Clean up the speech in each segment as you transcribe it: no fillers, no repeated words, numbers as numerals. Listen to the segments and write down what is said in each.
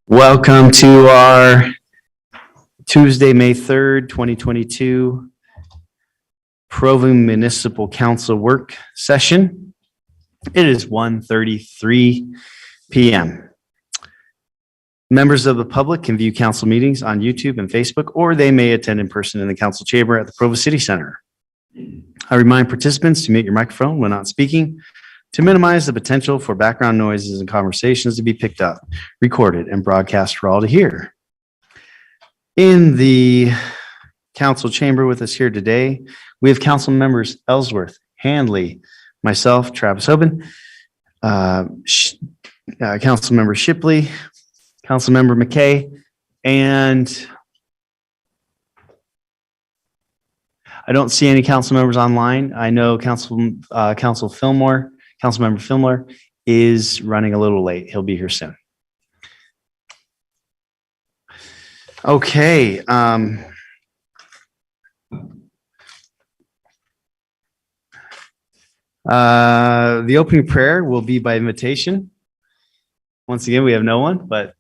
Welcome to our Tuesday, May 3rd, 2022 Provo Municipal Council work session. It is 1:33 p.m. Members of the public can view council meetings on YouTube and Facebook, or they may attend in person in the council chamber at the Provo City Center. I remind participants to mute your microphone when not speaking to minimize the potential for background noises and conversations to be picked up, recorded, and broadcast for all to hear. In the council chamber with us here today, we have council members Ellsworth, Handley, myself, Travis Hoban, council member Shipley, council member McKay, and I don't see any council members online. I know Councilmember Fillmore is running a little late. He'll be here soon. Okay. The opening prayer will be by invitation. Once again, we have no one, but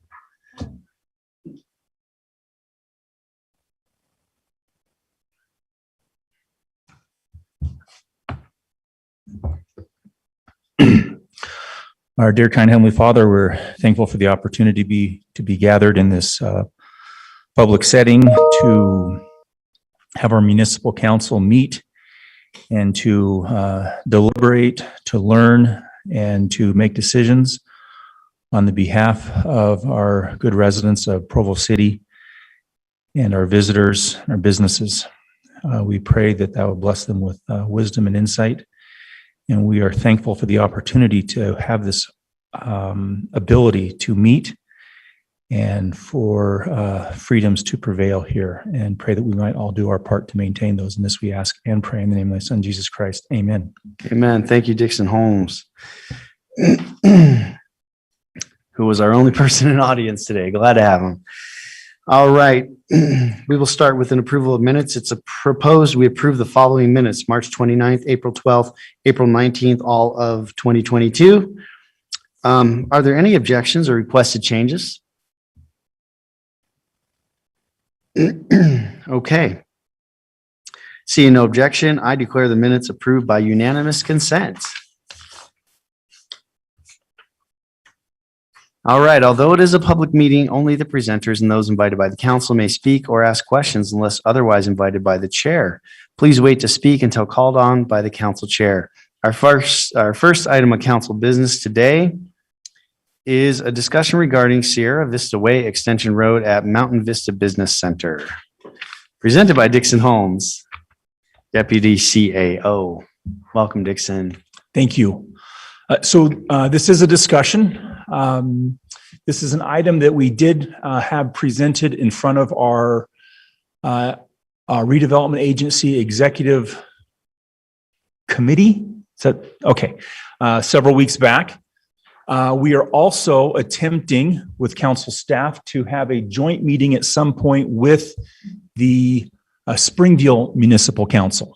Our dear kind Heavenly Father, we're thankful for the opportunity to be gathered in this public setting to have our municipal council meet and to deliberate, to learn, and to make decisions on the behalf of our good residents of Provo City and our visitors, our businesses. We pray that will bless them with wisdom and insight. And we are thankful for the opportunity to have this ability to meet and for freedoms to prevail here, and pray that we might all do our part to maintain those. And this we ask and pray in the name of my son, Jesus Christ. Amen. Amen. Thank you, Dixon Holmes, who was our only person in audience today. Glad to have him. All right. We will start with an approval of minutes. It's proposed we approve the following minutes: March 29th, April 12th, April 19th, all of 2022. Are there any objections or requested changes? Okay. Seeing no objection, I declare the minutes approved by unanimous consent. All right, although it is a public meeting, only the presenters and those invited by the council may speak or ask questions unless otherwise invited by the chair. Please wait to speak until called on by the council chair. Our first item of council business today is a discussion regarding Sierra Vista Way Extension Road at Mountain Vista Business Center. Presented by Dixon Holmes, Deputy CAO. Welcome, Dixon. Thank you. So this is a discussion. This is an item that we did have presented in front of our redevelopment agency executive committee. Is that okay? Several weeks back. We are also attempting with council staff to have a joint meeting at some point with the Springville Municipal Council.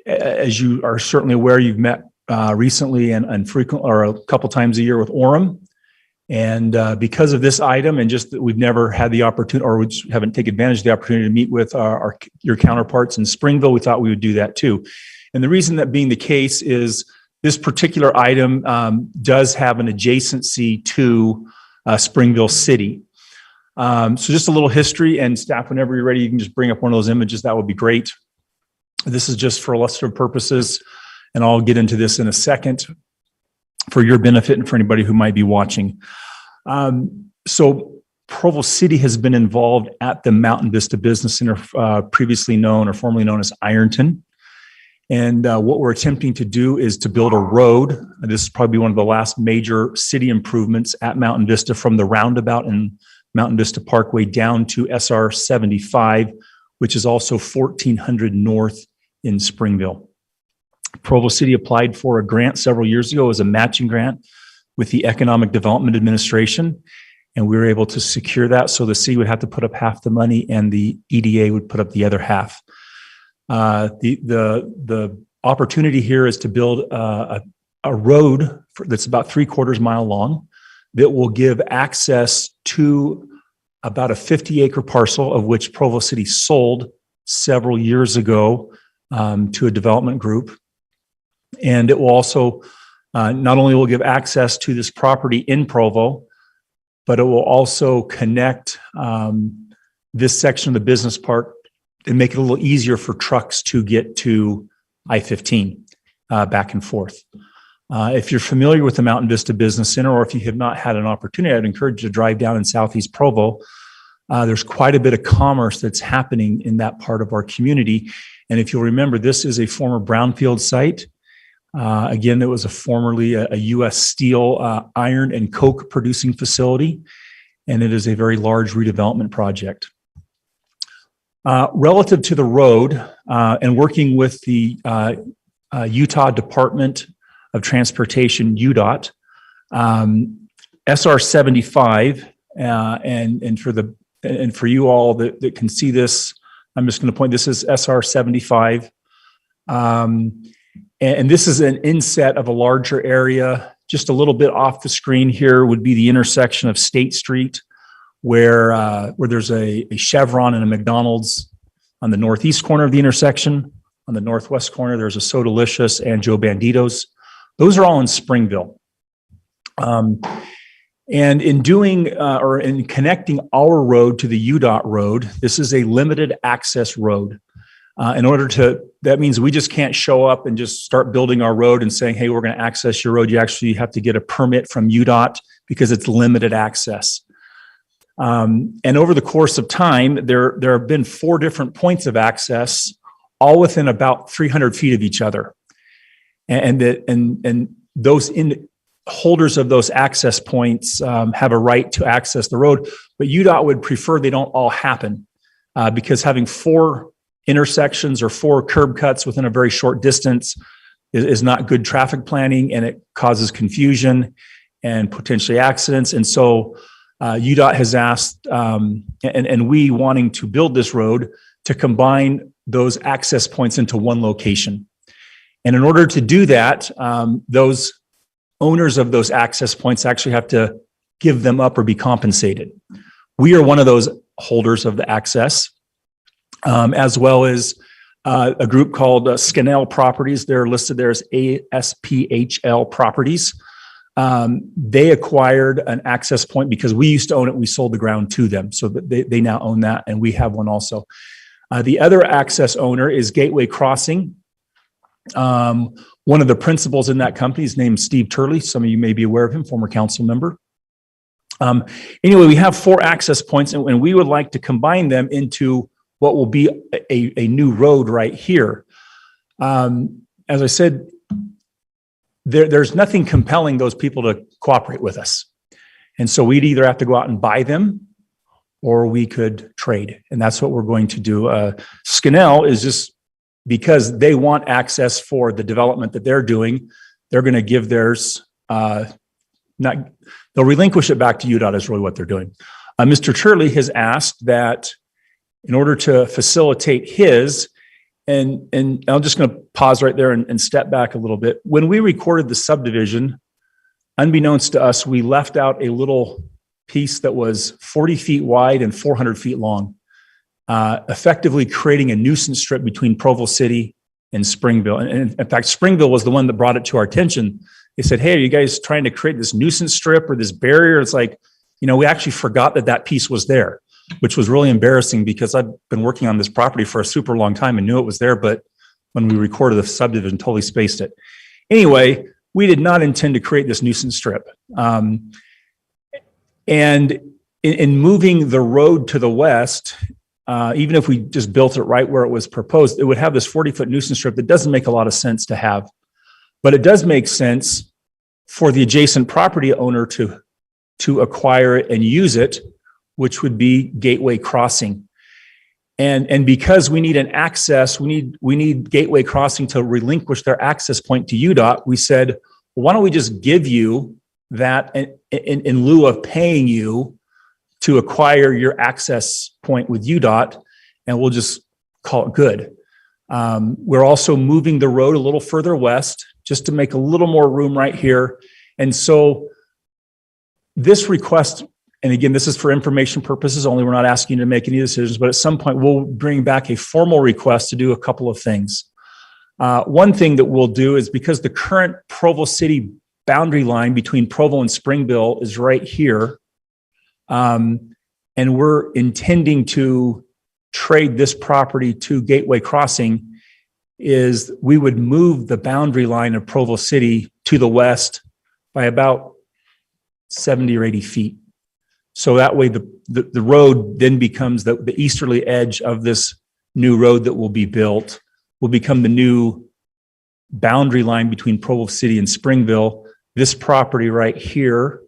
As you are certainly aware, you've met recently and frequently, or a couple times a year, with Orem. And because of this item, and just that we've never had the opportunity, or we just haven't taken advantage of the opportunity to meet with your counterparts in Springville, we thought we would do that too. And the reason that being the case is this particular item does have an adjacency to Springville City. So just a little history, and staff, whenever you're ready, you can just bring up one of those images. That would be great. This is just for illustrative purposes, and I'll get into this in a second for your benefit and for anybody who might be watching. So Provo City has been involved at the Mountain Vista Business Center, previously known or formerly known as Ironton. And what we're attempting to do is to build a road. This is probably one of the last major city improvements at Mountain Vista, from the roundabout in Mountain Vista Parkway down to SR 75, which is also 1400 North in Springville. Provo City applied for a grant several years ago as a matching grant with the Economic Development Administration, and we were able to secure that. So the city would have to put up half the money and the EDA would put up the other half. The opportunity here is to build a road that's about 3/4 mile long. that will give access to about a 50-acre parcel, of which Provo City sold several years ago to a development group. And it will also, not only will give access to this property in Provo, but it will also connect this section of the business park and make it a little easier for trucks to get to I-15 back and forth. If you're familiar with the Mountain Vista Business Center, or if you have not had an opportunity, I'd encourage you to drive down in Southeast Provo. There's quite a bit of commerce that's happening in that part of our community. And if you'll remember, this is a former brownfield site. Again, it was formerly a U.S. Steel iron and coke producing facility, and it is a very large redevelopment project. Relative to the road and working with the Utah Department of Transportation, UDOT, SR 75, and for you all that can see this, I'm just going to point, this is SR 75. And this is an inset of a larger area. Just a little bit off the screen here would be the intersection of State Street, where there's a Chevron and a McDonald's on the northeast corner of the intersection. On the northwest corner, there's a Sodalicious and Joe Bandito's. Those are all in Springville. And in doing or in connecting our road to the UDOT road, this is a limited access road. That means we just can't show up and just start building our road and saying, hey, we're going to access your road. You actually have to get a permit from UDOT because it's limited access. And over the course of time, there have been 4 different points of access, all within about 300 feet of each other. And those holders of those access points have a right to access the road, but UDOT would prefer they don't all happen because having 4 intersections or 4 curb cuts within a very short distance is not good traffic planning, and it causes confusion and potentially accidents. And so UDOT has asked, and we wanting to build this road, to combine those access points into one location. And in order to do that, those owners of those access points actually have to give them up or be compensated. We are one of those holders of the access, as well as a group called Scannell Properties. They're listed there as ASPHL Properties. They acquired an access point because we used to own it. We sold the ground to them, so that they now own that, and we have one also. The other access owner is Gateway Crossing. One of the principals in that company is named Steve Turley. Some of you may be aware of him, former council member. Anyway, we have 4 access points, and we would like to combine them into what will be a new road right here. As I said, there's nothing compelling those people to cooperate with us. And so we'd either have to go out and buy them, or we could trade. And that's what we're going to do. Scannell is just because they want access for the development that they're doing. They're going to give theirs, they'll relinquish it back to UDOT is really what they're doing. Mr. Turley has asked that in order to facilitate his, and I'm just going to pause right there and step back a little bit. When we recorded the subdivision, unbeknownst to us, we left out a little piece that was 40 feet wide and 400 feet long, effectively creating a nuisance strip between Provo City and Springville. And in fact, Springville was the one that brought it to our attention. They said, hey, are you guys trying to create this nuisance strip or this barrier? It's like, we actually forgot that piece was there, which was really embarrassing because I've been working on this property for a super long time and knew it was there, but when we recorded the subdivision, totally spaced it. Anyway, we did not intend to create this nuisance strip. And in moving the road to the west, even if we just built it right where it was proposed, it would have this 40-foot nuisance strip that doesn't make a lot of sense to have. But it does make sense for the adjacent property owner to acquire it and use it, which would be Gateway Crossing. And because we need an access, we need Gateway Crossing to relinquish their access point to UDOT. We said, well, why don't we just give you that in lieu of paying you to acquire your access point with UDOT, and we'll just call it good. We're also moving the road a little further west just to make a little more room right here. And so this request, and again, this is for information purposes only, we're not asking you to make any decisions, but at some point we'll bring back a formal request to do a couple of things. One thing that we'll do is, because the current Provo City boundary line between Provo and Springville is right here, and we're intending to trade this property to Gateway Crossing, is we would move the boundary line of Provo City to the west by about 70 or 80 feet. So that way the road then becomes the easterly edge of this new road that will be built, will become the new boundary line between Provo City and Springville. This property right here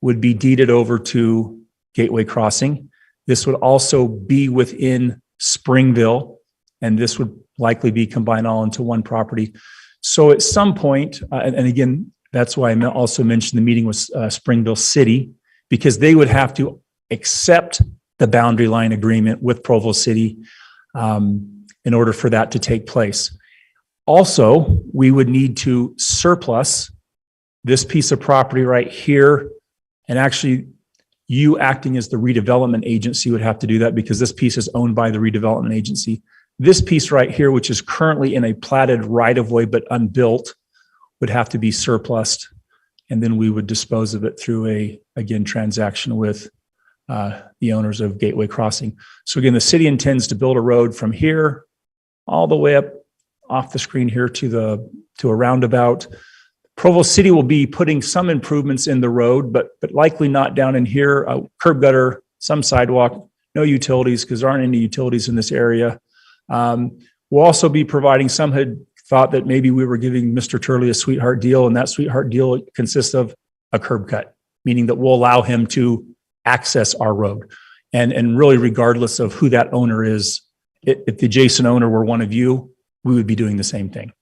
would be deeded over to Gateway Crossing. This would also be within Springville, and this would likely be combined all into one property. So at some point, and again, that's why I also mentioned the meeting with Springville City, because they would have to accept the boundary line agreement with Provo City in order for that to take place. Also, we would need to surplus this piece of property right here, and actually you acting as the redevelopment agency would have to do that, because this piece is owned by the redevelopment agency. This piece right here, which is currently in a platted right-of-way but unbuilt, would have to be surplused, and then we would dispose of it through a, again, transaction with the owners of Gateway Crossing. So again, the city intends to build a road from here all the way up off the screen here to a roundabout. Provo City will be putting some improvements in the road, but likely not down in here. Curb gutter, some sidewalk, no utilities, because there aren't any utilities in this area. We'll also be providing, some had thought that maybe we were giving Mr. Turley a sweetheart deal, and that sweetheart deal consists of a curb cut, meaning that we'll allow him to access our road. And really, regardless of who that owner is, if the adjacent owner were one of you, we would be doing the same thing.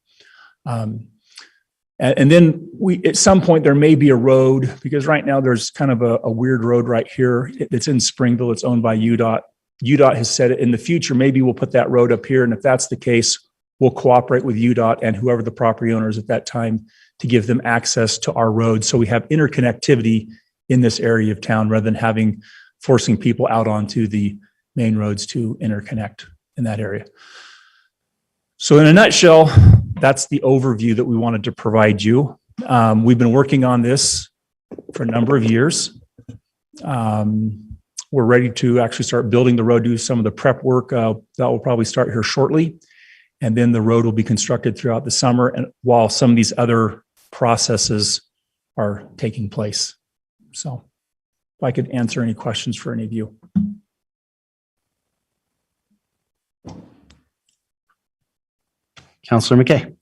And then at some point, there may be a road, because right now there's kind of a weird road right here. It's in Springville. It's owned by UDOT. UDOT has said in the future, maybe we'll put that road up here. And if that's the case, we'll cooperate with UDOT and whoever the property owner is at that time to give them access to our road. So we have interconnectivity in this area of town, rather than forcing people out onto the main roads to interconnect in that area. So in a nutshell, that's the overview that we wanted to provide you. We've been working on this for a number of years. We're ready to actually start building the road, do some of the prep work. That will probably start here shortly. And then the road will be constructed throughout the summer, and while some of these other processes are taking place. So if I could answer any questions for any of you. Councilor McKay.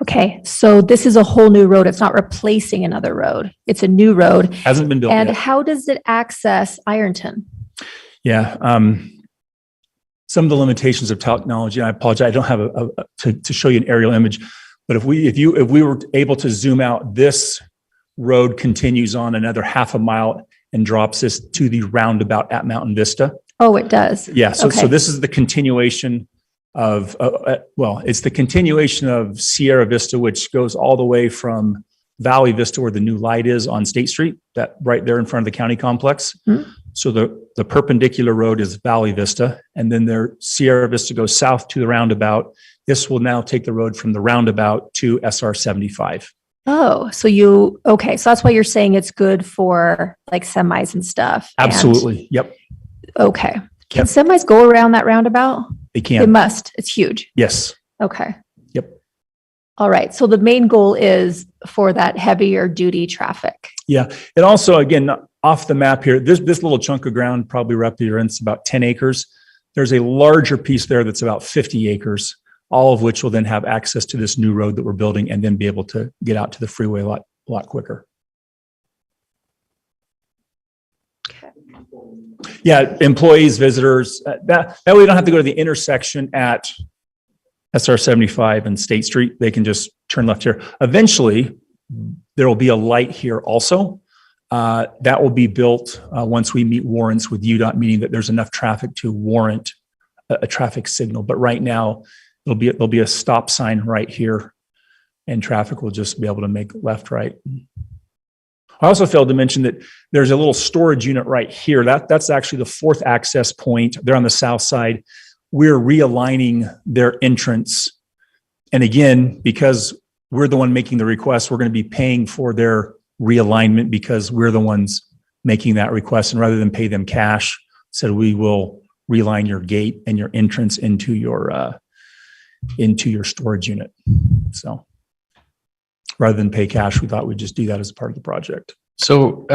Okay, so this is a whole new road. It's not replacing another road. It's a new road. Hasn't been built And yet. how does it access Ironton? Yeah. Some of the limitations of technology, and I apologize, I don't have to show you an aerial image, but if we were able to zoom out, this road continues on another half a mile and drops us to the roundabout at Mountain Vista. Oh, it does. Yeah. So Okay. this is the continuation of, it's the continuation of Sierra Vista, which goes all the way from Valley Vista, where the new light is on State Street, that right there in front of the county complex. Mm-hmm. So the perpendicular road is Valley Vista, and then there Sierra Vista goes south to the roundabout. This will now take the road from the roundabout to SR 75. Oh, okay. So that's why you're saying it's good for like semis and stuff. Absolutely. Yep. Okay. Can Yep. semis go around that roundabout? They They can. must. It's huge. Yes. Okay. Yep. All right. So the main goal is for that heavier duty traffic. Yeah. And also, again, off the map here, this little chunk of ground probably represents about 10 acres. There's a larger piece there that's about 50 acres, all of which will then have access to this new road that we're building, and then be able to get out to the freeway a lot quicker. Okay. Yeah, employees, visitors, that way we don't have to go to the intersection at SR 75 and State Street. They can just turn left here. Eventually, there will be a light here also. That will be built once we meet warrants with UDOT, meaning that there's enough traffic to warrant a traffic signal. But right now, there'll be a stop sign right here, and traffic will just be able to make left, right. I also failed to mention that there's a little storage unit right here. That's actually the fourth access point. They're on the south side. We're realigning their entrance. And again, because we're the one making the request, we're going to be paying for their realignment because we're the ones making that request. And rather than pay them cash, said we will realign your gate and your entrance into your storage unit. So rather than pay cash, we thought we'd just do that as a part of the project. So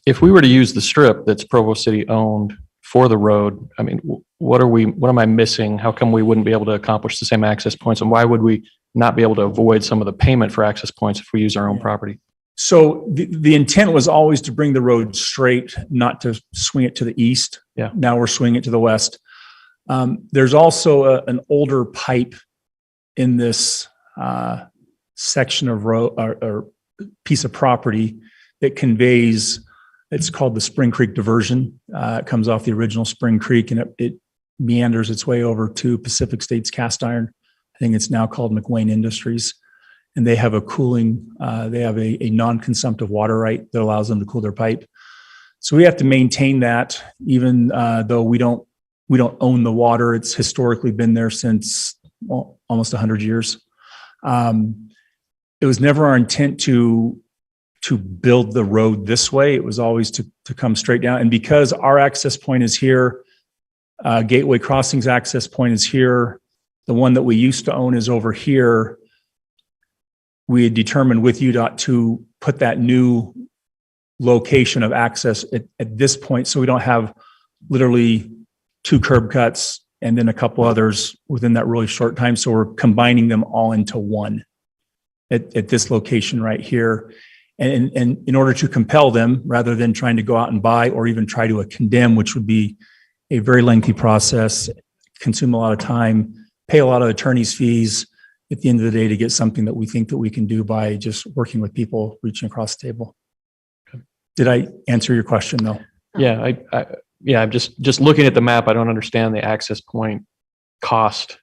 if we were to use the strip that's Provo City owned for the road, I mean, what am I missing? How come we wouldn't be able to accomplish the same access points? And why would we not be able to avoid some of the payment for access points if we use our own property? So the intent was always to bring the road straight, not to swing it to the east. Yeah. Now we're swinging it to the west. There's also an older pipe in this section of road or piece of property that conveys, it's called the Spring Creek Diversion. It comes off the original Spring Creek and it meanders its way over to Pacific States Cast Iron. I think it's now called McWayne Industries. And they have a cooling, they have a non-consumptive water right that allows them to cool their pipe. So we have to maintain that even though we don't own the water. It's historically been there since almost 100 years. It was never our intent to build the road this way. It was always to come straight down. And because our access point is here, Gateway Crossings access point is here, the one that we used to own is over here, we had determined with UDOT to put that new location of access at this point, so we don't have literally 2 curb cuts and then a couple others within that really short time. So we're combining them all into one at this location right here. And in order to compel them, rather than trying to go out and buy or even try to condemn, which would be a very lengthy process, consume a lot of time, pay a lot of attorney's fees at the end of the day to get something that we think that we can do by just working with people, reaching across the table. Did I answer your question though? Yeah, I'm just looking at the map. I don't understand the access point cost.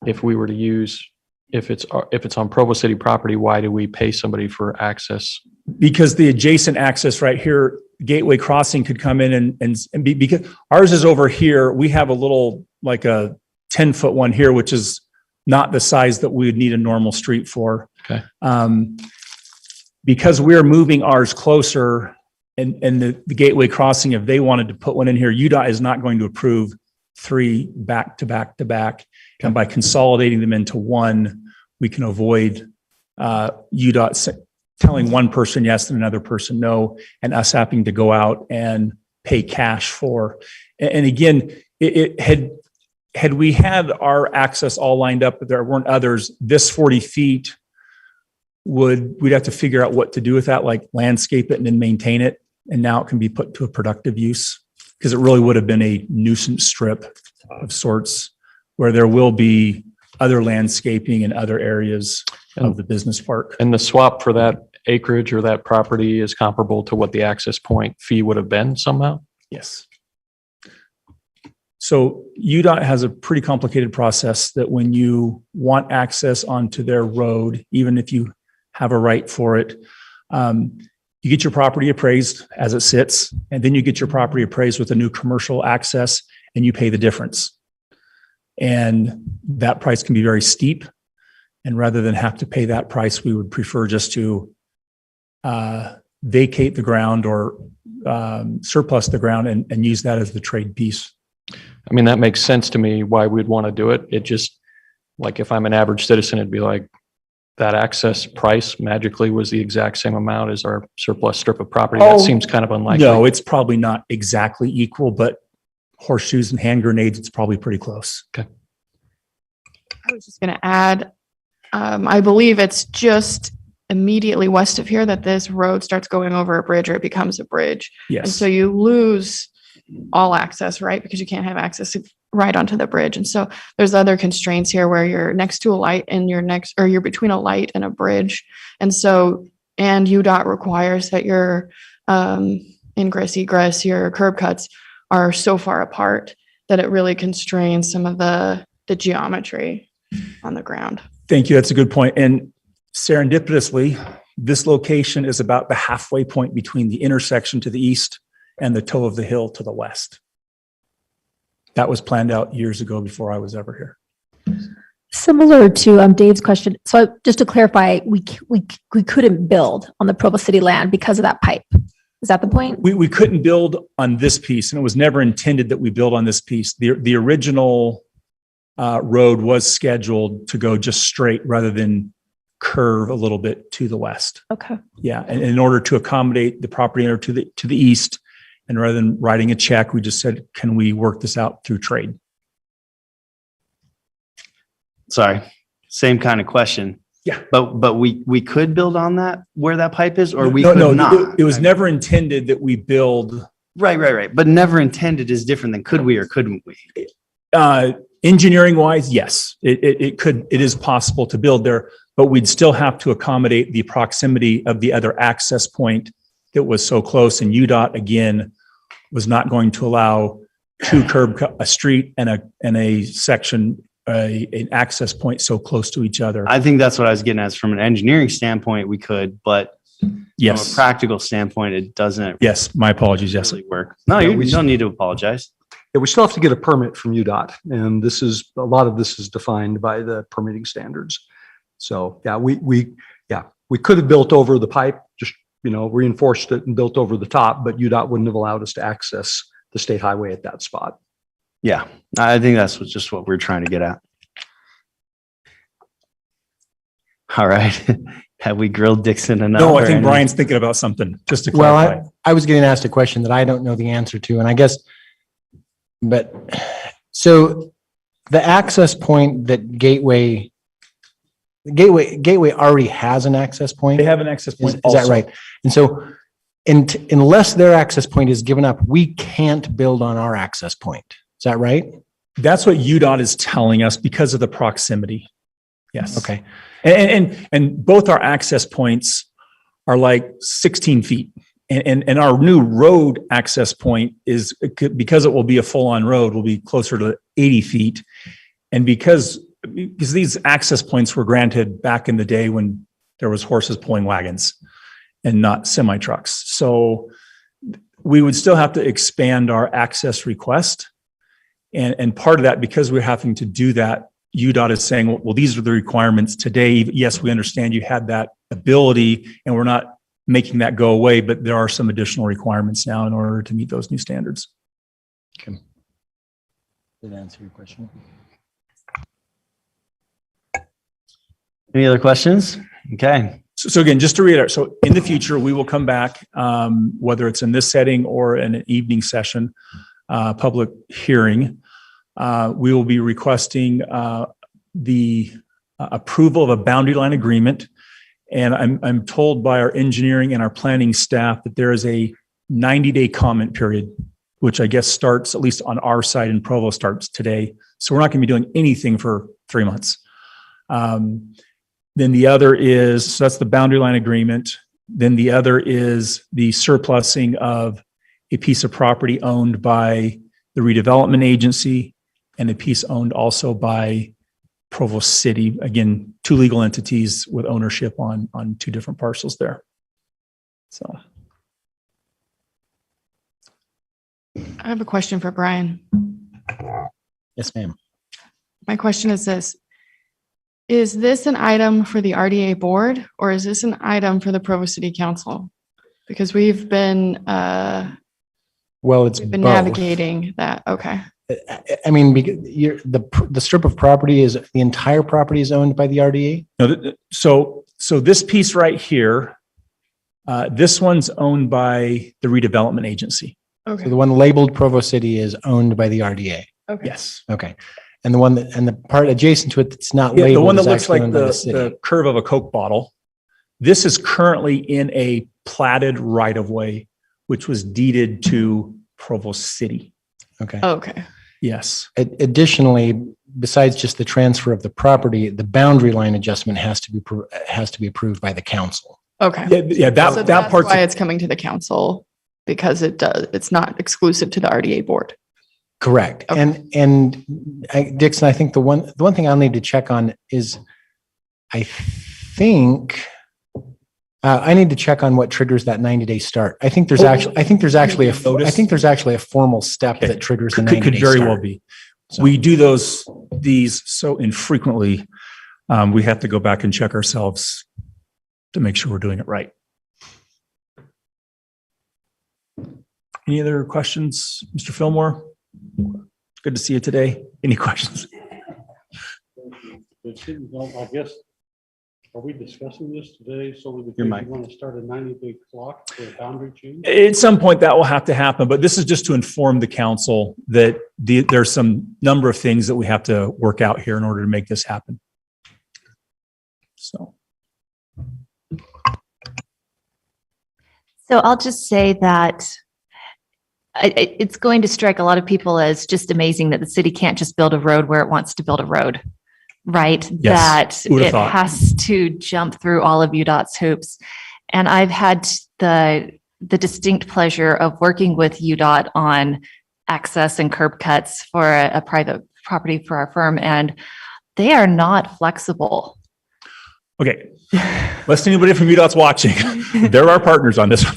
If we were to use, if it's on Provo City property, why do we pay somebody for access? Because the adjacent access right here, Gateway Crossing could come in and be, because ours is over here. We have a little, like a 10-foot one here, which is not the size that we would need a normal street for. Okay. Because we're moving ours closer and the Gateway Crossing, if they wanted to put one in here, UDOT is not going to approve 3 back to back to back. And by consolidating them into one, we can avoid UDOT telling one person yes and another person no, and us having to go out and pay cash for. And again, it had we had our access all lined up, but there weren't others, this 40 feet we'd have to figure out what to do with that, like landscape it and then maintain it. And now it can be put to a productive use, because it really would have been a nuisance strip of sorts where there will be other landscaping in other areas of the business park. And the swap for that acreage or that property is comparable to what the access point fee would have been somehow? Yes. So UDOT has a pretty complicated process that when you want access onto their road, even if you have a right for it, you get your property appraised as it sits, and then you get your property appraised with a new commercial access, and you pay the difference. And that price can be very steep. And rather than have to pay that price, we would prefer just to vacate the ground or surplus the ground and use that as the trade piece. I mean, that makes sense to me why we'd want to do it. It just, like, if I'm an average citizen, it'd be like that access price magically was the exact same amount as our surplus strip of property. That seems kind of unlikely. No, it's probably not exactly equal, but horseshoes and hand grenades, it's probably pretty close. Okay. I was just going to add, I believe it's just immediately west of here that this road starts going over a bridge, or it becomes a bridge. Yes. And so you lose all access, right? Because you can't have access right onto the bridge. And so there's other constraints here where you're next to a light and you're between a light and a bridge. And so, and UDOT requires that your ingress, egress, your curb cuts are so far apart that it really constrains some of the geometry on the ground. Thank you. That's a good point. And serendipitously, This location is about the halfway point between the intersection to the east and the toe of the hill to the west. That was planned out years ago before I was ever here. Similar to Dave's question. So just to clarify, we couldn't build on the Provo City land because of that pipe. Is that the point? We couldn't build on this piece, and it was never intended that we build on this piece. The original road was scheduled to go just straight rather than curve a little bit to the west. Okay. Yeah, and in order to accommodate the property owner to the east, and rather than writing a check, we just said, can we work this out through trade? Sorry, same kind of question. Yeah. But we could build on that where that pipe is, or we No, could no, not. it was never intended that we build. Right. But never intended is different than could we or couldn't we? Engineering wise, yes, it is possible to build there, but we'd still have to accommodate the proximity of the other access point that was so close. And UDOT again was not going to allow a street and a section, an access point so close to each other. I think that's what I was getting at. From an engineering standpoint, we could, but from a practical standpoint, it doesn't Yes, my apologies. Yes. really work. No, Yeah, you don't need to apologize. Yeah, we still have to get a permit from UDOT, and a lot of this is defined by the permitting standards. So yeah, we could have built over the pipe, just, reinforced it and built over the top, but UDOT wouldn't have allowed us to access the state highway at that spot. Yeah, I think that's just what we're trying to get at. All right. Have we grilled Dixon enough? No, I or think any- Brian's thinking about something, just to Well, clarify. I was getting asked a question that I don't know the answer to, and I guess, but, so the access point that Gateway already has an access point? They have an access Is point is that also. right? And so, unless their access point is given up, we can't build on our access point. Is that right? That's what UDOT is telling us because of the proximity. Yes. Okay. And both our access points are like 16 feet. And our new road access point is, because it will be a full-on road, will be closer to 80 feet. And because these access points were granted back in the day when there was horses pulling wagons and not semi-trucks. So we would still have to expand our access request. And part of that, because we're having to do that, UDOT is saying, well, these are the requirements today. Yes, we understand you had that ability and we're not making that go away, but there are some additional requirements now in order to meet those new standards. Did that answer your question? Any other questions? Okay. So again, just to reiterate, so in the future, we will come back, whether it's in this setting or in an evening session, public hearing. We will be requesting the approval of a boundary line agreement. And I'm told by our engineering and our planning staff that there is a 90-day comment period, which I guess starts, at least on our side in Provo, starts today. So we're not going to be doing anything for 3 months. Then the other is, so that's the boundary line agreement. Then the other is the surplusing of a piece of property owned by the redevelopment agency and a piece owned also by Provo City. Again, two legal entities with ownership on two different parcels there. So. I have a question for Brian. Yes, ma'am. My question is this. Is this an item for the RDA board or is this an item for the Provo City Council? Because we've been Well, it's been both. navigating that. Okay. I mean, the strip of property the entire property is owned by the RDA? No, so this piece right here, this one's owned by the redevelopment agency. Okay. So the one labeled Provo City is owned by the RDA? Okay. Yes. Okay. And the part adjacent to it that's not Yeah, labeled the one that is looks actually like owned by the the city? curve of a Coke bottle. This is currently in a platted right of way, which was deeded to Provo City. Okay. Okay. Yes. Additionally, besides just the transfer of the property, the boundary line adjustment has to be approved by the council. Okay. Yeah, So that that's part's why it's coming to the council because it's not exclusive to the RDA board. Correct. Okay. And Dixon, I think the one thing I'll need to check on is, I think I need to check on what triggers that 90-day start. I think there's actually a formal step Okay. that triggers the Could 90-day very well start. be. So- We do these so infrequently. We have to go back and check ourselves to make sure we're doing it right. Any other questions, Mr. Fillmore? Good to see you today. Any questions? I guess, are we discussing this today? So we Your mic. want to start a 90-day clock for a boundary change? At some point that will have to happen, but this is just to inform the council that there's some number of things that we have to work out here in order to make this happen. So. So I'll just say that it's going to strike a lot of people as just amazing that the city can't just build a road where it wants to build a road, right? Yes, That who would've it thought? has to jump through all of UDOT's hoops. And I've had the distinct pleasure of working with UDOT on access and curb cuts for a private property for our firm, and they are not flexible. Okay, lest anybody from UDOT's watching, they're our partners on this one.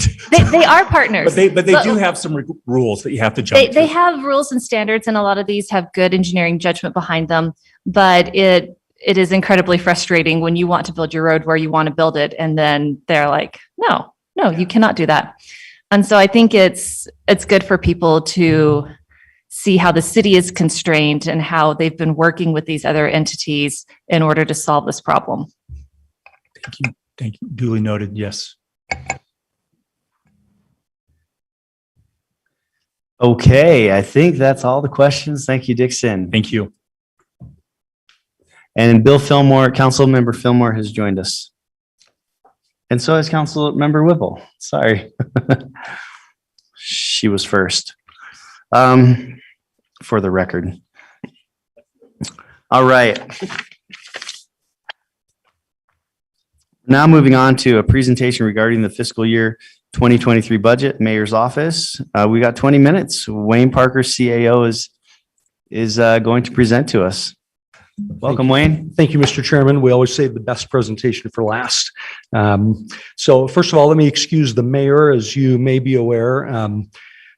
They are partners. But they do have some rules that you have to jump They through. have rules and standards, and a lot of these have good engineering judgment behind them. But it is incredibly frustrating when you want to build your road where you want to build it, and then they're like, no, you cannot do that. And so I think it's good for people to see how the city is constrained and how they've been working with these other entities in order to solve this problem. Thank you. Duly noted. Yes. Okay, I think that's all the questions. Thank you, Dixon. Thank you. And Bill Fillmore, Councilmember Fillmore has joined us. And so has Councilmember Whipple. Sorry. She was first. For the record. All right. Now moving on to a presentation regarding the fiscal year 2023 budget, Mayor's Office. We got 20 minutes. Wayne Parker, CAO, is going to present to us. Welcome, Wayne. Thank you, Mr. Chairman. We always save the best presentation for last. So first of all, let me excuse the mayor. As you may be aware,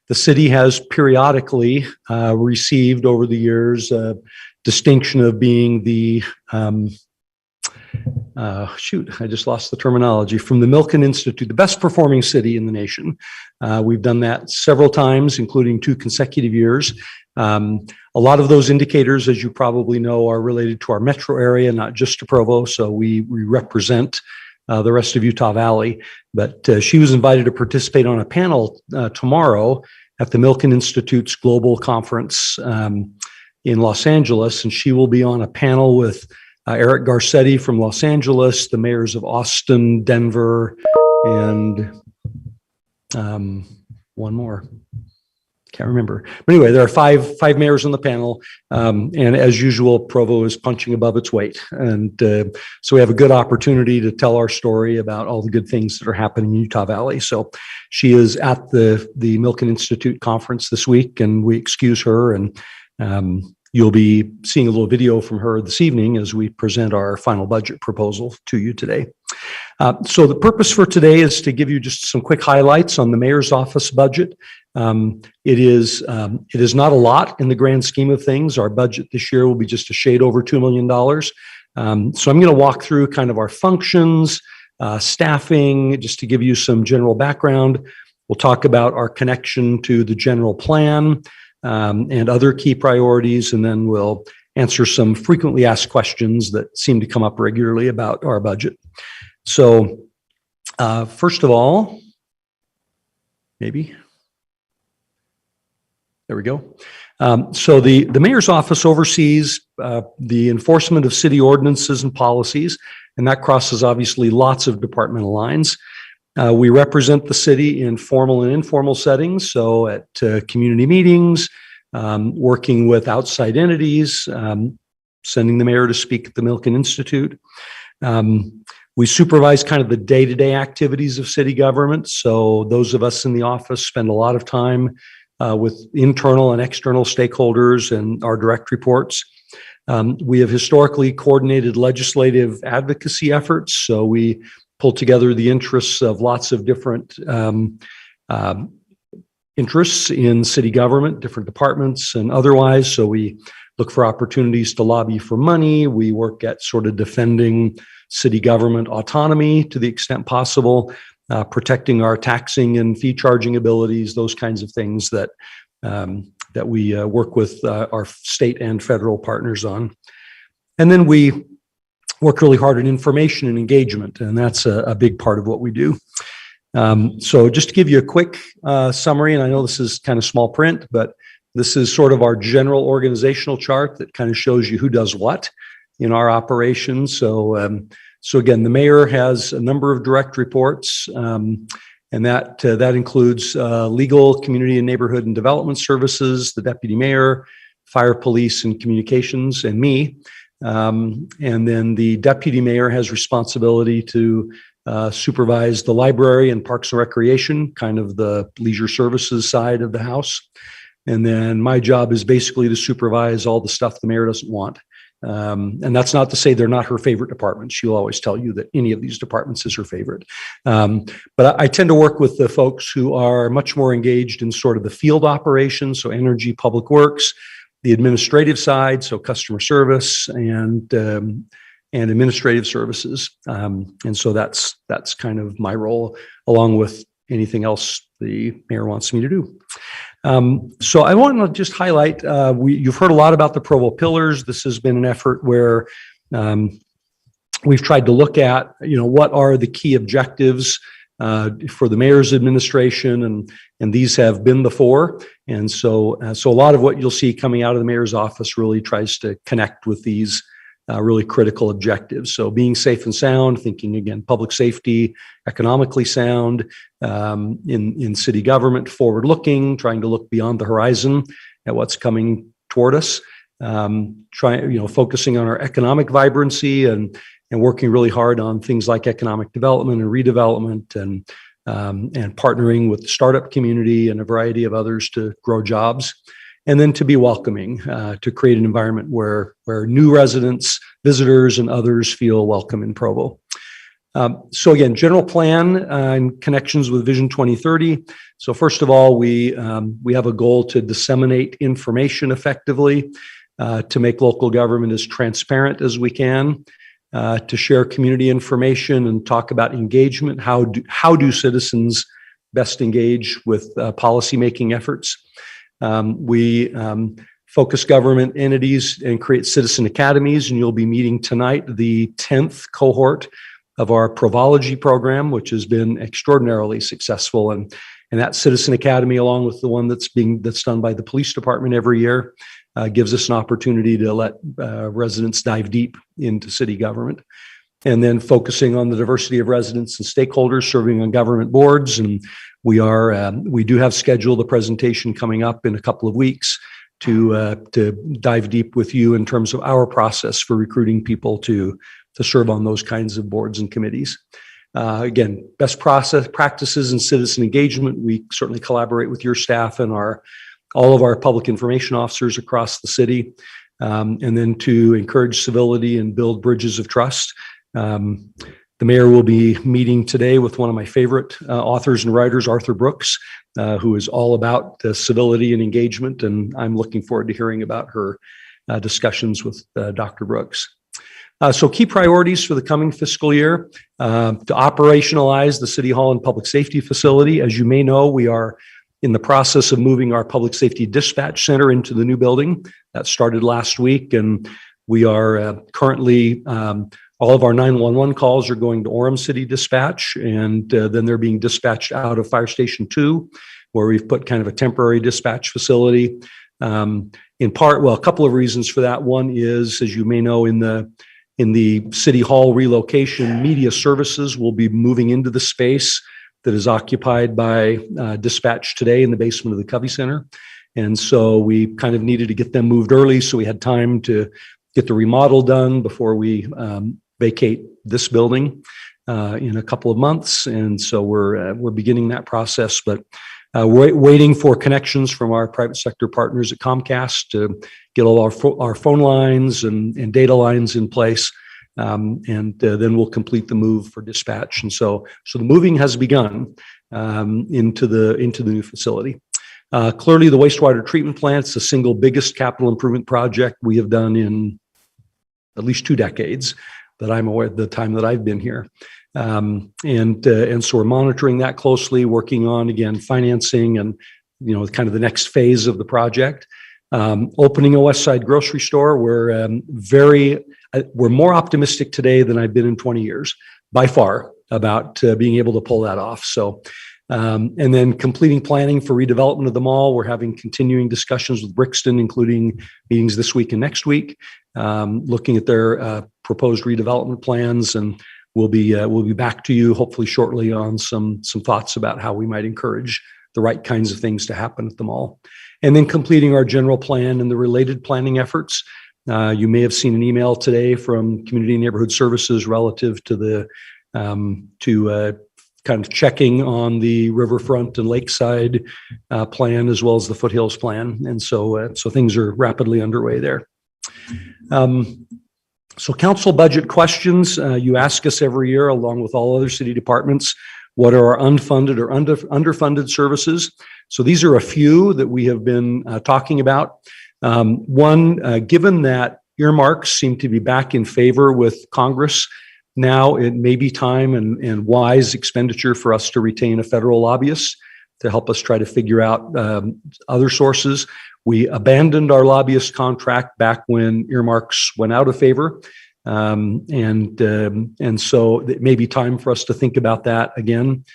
the city has periodically received over the years a distinction of being the I just lost the terminology, from the Milken Institute, the best performing city in the nation. We've done that several times, including 2 consecutive years. A lot of those indicators, as you probably know, are related to our metro area, not just to Provo. So we represent the rest of Utah Valley. But she was invited to participate on a panel tomorrow at the Milken Institute's global conference in Los Angeles. And she will be on a panel with Eric Garcetti from Los Angeles, the mayors of Austin, Denver, and one more. Can't remember. But anyway, there are five mayors on the panel. And as usual, Provo is punching above its weight. And so we have a good opportunity to tell our story about all the good things that are happening in Utah Valley. So she is at the Milken Institute conference this week, and we excuse her. And you'll be seeing a little video from her this evening as we present our final budget proposal to you today. So the purpose for today is to give you just some quick highlights on the mayor's office budget. It is not a lot in the grand scheme of things. Our budget this year will be just a shade over $2 million. So I'm going to walk through kind of our functions, staffing, just to give you some general background. We'll talk about our connection to the general plan, and other key priorities, and then we'll answer some frequently asked questions that seem to come up regularly about our budget. So first of all, maybe, there we go. So the mayor's office oversees the enforcement of city ordinances and policies, and that crosses obviously lots of departmental lines. We represent the city in formal and informal settings, so at community meetings, working with outside entities, sending the mayor to speak at the Milken Institute. We supervise kind of the day-to-day activities of city government, so those of us in the office spend a lot of time with internal and external stakeholders and our direct reports. We have historically coordinated legislative advocacy efforts, so we pull together the interests of lots of different interests in city government, different departments and otherwise. So we look for opportunities to lobby for money. We work at sort of defending city government autonomy to the extent possible, protecting our taxing and fee charging abilities, those kinds of things that we work with our state and federal partners on. And then we work really hard on information and engagement, and that's a big part of what we do. So just to give you a quick summary, and I know this is kind of small print, but this is sort of our general organizational chart that kind of shows you who does what in our operations. So again, the mayor has a number of direct reports, and that includes legal, community and neighborhood and development services, the deputy mayor, fire, police and communications, and me. And then the deputy mayor has responsibility to supervise the library and parks and recreation, kind of the leisure services side of the house. And then my job is basically to supervise all the stuff the mayor doesn't want. And that's not to say they're not her favorite departments. She'll always tell you that any of these departments is her favorite. But I tend to work with the folks who are much more engaged in sort of the field operations, so energy, public works, the administrative side, so customer service and administrative services. And so that's kind of my role, along with anything else the mayor wants me to do. So I want to just highlight, you've heard a lot about the Provo Pillars. This has been an effort where we've tried to look at, what are the key objectives for the mayor's administration, and these have been the four. And so a lot of what you'll see coming out of the mayor's office really tries to connect with these really critical objectives. So being safe and sound, thinking again, public safety, economically sound, in city government, forward looking, trying to look beyond the horizon at what's coming toward us, focusing on our economic vibrancy and working really hard on things like economic development and redevelopment and partnering with the startup community and a variety of others to grow jobs. And then to be welcoming, to create an environment where new residents, visitors, and others feel welcome in Provo. So again, general plan and connections with Vision 2030. So first of all, we have a goal to disseminate information effectively, to make local government as transparent as we can, to share community information and talk about engagement. How do citizens best engage with policymaking efforts? We focus government entities and create citizen academies, and you'll be meeting tonight the 10th cohort of our Provology program, which has been extraordinarily successful. And that citizen academy, along with the one that's done by the police department every year, gives us an opportunity to let residents dive deep into city government. And then focusing on the diversity of residents and stakeholders serving on government boards. And we do have scheduled a presentation coming up in a couple of weeks to dive deep with you in terms of our process for recruiting people to serve on those kinds of boards and committees. Again, best practices and citizen engagement. We certainly collaborate with your staff and all of our public information officers across the city. And then to encourage civility and build bridges of trust. The mayor will be meeting today with one of my favorite authors and writers, Arthur Brooks, who is all about civility and engagement. And I'm looking forward to hearing about her discussions with Dr. Brooks. So key priorities for the coming fiscal year, to operationalize the City Hall and Public Safety Facility. As you may know, we are in the process of moving our Public Safety Dispatch Center into the new building. That started last week, and we are currently all of our 911 calls are going to Orem City Dispatch, and then they're being dispatched out of Fire Station 2, where we've put kind of a temporary dispatch facility. In part, well, a couple of reasons for that. One is, as you may know, in the City Hall relocation, media services will be moving into the space that is occupied by dispatch today in the basement of the Covey Center. And so we kind of needed to get them moved early, so we had time to get the remodel done before we vacate this building in a couple of months. And so we're beginning that process, but waiting for connections from our private sector partners at Comcast to get all our phone lines and data lines in place Then we'll complete the move for dispatch. And so the moving has begun into the new facility. Clearly, the wastewater treatment plant's the single biggest capital improvement project we have done in at least 2 decades that I'm aware of the time that I've been here. So we're monitoring that closely, working on, again, financing and, kind of the next phase of the project. Opening a West Side grocery store, we're more optimistic today than I've been in 20 years, by far, about being able to pull that off. So, and then completing planning for redevelopment of the mall. We're having continuing discussions with Brixton, including meetings this week and next week, looking at their proposed redevelopment plans, and we'll be back to you hopefully shortly on some thoughts about how we might encourage the right kinds of things to happen at the mall. And then completing our general plan and the related planning efforts. You may have seen an email today from Community and Neighborhood Services relative to the kind of checking on the riverfront and lakeside plan, as well as the foothills plan. And so things are rapidly underway there. So council budget questions. You ask us every year, along with all other city departments, what are our unfunded or underfunded services? So these are a few that we have been talking about. One, given that earmarks seem to be back in favor with Congress, now it may be time and wise expenditure for us to retain a federal lobbyist to help us try to figure out other sources. We abandoned our lobbyist contract back when earmarks went out of favor. And so it may be time for us to think about that again.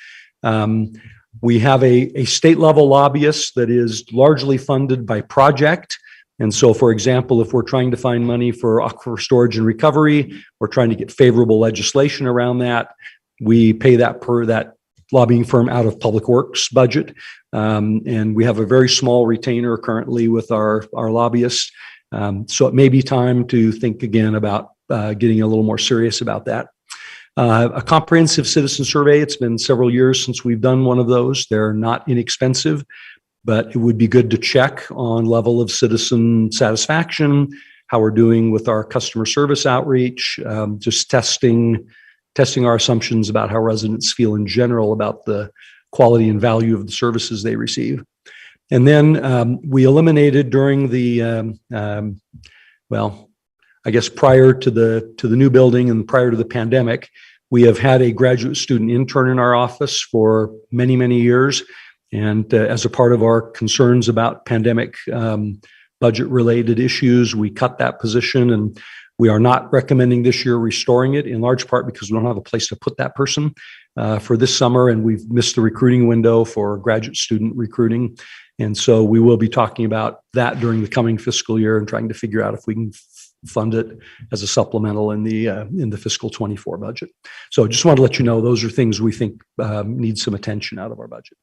We have a state level lobbyist that is largely funded by project. And so, for example, if we're trying to find money for aquifer storage and recovery, we're trying to get favorable legislation around that, we pay that per that lobbying firm out of Public Works budget. And we have a very small retainer currently with our lobbyists. So it may be time to think again about getting a little more serious about that. A comprehensive citizen survey. It's been several years since we've done one of those. They're not inexpensive, but it would be good to check on level of citizen satisfaction, how we're doing with our customer service outreach, just testing our assumptions about how residents feel in general about the quality and value of the services they receive. And then we eliminated during the, I guess prior to the new building and prior to the pandemic, we have had a graduate student intern in our office for many, many years. And as a part of our concerns about pandemic budget related issues, we cut that position, and we are not recommending this year restoring it, in large part because we don't have a place to put that person for this summer, and we've missed the recruiting window for graduate student recruiting. And so we will be talking about that during the coming fiscal year and trying to figure out if we can fund it as a supplemental in the fiscal 24 budget. So just want to let you know, those are things we think need some attention out of our budget.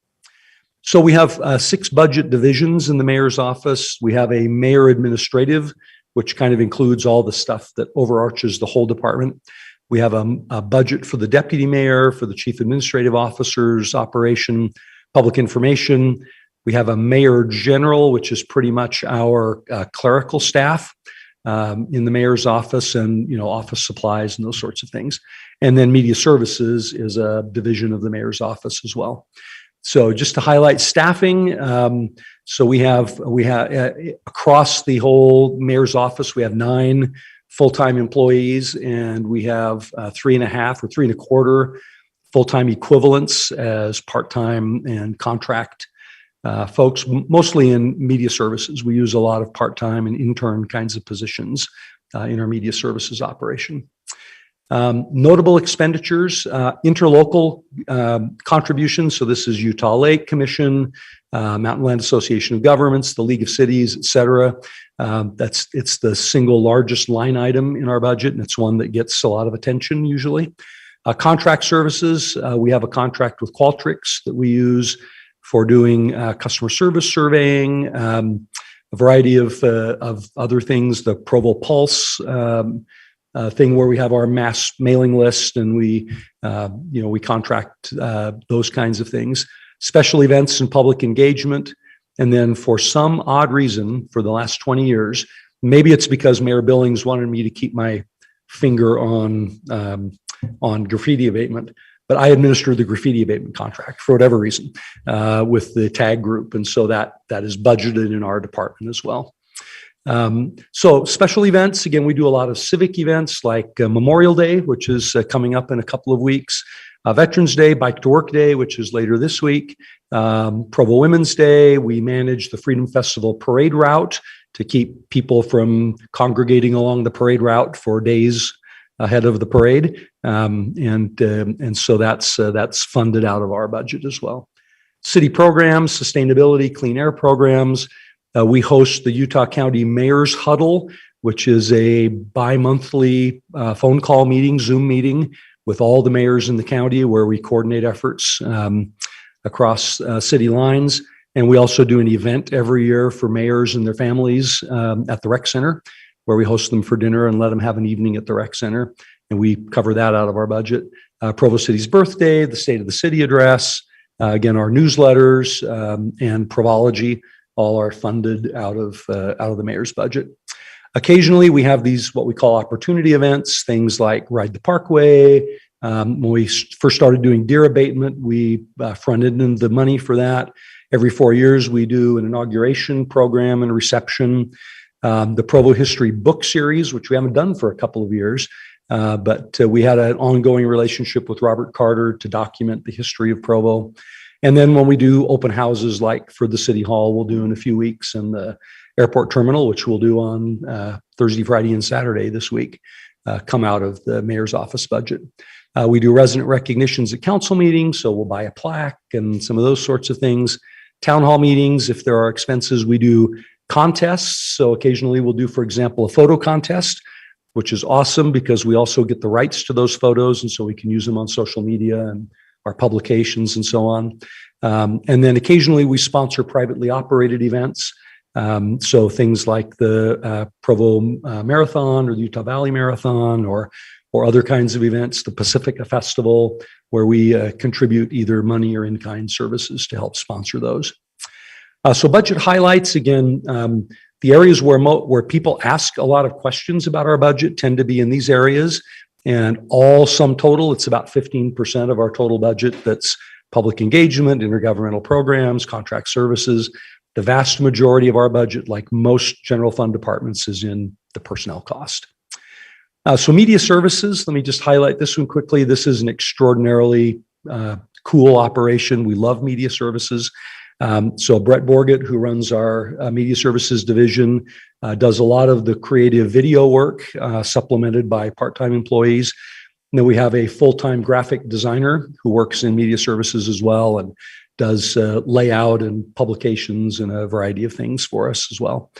So we have 6 budget divisions in the mayor's office. We have a mayor administrative, which kind of includes all the stuff that overarches the whole department. We have a budget for the deputy mayor, for the chief administrative officers, operation, public information. We have a mayor general, which is pretty much our clerical staff in the mayor's office, and office supplies and those sorts of things. And then media services is a division of the mayor's office as well. So just to highlight staffing, so we have across the whole mayor's office, we have 9 full-time employees, and we have 3.5 or 3.25 full-time equivalents as part-time and contract folks, mostly in media services. We use a lot of part-time and intern kinds of positions in our media services operation. Notable expenditures, interlocal contributions. So this is Utah Lake Commission, Mountain Land Association of Governments, the League of Cities, et cetera. It's the single largest line item in our budget, and it's one that gets a lot of attention usually. Contract services, we have a contract with Qualtrics that we use for doing customer service surveying, a variety of other things, the Provo Pulse thing where we have our mass mailing list, and we contract those kinds of things. Special events and public engagement. And then for some odd reason, for the last 20 years, maybe it's because Mayor Billings wanted me to keep my finger on graffiti abatement. But I administer the graffiti abatement contract for whatever reason with the tag group. And so that is budgeted in our department as well. So special events, again, we do a lot of civic events like Memorial Day, which is coming up in a couple of weeks. Veterans Day, Bike to Work Day, which is later this week. Provo Women's Day, we manage the Freedom Festival parade route to keep people from congregating along the parade route for days ahead of the parade. And so that's funded out of our budget as well. City programs, sustainability, clean air programs. We host the Utah County Mayor's Huddle, which is a bi-monthly phone call meeting, Zoom meeting with all the mayors in the county where we coordinate efforts across city lines. And we also do an event every year for mayors and their families at the rec center, where we host them for dinner and let them have an evening at the rec center. And we cover that out of our budget. Provo City's birthday, the State of the City address, again, our newsletters and Provology all are funded out of the mayor's budget. Occasionally, we have these what we call opportunity events, things like Ride the Parkway. When we first started doing deer abatement, we fronted in the money for that. Every 4 years, we do an inauguration program and reception. The Provo History book series, which we haven't done for a couple of years, but we had an ongoing relationship with Robert Carter to document the history of Provo. And then when we do open houses like for the City Hall, we'll do in a few weeks, and the airport terminal, which we'll do on Thursday, Friday, and Saturday this week, come out of the mayor's office budget. We do resident recognitions at council meetings, so we'll buy a plaque and some of those sorts of things. Town hall meetings, if there are expenses, we do contests. So occasionally we'll do, for example, a photo contest, which is awesome because we also get the rights to those photos, and so we can use them on social media and our publications and so on. And then occasionally we sponsor privately operated events. So things like the Provo Marathon or the Utah Valley Marathon or other kinds of events, the Pacifica Festival, where we contribute either money or in-kind services to help sponsor those. So budget highlights, again, the areas where people ask a lot of questions about our budget tend to be in these areas. And all sum total, it's about 15% of our total budget that's public engagement, intergovernmental programs, contract services. The vast majority of our budget, like most general fund departments, is in the personnel cost. So media services, let me just highlight this one quickly. This is an extraordinarily cool operation. We love media services. So Brett Borgett, who runs our media services division, does a lot of the creative video work, supplemented by part-time employees. And then we have a full-time graphic designer who works in media services as well and does layout and publications and a variety of things for us as well.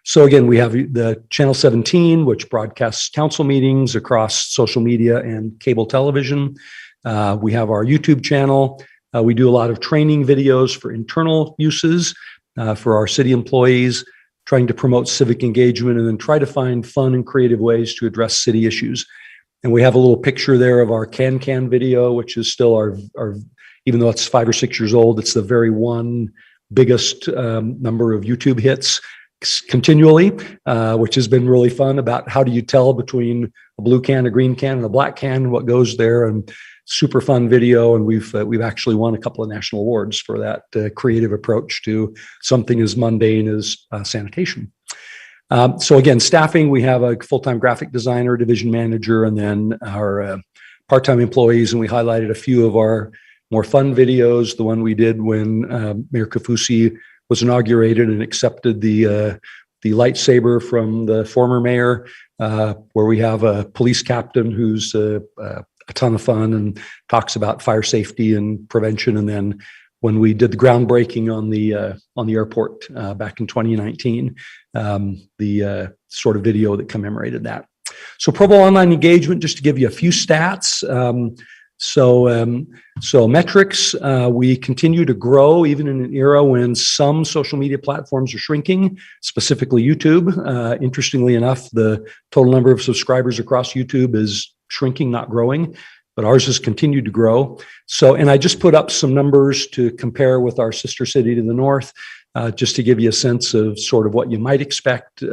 So again, we have the Channel 17, which broadcasts council meetings across social media and cable television. We have our YouTube channel. We do a lot of training videos for internal uses for our city employees, trying to promote civic engagement and then try to find fun and creative ways to address city issues. And we have a little picture there of our Can video, which is still our even though it's 5 or 6 years old, it's the very one biggest number of YouTube hits continually, which has been really fun about how do you tell between a blue can, a green can, and a black can, what goes there, and super fun video. And we've actually won a couple of national awards for that creative approach to something as mundane as sanitation. So again, staffing, we have a full-time graphic designer, division manager, and then our part-time employees. And we highlighted a few of our more fun videos. The one we did when Mayor Kafusi was inaugurated and accepted the lightsaber from the former mayor, where we have a police captain who's a ton of fun and talks about fire safety and prevention. And then when we did the groundbreaking on the airport back in 2019, the sort of video that commemorated that. So Provo online engagement, just to give you a few stats. So metrics, we continue to grow even in an era when some social media platforms are shrinking, specifically YouTube. Interestingly enough, the total number of subscribers across YouTube is shrinking, not growing, but ours has continued to grow. So, and I just put up some numbers to compare with our sister city to the north, just to give you a sense of sort of what you might expect.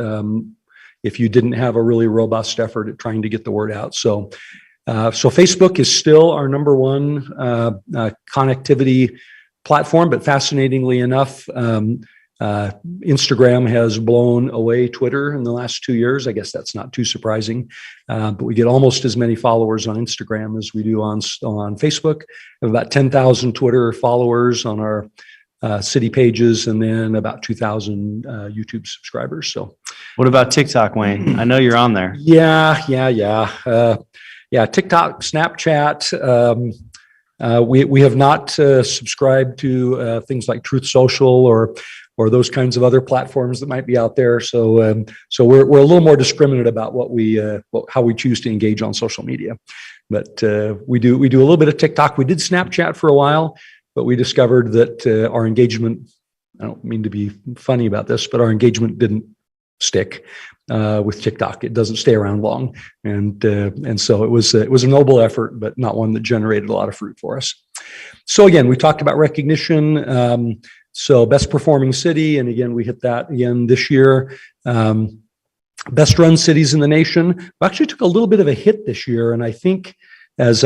if you didn't have a really robust effort at trying to get the word out. So Facebook is still our number one connectivity platform, but fascinatingly enough, Instagram has blown away Twitter in the last 2 years. I guess that's not too surprising, but we get almost as many followers on Instagram as we do on Facebook. We have about 10,000 Twitter followers on our city pages, and then about 2,000 YouTube subscribers. So, What about TikTok, Wayne? I know you're on there. yeah. TikTok, Snapchat. We have not subscribed to things like Truth Social or those kinds of other platforms that might be out there. So we're a little more discriminate about how we choose to engage on social media. But we do a little bit of TikTok. We did Snapchat for a while, but we discovered that our engagement, I don't mean to be funny about this, but our engagement didn't stick with TikTok. It doesn't stay around long. And so it was a noble effort, but not one that generated a lot of fruit for us. So again, we talked about recognition. So best performing city. And again, we hit that again this year. Best run cities in the nation. We actually took a little bit of a hit this year. And I think as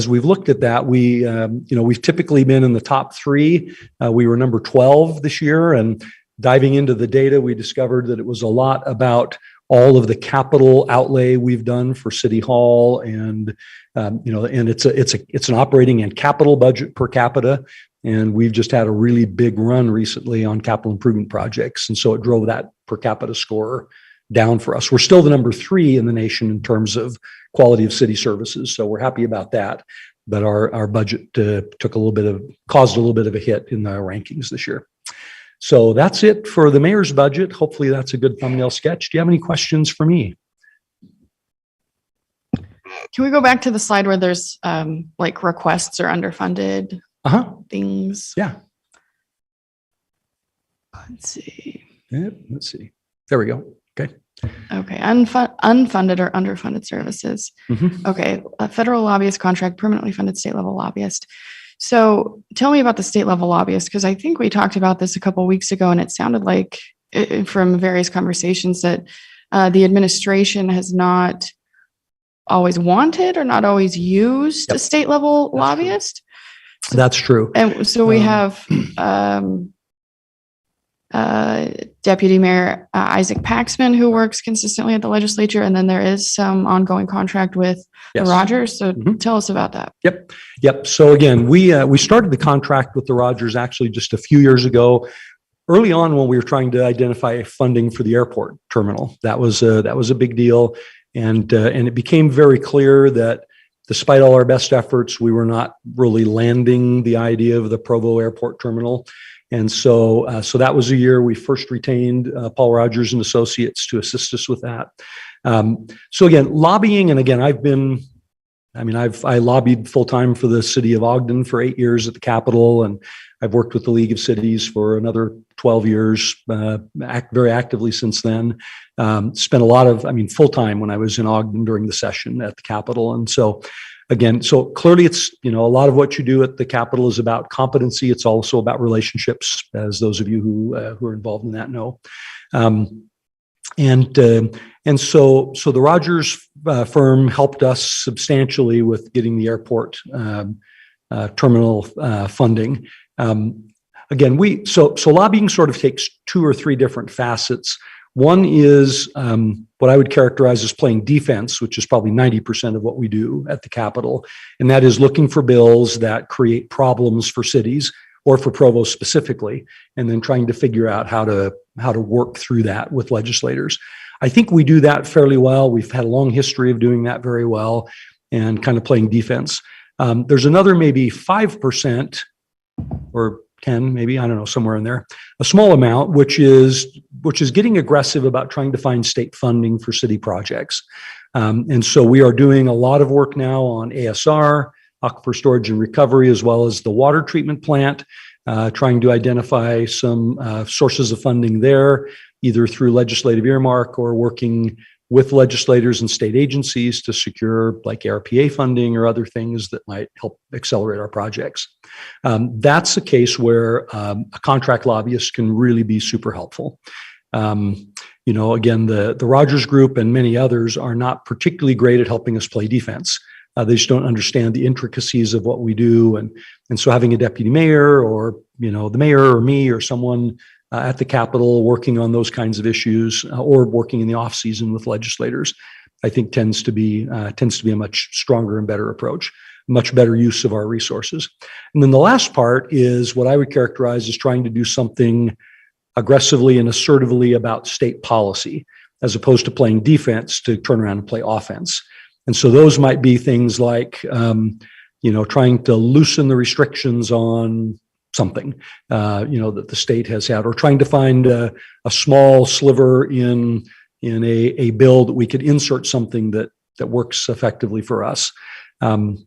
we've looked at that, we've typically been in the top 3. We were number 12 this year, and diving into the data, we discovered that it was a lot about all of the capital outlay we've done for City Hall, and and it's an operating and capital budget per capita, and we've just had a really big run recently on capital improvement projects, and so it drove that per capita score down for us. We're still the number 3 in the nation in terms of quality of city services, so we're happy about that. But our budget caused a little bit of a hit in the rankings this year. So that's it for the mayor's budget. Hopefully that's a good thumbnail sketch. Do you have any questions for me? Can we go back to the slide where there's like requests or underfunded things? Yeah. Let's see. Yep. Let's see. There we go. Okay. Okay. Unfunded or underfunded services. Mhm. Okay. A federal lobbyist contract, permanently funded state level lobbyist. So tell me about the state level lobbyist, because I think we talked about this a couple of weeks ago, and it sounded like from various conversations that the administration has not always wanted or not always used a state level lobbyist. That's true. And so we have Deputy Mayor Isaac Paxman, who works consistently at the legislature, and then there is some ongoing contract with the Rogers. So tell us about that. Yep. So again, we started the contract with the Rogers actually just a few years ago, early on when we were trying to identify funding for the airport terminal. That was a big deal, and it became very clear that despite all our best efforts, we were not really landing the idea of the Provo Airport terminal. And so that was a year we first retained Paul Rogers and Associates to assist us with that. So again, lobbying, and again, I lobbied full time for the city of Ogden for 8 years at the Capitol, and I've worked with the League of Cities for another 12 years, very actively since then. Spent a lot of, full time when I was in Ogden during the session at the Capitol. And so again, so clearly it's, a lot of what you do at the Capitol is about competency. It's also about relationships, as those of you who are involved in that know. And so the Rogers firm helped us substantially with getting the airport terminal funding. Again, so lobbying sort of takes 2 or 3 different facets. One is what I would characterize as playing defense, which is probably 90% of what we do at the Capitol, and that is looking for bills that create problems for cities or for Provo specifically, and then trying to figure out how to work through that with legislators. I think we do that fairly well. We've had a long history of doing that very well and kind of playing defense. There's another maybe 5% or 10, maybe, I don't know, somewhere in there, a small amount, which is getting aggressive about trying to find state funding for city projects. And so we are doing a lot of work now on ASR, aquifer storage and recovery, as well as the water treatment plant, trying to identify some sources of funding there, either through legislative earmark or working with legislators and state agencies to secure like ARPA funding or other things that might help accelerate our projects. That's a case where a contract lobbyist can really be super helpful. Again, the Rogers Group and many others are not particularly great at helping us play defense. They just don't understand the intricacies of what we do. And so having a deputy mayor or, the mayor or me or someone at the Capitol working on those kinds of issues or working in the off season with legislators, I think tends to be a much stronger and better approach, much better use of our resources. And then the last part is what I would characterize as trying to do something aggressively and assertively about state policy, as opposed to playing defense to turn around and play offense. And so those might be things like, trying to loosen the restrictions on something, that the state has had, or trying to find a small sliver in a bill that we could insert something that works effectively for us. I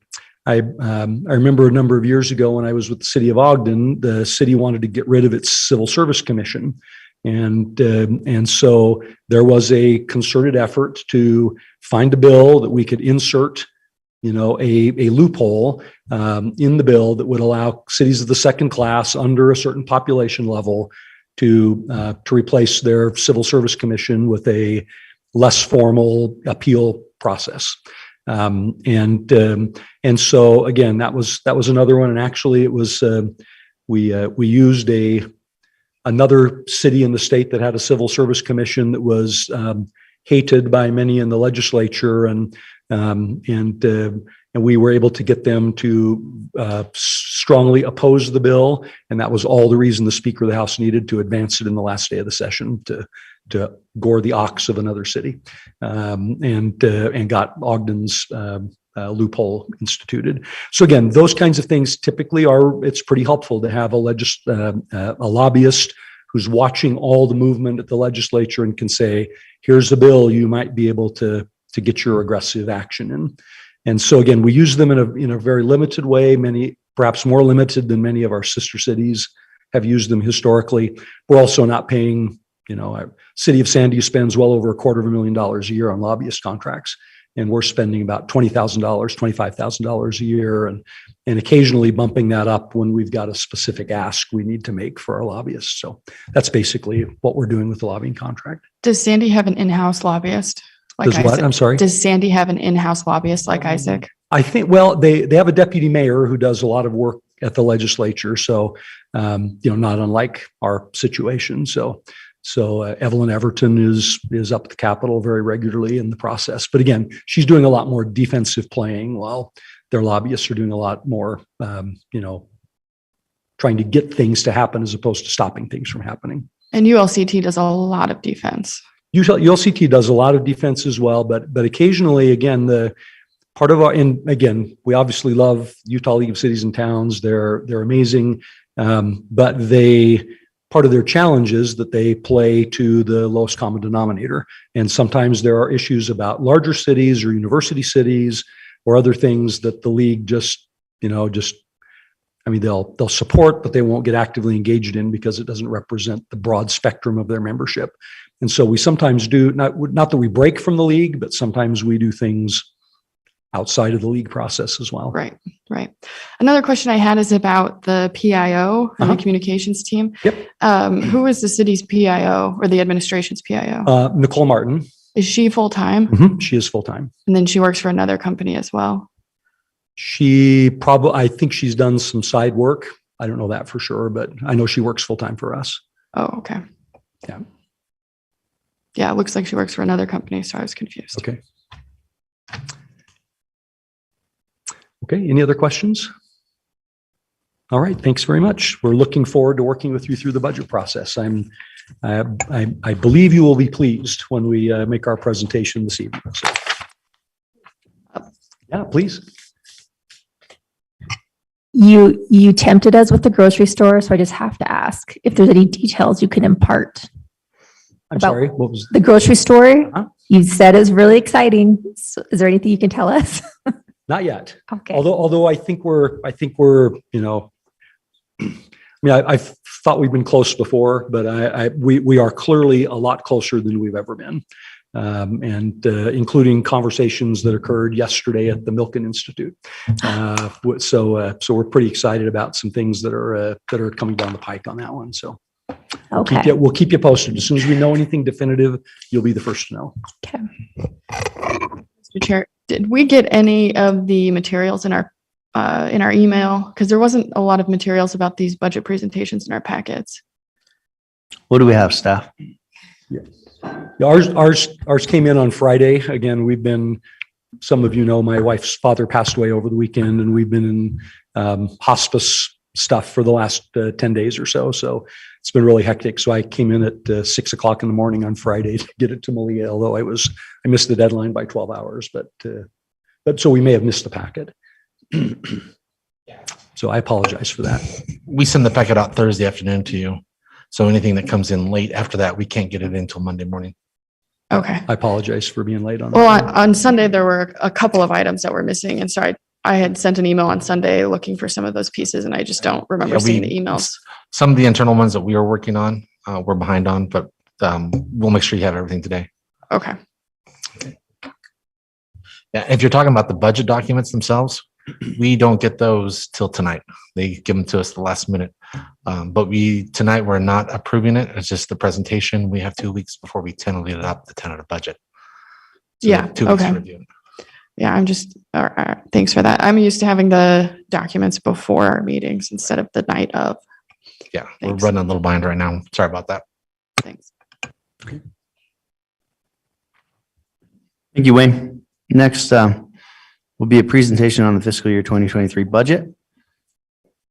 remember a number of years ago when I was with the city of Ogden, the city wanted to get rid of its civil service commission. And so there was a concerted effort to find a bill that we could insert, a loophole in the bill that would allow cities of the second class under a certain population level to replace their civil service commission with a less formal appeal process. And so again, that was another one. And actually it was, we used another city in the state that had a civil service commission that was hated by many in the legislature, and we were able to get them to strongly oppose the bill, and that was all the reason the Speaker of the House needed to advance it in the last day of the session to gore the ox of another city, and got Ogden's loophole instituted. So again, those kinds of things typically it's pretty helpful to have a lobbyist who's watching all the movement at the legislature and can say, here's the bill you might be able to get your aggressive action in. And so again, we use them in a very limited way, many perhaps more limited than many of our sister cities have used them historically. We're also not paying, our city of Sandy spends well over $250,000 a year on lobbyist contracts. And we're spending about $20,000, $25,000 a year, and occasionally bumping that up when we've got a specific ask we need to make for our lobbyists. So that's basically what we're doing with the lobbying contract. Does Sandy have an in-house lobbyist? Like Does what? Isaac? I'm sorry? Does Sandy have an in-house lobbyist like Isaac? I think, well, they have a deputy mayor who does a lot of work at the legislature. So, not unlike our situation. So Evelyn Everton is up at the Capitol very regularly in the process. But again, she's doing a lot more defensive playing while their lobbyists are doing a lot more, trying to get things to happen as opposed to stopping things from happening. And ULCT does a lot of defense. ULCT does a lot of defense as well, but occasionally, again, the part of we obviously love Utah League of Cities and Towns. They're amazing, but part of their challenge is that they play to the lowest common denominator. And sometimes there are issues about larger cities or university cities or other things that the league they'll support, but they won't get actively engaged in because it doesn't represent the broad spectrum of their membership. And so we sometimes do, not that we break from the league, but sometimes we do things outside of the league process as well. Right. Another question I had is about the PIO and the communications team. Yep. Who is the city's PIO or the administration's PIO? Nicole Martin. Is she full-time? Mm-hmm. She is full-time. And then she works for another company as well. I think she's done some side work. I don't know that for sure, but I know she works full-time for us. Oh, okay. Yeah. Yeah, it looks like she works for another company, so I was confused. Okay. Okay, any other questions? All right, thanks very much. We're looking forward to working with you through the budget process. I believe you will be pleased when we make our presentation this evening. So, yeah, please. You tempted us with the grocery store, so I just have to ask if there's any details you can impart. I'm sorry, what was the grocery store? Uh-huh. You said is really exciting. So is there anything you can tell us? Not yet. Okay. Although I think we're, I've thought we've been close before, but we are clearly a lot closer than we've ever been. Including conversations that occurred yesterday at the Milken Institute. So we're pretty excited about some things that are coming down the pike on that one. So Okay. We'll keep you posted. As soon as we know anything definitive, you'll be the first to know. Okay. Mr. Chair, did we get any of the materials in our email? Because there wasn't a lot of materials about these budget presentations in our packets. What do we have, staff? Yeah, Ours came in on Friday. Again, some of you know, my wife's father passed away over the weekend, and we've been in hospice stuff for the last 10 days or so. So it's been really hectic. So I came in at 6:00 in the morning on Friday to get it to Malia, although I missed the deadline by 12 hours, but so we may have missed the packet. So I apologize for that. We send the packet out Thursday afternoon to you. So anything that comes in late after that, we can't get it until Monday morning. Okay. I apologize for being late on Well, that. on Sunday, there were a couple of items that were missing. And so I had sent an email on Sunday looking for some of those pieces, and I just don't remember Yeah, seeing the emails. Some of the internal ones that we are working on, we're behind on, but we'll make sure you have everything today. Okay. Yeah, if you're talking about the budget documents themselves, we don't get those till tonight. They give them to us the last minute. But tonight we're not approving it. It's just the presentation. We have 2 weeks before we tentatively adopt the tentative budget. So Yeah, 2 weeks to okay. review. Yeah, thanks for that. I'm used to having the documents before our meetings instead of the night of. Yeah, Thanks. we're running a little behind right now. Sorry about that. Thanks. Thank you, Wayne. Next will be a presentation on the fiscal year 2023 budget.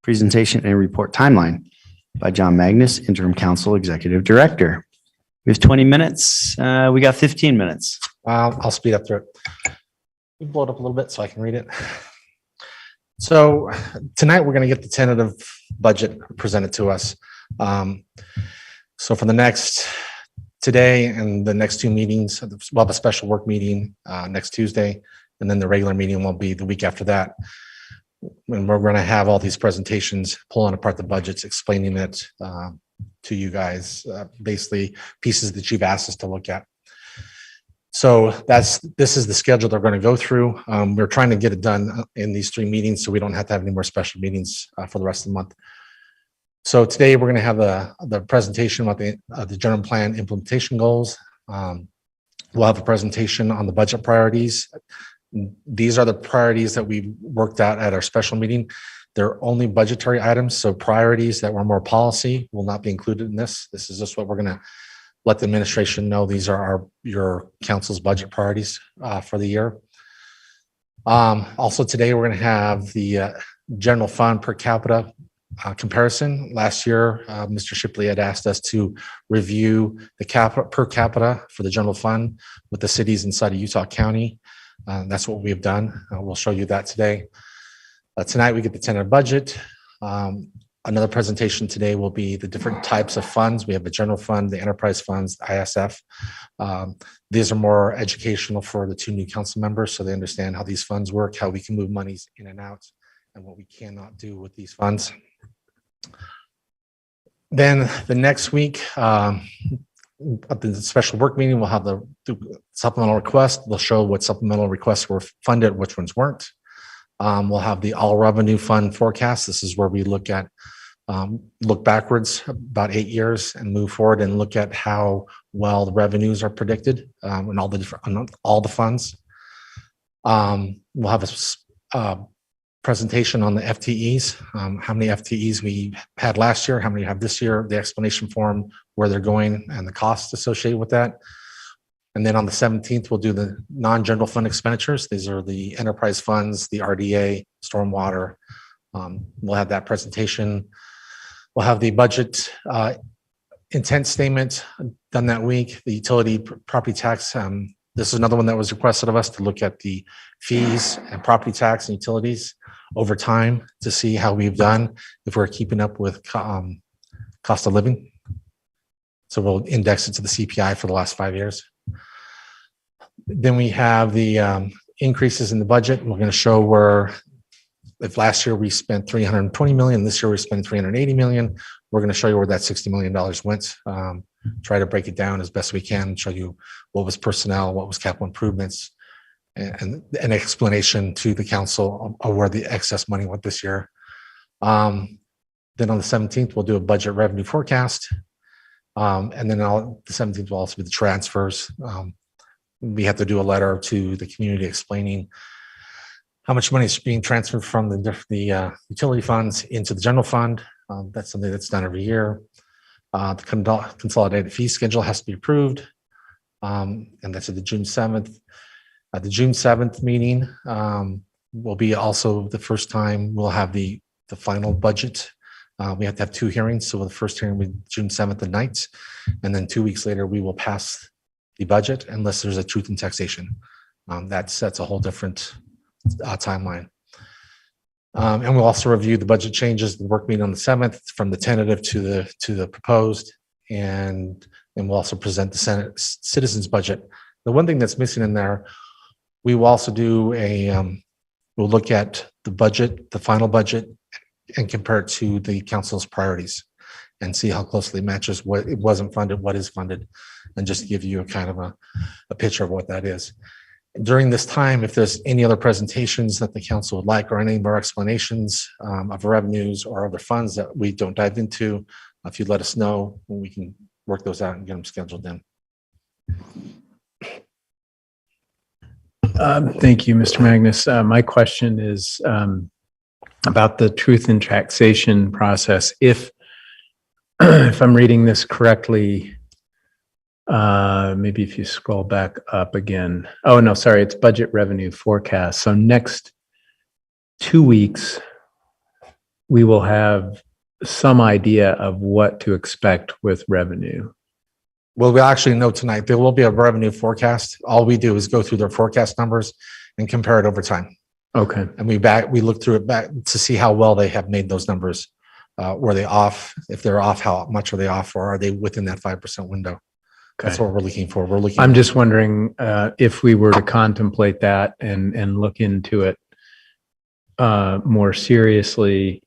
Presentation and report timeline by John Magnus, Interim Council Executive Director. We have 20 minutes. We got 15 minutes. I'll speed up through it. We blow it up a little bit so I can read it. So tonight we're going to get the tentative budget presented to us. So for today and the next two meetings, we'll have a special work meeting next Tuesday, and then the regular meeting will be the week after that. And we're going to have all these presentations, pulling apart the budgets, explaining it to you guys, basically pieces that you've asked us to look at. So this is the schedule they're going to go through. We're trying to get it done in these 3 meetings so we don't have to have any more special meetings for the rest of the month. So today we're going to have the presentation about the general plan implementation goals. We'll have a presentation on the budget priorities. These are the priorities that we worked out at our special meeting. They're only budgetary items, so priorities that were more policy will not be included in this. This is just what we're going to let the administration know. These are your council's budget priorities for the year. Also today, we're going to have the general fund per capita comparison. Last year, Mr. Shipley had asked us to review the per capita for the general fund with the cities inside of Utah County. That's what we've done. We'll show you that today. Tonight, we get the tentative budget. Another presentation today will be the different types of funds. We have the general fund, the enterprise funds, the ISF. These are more educational for the 2 new council members, so they understand how these funds work, how we can move monies in and out, and what we cannot do with these funds. Then the next week, at the special work meeting, we'll have the supplemental request. They'll show what supplemental requests were funded, which ones weren't. We'll have the all revenue fund forecast. This is where we look backwards about 8 years and move forward and look at how well the revenues are predicted and all the funds. We'll have a presentation on the FTEs, how many FTEs we had last year, how many we have this year, the explanation form, where they're going, and the costs associated with that. And then on the 17th, we'll do the non-general fund expenditures. These are the enterprise funds, the RDA, stormwater. We'll have that presentation. We'll have the budget intent statement done that week, the utility property tax. This is another one that was requested of us to look at the fees and property tax and utilities over time to see how we've done, if we're keeping up with cost of living. So we'll index it to the CPI for the last 5 years. Then we have the increases in the budget. We're going to show where, if last year we spent $320 million, this year we spent $380 million. We're going to show you where that $60 million went. Try to break it down as best we can, show you what was personnel, what was capital improvements, and an explanation to the council of where the excess money went this year. Then on the 17th, we'll do a budget revenue forecast. And then the 17th will also be the transfers. We have to do a letter to the community explaining how much money is being transferred from the utility funds into the general fund. That's something that's done every year. The consolidated fee schedule has to be approved. And that's at the June 7th. At the June 7th meeting will be also the first time we'll have the final budget. We have to have 2 hearings. So the first hearing will be June 7th at night. And then 2 weeks later, we will pass the budget unless there's a truth in taxation. That sets a whole different timeline. And we'll also review the budget changes, the work meeting on the 7th, from the tentative to the proposed. And we'll also present the Senate citizens budget. The one thing that's missing in there, we will also do we'll look at the budget, the final budget, and compare it to the council's priorities and see how closely it matches what it wasn't funded, what is funded, and just give you a kind of a picture of what that is. During this time, if there's any other presentations that the council would like or any more explanations of revenues or other funds that we don't dive into, if you'd let us know, we can work those out and get them scheduled in. Thank you, Mr. Magnus. My question is about the truth in taxation process. If I'm reading this correctly, maybe if you scroll back up again. Oh, no, sorry, it's budget revenue forecast. So next 2 weeks, we will have some idea of what to expect with revenue. Well, we actually know tonight there will be a revenue forecast. All we do is go through their forecast numbers and compare it over time. Okay. And we look through it back to see how well they have made those numbers. Were they off? If they're off, how much are they off, or are they within that 5% window? That's what we're looking for. I'm just wondering if we were to contemplate that and look into it more seriously.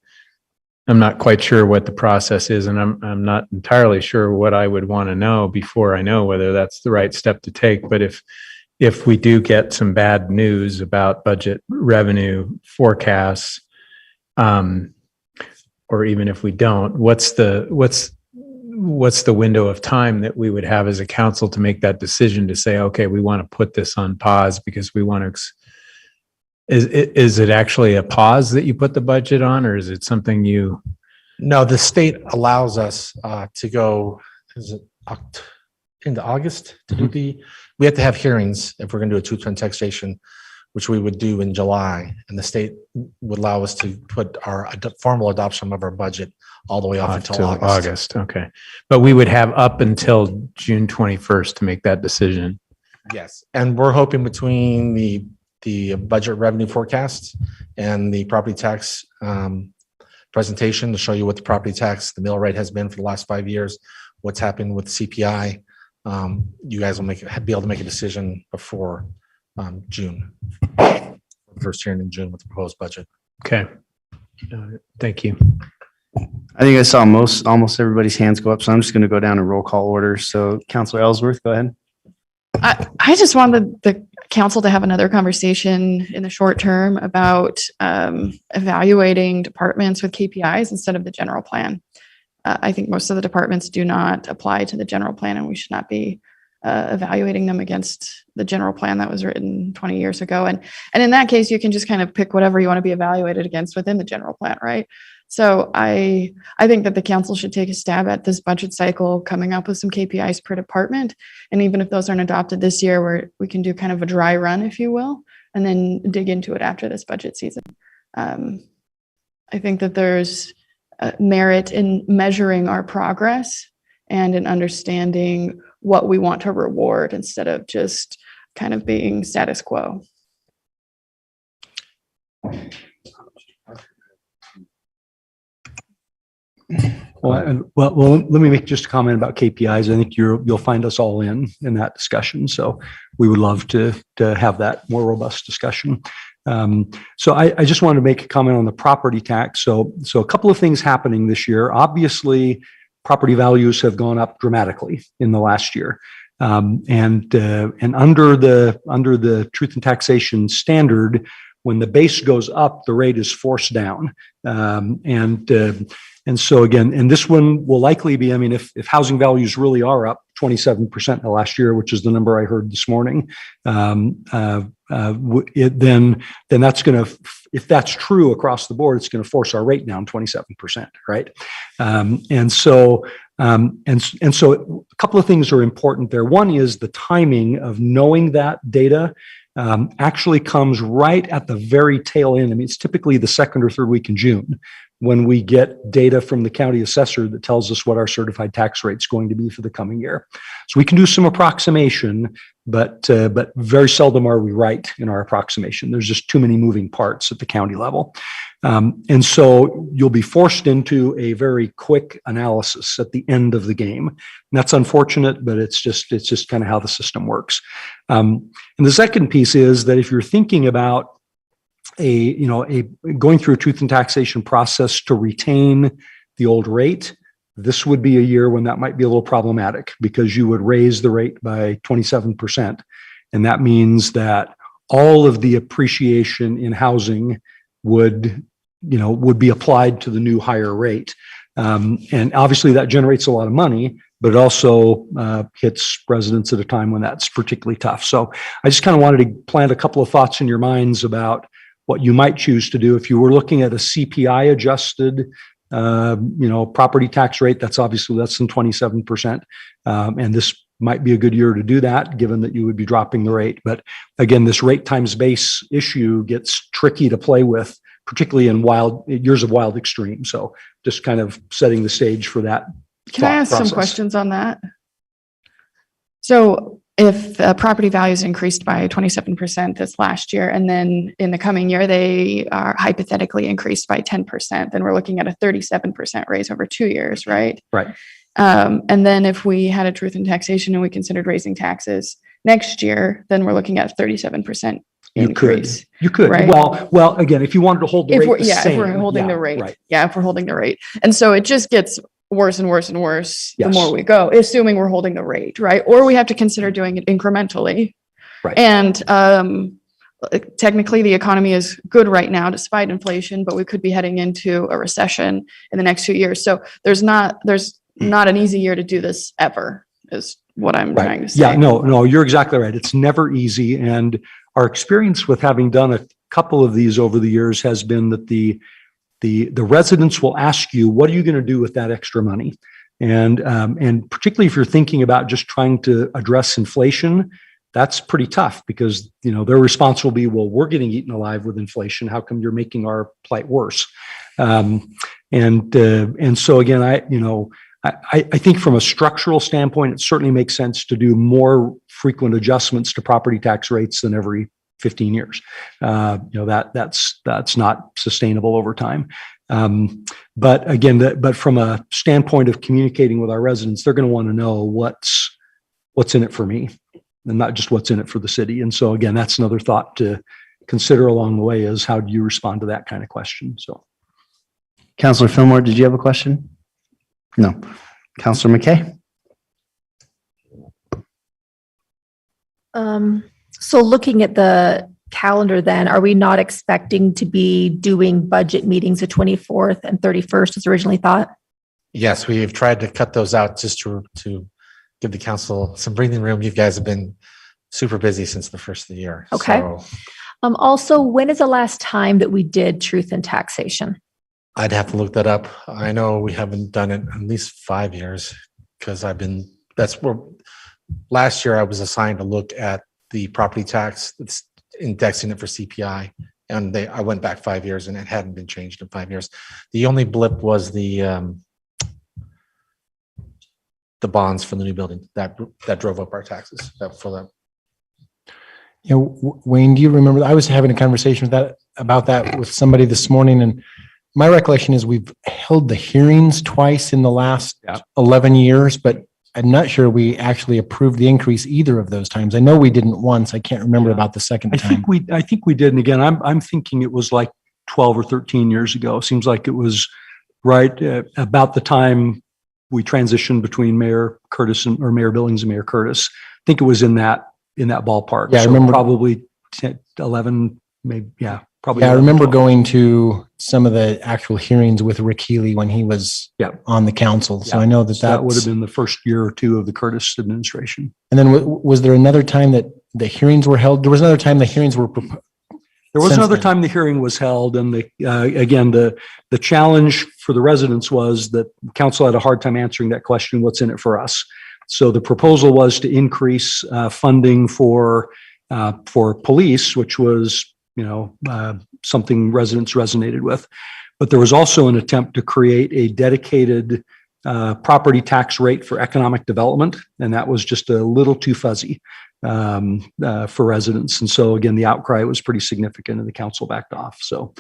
I'm not quite sure what the process is, and I'm not entirely sure what I would want to know before I know whether that's the right step to take. But if we do get some bad news about budget revenue forecasts, or even if we don't, what's the window of time that we would have as a council to make that decision to say, okay, we want to put this on pause because we want to. Is it actually a pause that you put the budget on, or is it something you? No, the state allows us to go, into August to do we have to have hearings if we're going to do a truth in taxation, which we would do in July. And the state would allow us to put our formal adoption of our budget all the way off until August. Okay. But we would have up until June 21st to make that decision. Yes. And we're hoping between the budget revenue forecast and the property tax presentation to show you what the property tax, the mill rate has been for the last 5 years, what's happened with CPI. You guys will be able to make a decision before June. First hearing in June with the proposed budget. Okay. Thank you. I think I saw almost everybody's hands go up, so I'm just going to go down in roll call order. So Councilor Ellsworth, go ahead. I just wanted the council to have another conversation in the short term about evaluating departments with KPIs instead of the general plan. I think most of the departments do not apply to the general plan, and we should not be evaluating them against the general plan that was written 20 years ago. And in that case, you can just kind of pick whatever you want to be evaluated against within the general plan, right? So I think that the council should take a stab at this budget cycle, coming up with some KPIs per department. And even if those aren't adopted this year, where we can do kind of a dry run, if you will, and then dig into it after this budget season. I think that there's merit in measuring our progress and in understanding what we want to reward instead of just kind of being status quo. Well, let me make just a comment about KPIs. I think you'll find us all in that discussion. So we would love to have that more robust discussion. So I just wanted to make a comment on the property tax. So a couple of things happening this year. Obviously, property values have gone up dramatically in the last year. And under the truth in taxation standard, when the base goes up, the rate is forced down. And And so again, and this one will likely be, I mean, if housing values really are up 27% in the last year, which is the number I heard this morning, then that's going to, if that's true across the board, it's going to force our rate down 27%, right? And so a couple of things are important there. One is the timing of knowing that data actually comes right at the very tail end. I mean, it's typically the second or third week in June when we get data from the county assessor that tells us what our certified tax rate is going to be for the coming year. So we can do some approximation, but very seldom are we right in our approximation. There's just too many moving parts at the county level. And so you'll be forced into a very quick analysis at the end of the game. And that's unfortunate, but it's just kind of how the system works. And the second piece is that if you're thinking about going through a truth and taxation process to retain the old rate, this would be a year when that might be a little problematic because you would raise the rate by 27%. And that means that all of the appreciation in housing would be applied to the new higher rate. And obviously that generates a lot of money, but it also hits residents at a time when that's particularly tough. So I just kind of wanted to plant a couple of thoughts in your minds about what you might choose to do if you were looking at a CPI adjusted, property tax rate. That's obviously less than 27%. And this might be a good year to do that, given that you would be dropping the rate. But again, this rate times base issue gets tricky to play with, particularly in years of wild extreme. So just kind of setting the stage for that. Can I ask some questions on that? So if property values increased by 27% this last year, and then in the coming year, they are hypothetically increased by 10%, then we're looking at a 37% raise over 2 years, right? Right. And then if we had a truth in taxation and we considered raising taxes next year, then we're looking at a 37% increase. You could. Right? Well, again, if you wanted to hold the rate the same. If we're holding the rate. Right. Yeah, if we're holding the rate. And so it just gets worse and worse and worse the Yes. more we go, assuming we're holding the rate, right? Or we have to consider doing it incrementally. Right. And technically the economy is good right now despite inflation, but we could be heading into a recession in the next few years. So there's not an easy year to do this ever, is what I'm trying to say. Yeah, no, you're exactly right. It's never easy. And our experience with having done a couple of these over the years has been that the residents will ask you, what are you going to do with that extra money? And particularly if you're thinking about just trying to address inflation, that's pretty tough because, their response will be, well, we're getting eaten alive with inflation. How come you're making our plight worse? And so again, I think from a structural standpoint, it certainly makes sense to do more frequent adjustments to property tax rates than every 15 years. That's not sustainable over time. But again, but from a standpoint of communicating with our residents, they're going to want to know what's in it for me and not just what's in it for the city. And so again, that's another thought to consider along the way is how do you respond to that kind of question? So. Councilor Fillmore, did you have a question? No. Councilor McKay? So looking at the calendar then, are we not expecting to be doing budget meetings the 24th and 31st as originally thought? Yes, we've tried to cut those out just to give the council some breathing room. You guys have been super busy since the first of the year. Okay. So Also, when is the last time that we did truth and taxation? I'd have to look that up. I know we haven't done it at least 5 years because that's where last year I was assigned to look at the property tax, it's indexing it for CPI. And I went back 5 years and it hadn't been changed in 5 years. The only blip was the bonds for the new building that drove up our taxes for them. Wayne, do you remember? I was having a conversation about that with somebody this morning, and my recollection is we've held the hearings twice in the last 11 years, but I'm not sure we actually approved the increase either of those times. I know we didn't once. I can't remember about the second time. I think we did. And again, I'm thinking it was like 12 or 13 years ago. Seems like it was right about the time we transitioned between Mayor Curtis or Mayor Billings and Mayor Curtis. I think it was in that ballpark. Yeah, I remember probably 10, 11, maybe. Yeah. probably. Yeah, I 11, remember 12. going to some of the actual hearings with Rick Healy when he was Yeah. on the council. So Yeah. I know that So that would have that's, been the first year or two of the Curtis administration. and then was there another time that the hearings were held? There was another time the hearings were There was Since another then. time the hearing was held, and again, the challenge for the residents was that council had a hard time answering that question, what's in it for us? So the proposal was to increase funding for police, which was, something residents resonated with. But there was also an attempt to create a dedicated property tax rate for economic development, and that was just a little too fuzzy for residents. And so again, the outcry was pretty significant and the council backed off. So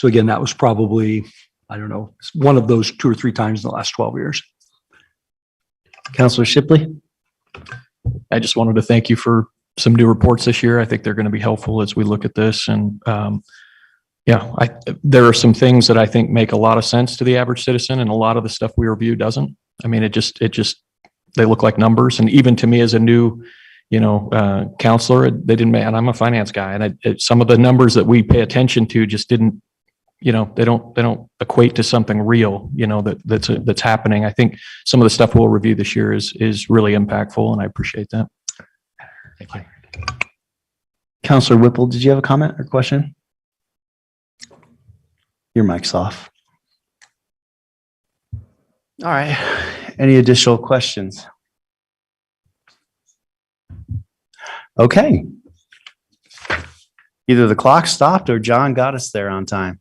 again, that was probably, I don't know, one of those 2 or 3 times in the last 12 years. Counselor Shipley? I just wanted to thank you for some new reports this year. I think they're going to be helpful as we look at this. And there are some things that I think make a lot of sense to the average citizen, and a lot of the stuff we review doesn't. I mean, they look like numbers. And even to me as a new, counselor, they didn't, and I'm a finance guy, and some of the numbers that we pay attention to just didn't, they don't equate to something real, that's happening. I think some of the stuff we'll review this year is really impactful, and I appreciate that. Thank you. Counselor Whipple, did you have a comment or question? Your mic's off. All right. Any additional questions? Okay. Either the clock stopped or John got us there on time.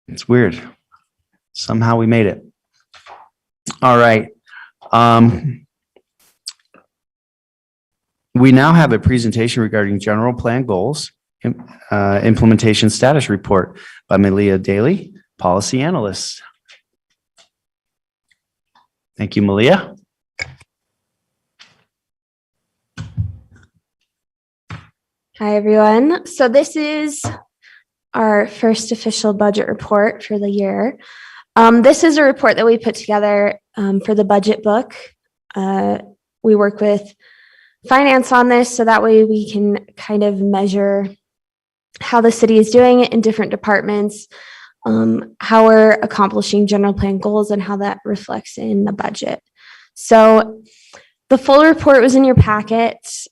It's weird. Somehow we made it. All right. We now have a presentation regarding general plan goals, implementation status report by Malia Daly, policy analyst. Thank you, Malia. Hi, everyone. So this is our first official budget report for the year. This is a report that we put together for the budget book. We work with finance on this so that way we can kind of measure how the city is doing it in different departments, how we're accomplishing general plan goals, and how that reflects in the budget. So the full report was in your packets.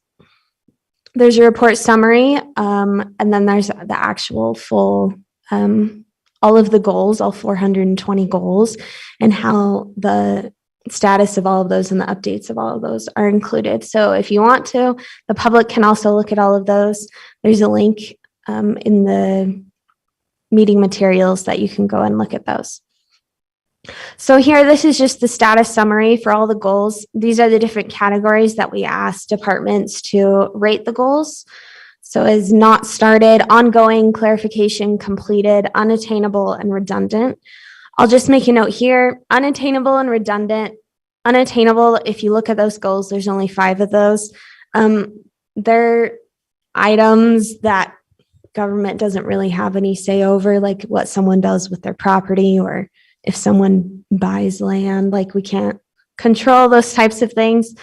There's a report summary, and then there's the actual full, all of the goals, all 420 goals, and how the status of all of those and the updates of all of those are included. So if you want to, the public can also look at all of those. There's a link in the meeting materials that you can go and look at those. So here, this is just the status summary for all the goals. These are the different categories that we asked departments to rate the goals. So as not started, ongoing, clarification, completed, unattainable, and redundant. I'll just make a note here, unattainable and redundant. Unattainable, if you look at those goals, there's only 5 of those. They're items that government doesn't really have any say over, like what someone does with their property, or if someone buys land, like we can't control those types of things.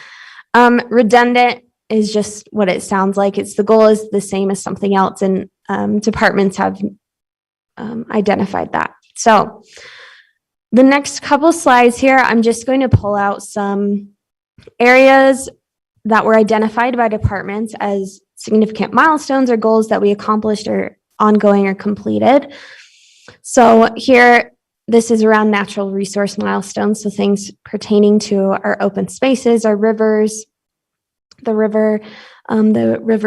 Redundant is just what it sounds like. It's the goal is the same as something else, and departments have identified that. So the next couple slides here, I'm just going to pull out some areas that were identified by departments as significant milestones or goals that we accomplished or ongoing or completed. So here, this is around natural resource milestones. So things pertaining to our open spaces, our rivers, the river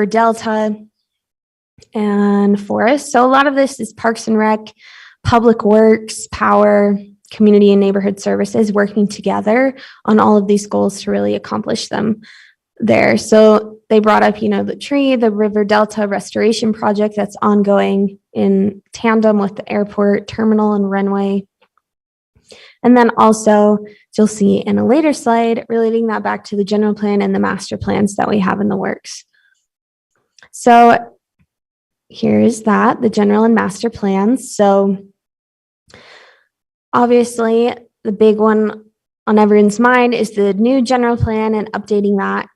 delta, and forests. So a lot of this is Parks and Rec, Public Works, Power, Community and Neighborhood Services working together on all of these goals to really accomplish them there. So they brought up, the river delta restoration project that's ongoing in tandem with the airport terminal and runway. And then also, you'll see in a later slide, relating that back to the general plan and the master plans that we have in the works. So here is that, the general and master plans. So obviously, the big one on everyone's mind is the new general plan and updating that,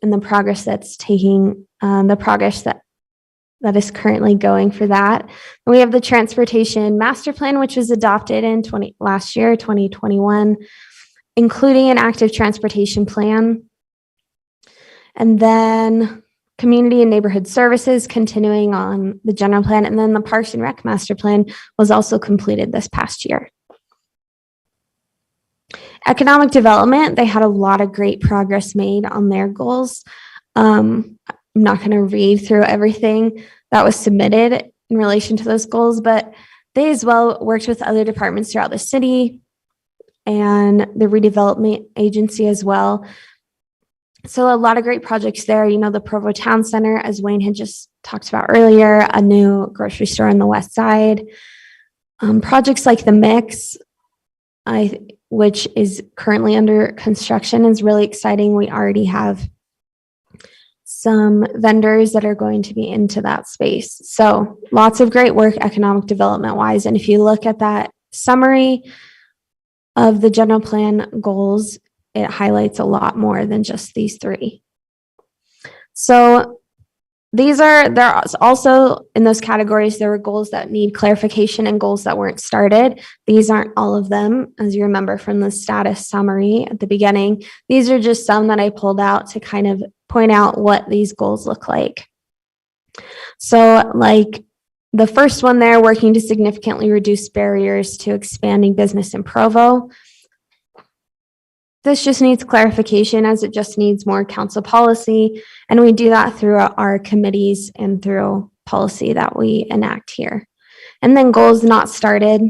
and the progress that's taking, the progress that that is currently going for that. And we have the transportation master plan, which was adopted in last year, 2021, including an active transportation plan. And then community and neighborhood services continuing on the general plan. And then the Parks and Rec master plan was also completed this past year. Economic development, they had a lot of great progress made on their goals. I'm not going to read through everything that was submitted in relation to those goals, but they as well worked with other departments throughout the city and the redevelopment agency as well. So a lot of great projects there. You know, the Provo Town Center, as Wayne had just talked about earlier, a new grocery store on the west side. Projects like the Mix, which is currently under construction, is really exciting. We already have some vendors that are going to be into that space. So lots of great work economic development wise. And if you look at that summary of the general plan goals, it highlights a lot more than just these three. So there's also in those categories, there were goals that need clarification and goals that weren't started. These aren't all of them, as you remember from the status summary at the beginning. These are just some that I pulled out to kind of point out what these goals look like. So like the first one there, working to significantly reduce barriers to expanding business in Provo. This just needs clarification, as it just needs more council policy. And we do that through our committees and through policy that we enact here. And then goals not started.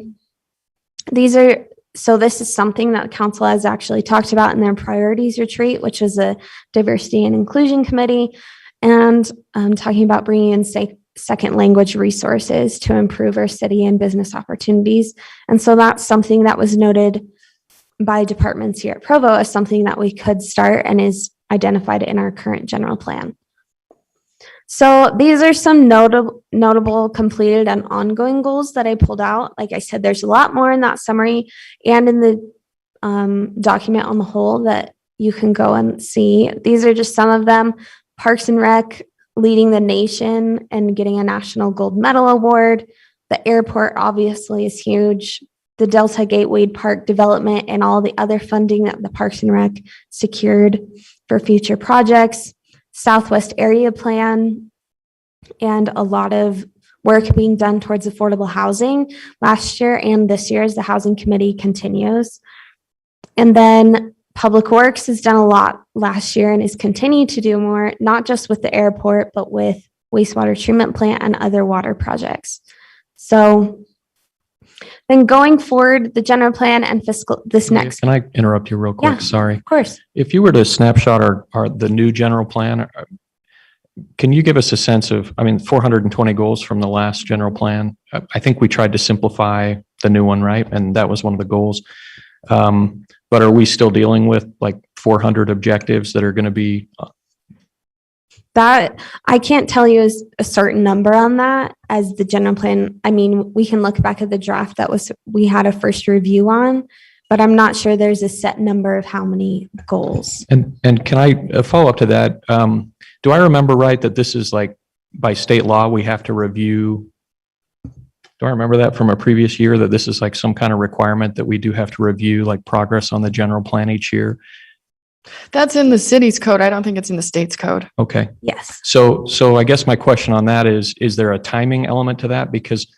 So this is something that council has actually talked about in their priorities retreat, which is a diversity and inclusion committee. And talking about bringing in second language resources to improve our city and business opportunities. And so that's something that was noted by departments here at Provo as something that we could start and is identified in our current general plan. So these are some notable completed and ongoing goals that I pulled out. Like I said, there's a lot more in that summary and in the document on the whole that you can go and see. These are just some of them. Parks and Rec leading the nation and getting a national gold medal award. The airport obviously is huge. The Delta Gateway Park development and all the other funding that the Parks and Rec secured for future projects, Southwest Area Plan, and a lot of work being done towards affordable housing last year and this year as the Housing Committee continues. And then Public Works has done a lot last year and is continuing to do more, not just with the airport, but with wastewater treatment plant and other water projects. So then going forward, the general plan and fiscal, Can I interrupt you real quick? Yeah, Sorry. of course. If you were to snapshot the new general plan, can you give us a sense of, 420 goals from the last general plan? I think we tried to simplify the new one, right? And that was one of the goals. But are we still dealing with like 400 objectives that are going to be? That I can't tell you is a certain number on that as the general plan. I mean, we can look back at the draft we had a first review on, but I'm not sure there's a set number of how many goals. And can I follow up to that? Do I remember right that this is like by state law, we have to review? Do I remember that from a previous year that this is like some kind of requirement that we do have to review like progress on the general plan each year? That's in the city's code. I don't think it's in the state's code. Okay. Yes. So I guess my question on that is there a timing element to that? Because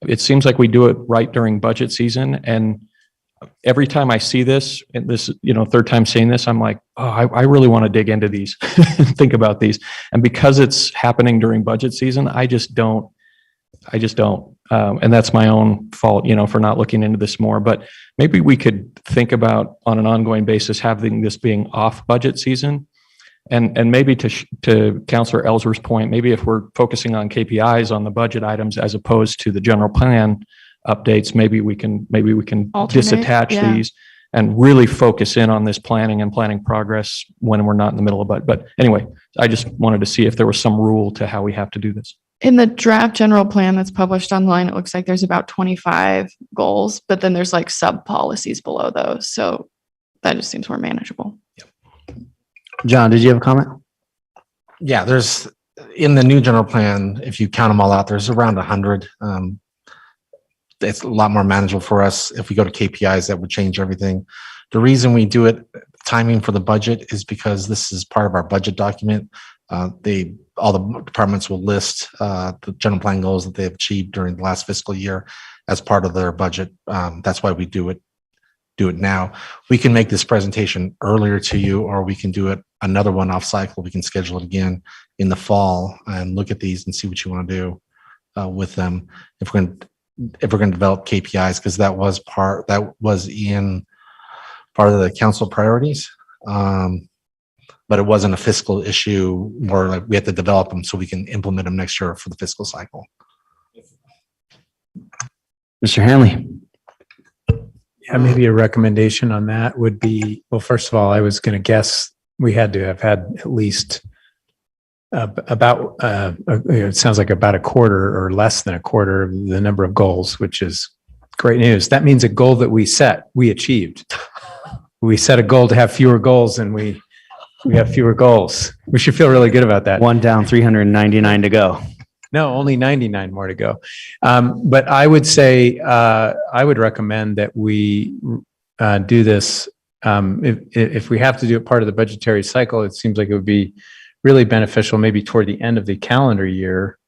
it seems like we do it right during budget season. And every time I see this, and this, third time seeing this, I'm like, oh, I really want to dig into these and think about these. And because it's happening during budget season, I just don't. And that's my own fault, for not looking into this more. But maybe we could think about on an ongoing basis having this being off budget season. And maybe to Councilor Ellsworth's point, maybe if we're focusing on KPIs on the budget items as opposed to the general plan updates, maybe we can Alternate, disattach yeah. these and really focus in on this planning and planning progress when we're not in the middle of it. But anyway, I just wanted to see if there was some rule to how we have to do this. In the draft general plan that's published online, it looks like there's about 25 goals, but then there's like sub policies below those. So that just seems more manageable. John, did you have a comment? Yeah, there's in the new general plan, if you count them all out, there's around 100. It's a lot more manageable for us. If we go to KPIs, that would change everything. The reason we do it, timing for the budget, is because this is part of our budget document. All the departments will list the general plan goals that they've achieved during the last fiscal year as part of their budget. That's why we do it now. We can make this presentation earlier to you, or we can do it another one off cycle. We can schedule it again in the fall and look at these and see what you want to do with them. If we're going to develop KPIs, because that was in part of the council priorities. But it wasn't a fiscal issue, more like we have to develop them so we can implement them next year for the fiscal cycle. Mr. Hanley. Yeah, maybe a recommendation on that would be, well, first of all, I was going to guess we had to have had at least it sounds like about a quarter or less than a quarter of the number of goals, which is great news. That means a goal that we set, we achieved. We set a goal to have fewer goals, and we have fewer goals. We should feel really good about that. One down, 399 to go. No, only 99 more to go. But I would say, I would recommend that we do this. If we have to do it part of the budgetary cycle, it seems like it would be really beneficial, maybe toward the end of the calendar year,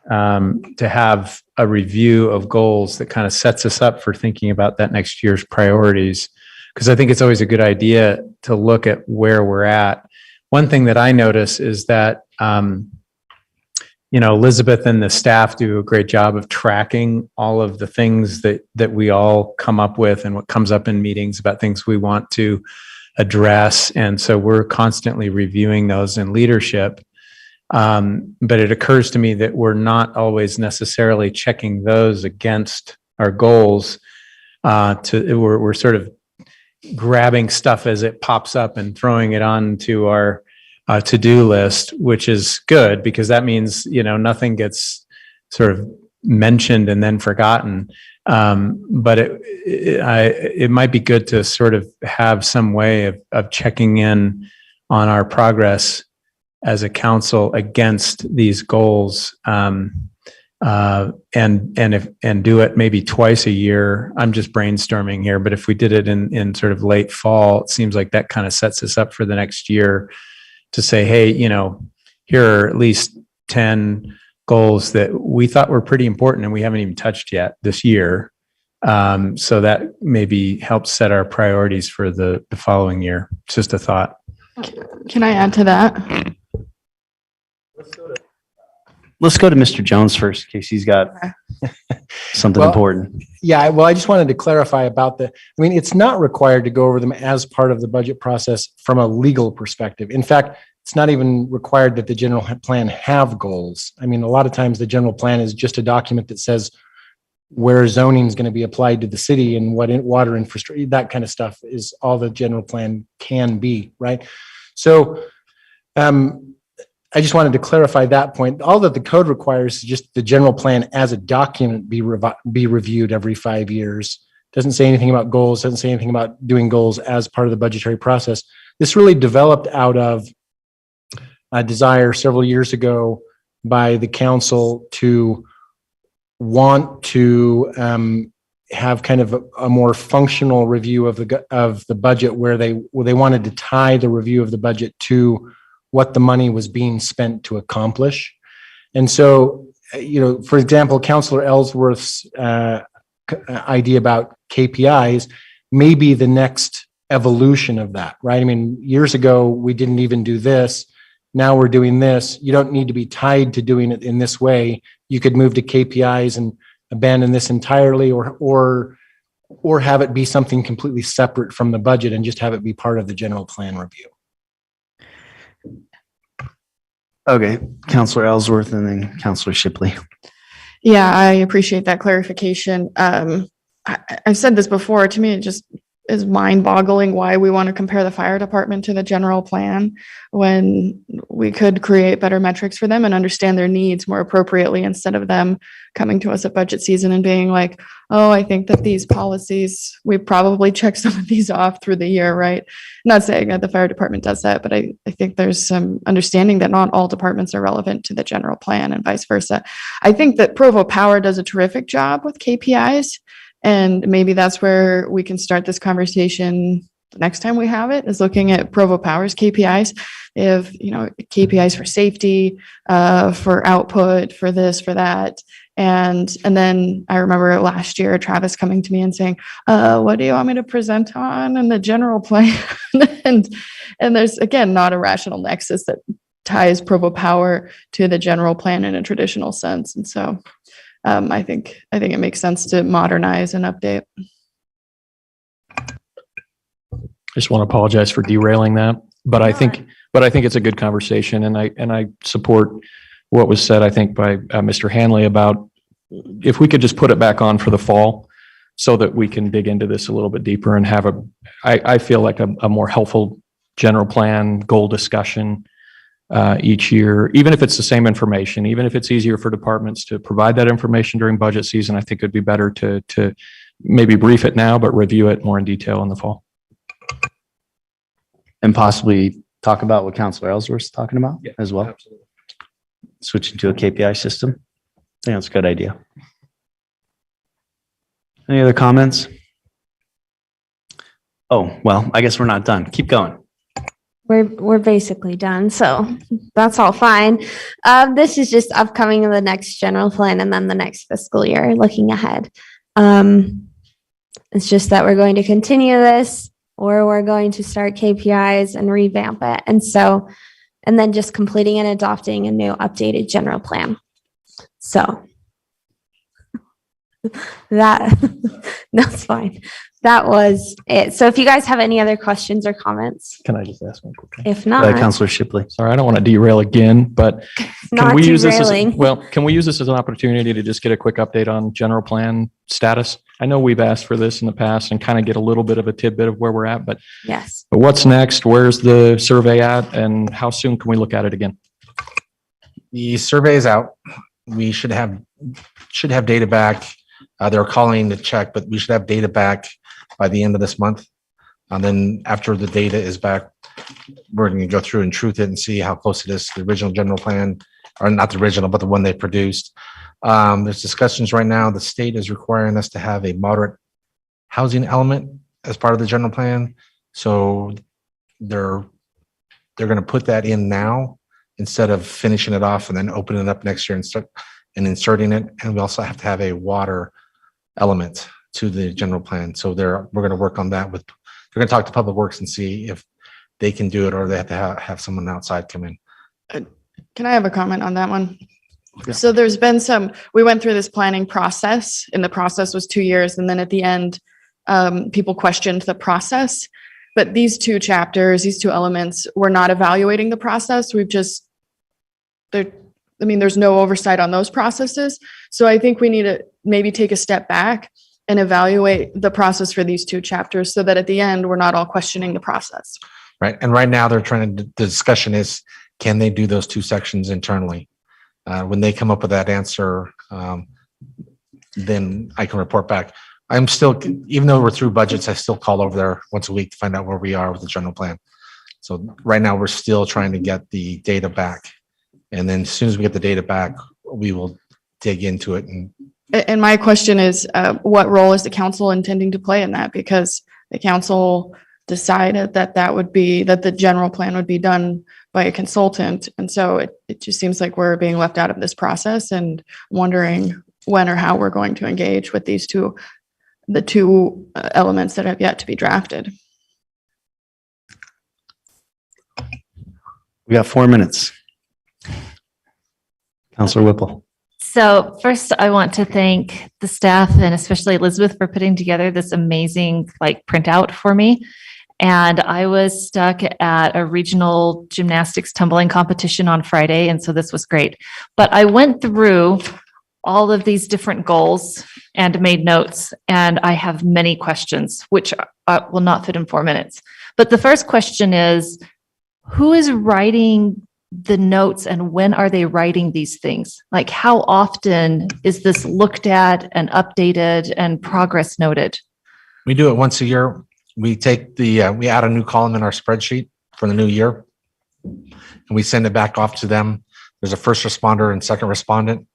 to have a review of goals that kind of sets us up for thinking about that next year's priorities. Because I think it's always a good idea to look at where we're at. One thing that I notice is that, Elizabeth and the staff do a great job of tracking all of the things that we all come up with and what comes up in meetings about things we want to address. And so we're constantly reviewing those in leadership. But it occurs to me that we're not always necessarily checking those against our goals. We're sort of grabbing stuff as it pops up and throwing it onto our to-do list, which is good because that means, nothing gets sort of mentioned and then forgotten. But it might be good to sort of have some way of checking in on our progress as a council against these goals. And do it maybe twice a year. I'm just brainstorming here, but if we did it in sort of late fall, it seems like that kind of sets us up for the next year to say, hey, here are at least 10 goals that we thought were pretty important and we haven't even touched yet this year. So that maybe helps set our priorities for the following year. It's just a thought. Can I add to that? Let's go to Mr. Jones first, in case he's got something important. Yeah, well, I just wanted to clarify about it's not required to go over them as part of the budget process from a legal perspective. In fact, it's not even required that the general plan have goals. A lot of times the general plan is just a document that says where zoning is going to be applied to the city and what water infrastructure, that kind of stuff is all the general plan can be, right? So, I just wanted to clarify that point. All that the code requires is just the general plan as a document be reviewed every 5 years. Doesn't say anything about goals, doesn't say anything about doing goals as part of the budgetary process. This really developed out of a desire several years ago by the council to want to have kind of a more functional review of the budget where they wanted to tie the review of the budget to what the money was being spent to accomplish. And so, for example, Councillor Ellsworth's idea about KPIs may be the next evolution of that, right? Years ago, we didn't even do this. Now we're doing this. You don't need to be tied to doing it in this way. You could move to KPIs and abandon this entirely or have it be something completely separate from the budget and just have it be part of the general plan review. Okay, Councillor Ellsworth and then Councillor Shipley. Yeah, I appreciate that clarification. I've said this before. To me, is mind boggling why we want to compare the fire department to the general plan when we could create better metrics for them and understand their needs more appropriately instead of them coming to us at budget season and being like, oh, I think that these policies, we probably checked some of these off through the year, right? Not saying that the fire department does that, but I think there's some understanding that not all departments are relevant to the general plan and vice versa. I think that Provo Power does a terrific job with KPIs. And maybe that's where we can start this conversation the next time we have it, is looking at Provo Power's KPIs. If, KPIs for safety, for output, for this, for that. And then I remember last year, Travis coming to me and saying, what do you want me to present on in the general plan? and there's, again, not a rational nexus that ties Provo Power to the general plan in a traditional sense. And so I think it makes sense to modernize and update. Just want to apologize for derailing that, but I think it's a good conversation, and I support what was said, I think, by Mr. Hanley about if we could just put it back on for the fall so that we can dig into this a little bit deeper and have I feel like a more helpful general plan goal discussion each year, even if it's the same information, even if it's easier for departments to provide that information during budget season. I think it'd be better to maybe brief it now, but review it more in detail in the fall. And possibly talk about what Councilor Ellsworth's talking about as well. Absolutely. Switching to a KPI system. I think that's a good idea. Any other comments? Oh, well, I guess we're not done. Keep going. We're basically done, so that's all fine. This is just upcoming in the next general plan and then the next fiscal year, looking ahead. It's just that we're going to continue this, or we're going to start KPIs and revamp it. And then just completing and adopting a new updated general plan. So that's fine. That was it. So if you guys have any other questions or comments, Can I just ask one quick thing? if not, Councilor Shipley. Sorry, I don't want to derail again, but not derailing. can we use this as an opportunity to just get a quick update on general plan status? I know we've asked for this in the past and kind of get a little bit of a tidbit of where we're at, but Yes. what's next? Where's the survey at, and how soon can we look at it again? The survey is out. We should have data back. They're calling to check, but we should have data back by the end of this month. And then after the data is back, we're going to go through and truth it and see how close it is to the original general plan, or not the original, but the one they produced. There's discussions right now. The state is requiring us to have a moderate housing element as part of the general plan. So they're going to put that in now instead of finishing it off and then opening it up next year and start and inserting it. And we also have to have a water element to the general plan. So we're going to work on that they're going to talk to Public Works and see if they can do it, or they have to have someone outside come in. Can I have a comment on that one? Yeah. So there's been we went through this planning process, and the process was 2 years. And then at the end, people questioned the process. But these two chapters, these two elements, we're not evaluating the process. There's no oversight on those processes. So I think we need to maybe take a step back and evaluate the process for these two chapters so that at the end, we're not all questioning the process. Right. And right now the discussion is, can they do those two sections internally? When they come up with that answer, then I can report back. I'm still, even though we're through budgets, I still call over there once a week to find out where we are with the general plan. So right now we're still trying to get the data back. And then as soon as we get the data back, we will dig into it. And my question is, what role is the council intending to play in that? Because the council decided that the general plan would be done by a consultant. And so it just seems like we're being left out of this process, and wondering when or how we're going to engage with the two elements that have yet to be drafted. We got 4 minutes. Councilor Whipple. So first, I want to thank the staff and especially Elizabeth for putting together this amazing printout for me. And I was stuck at a regional gymnastics tumbling competition on Friday, and so this was great. But I went through all of these different goals and made notes, and I have many questions, which will not fit in 4 minutes. But the first question is, who is writing the notes and when are they writing these things? Like, how often is this looked at and updated and progress noted? We do it once a year. We take we add a new column in our spreadsheet for the new year, and we send it back off to them. There's a first responder and second respondent,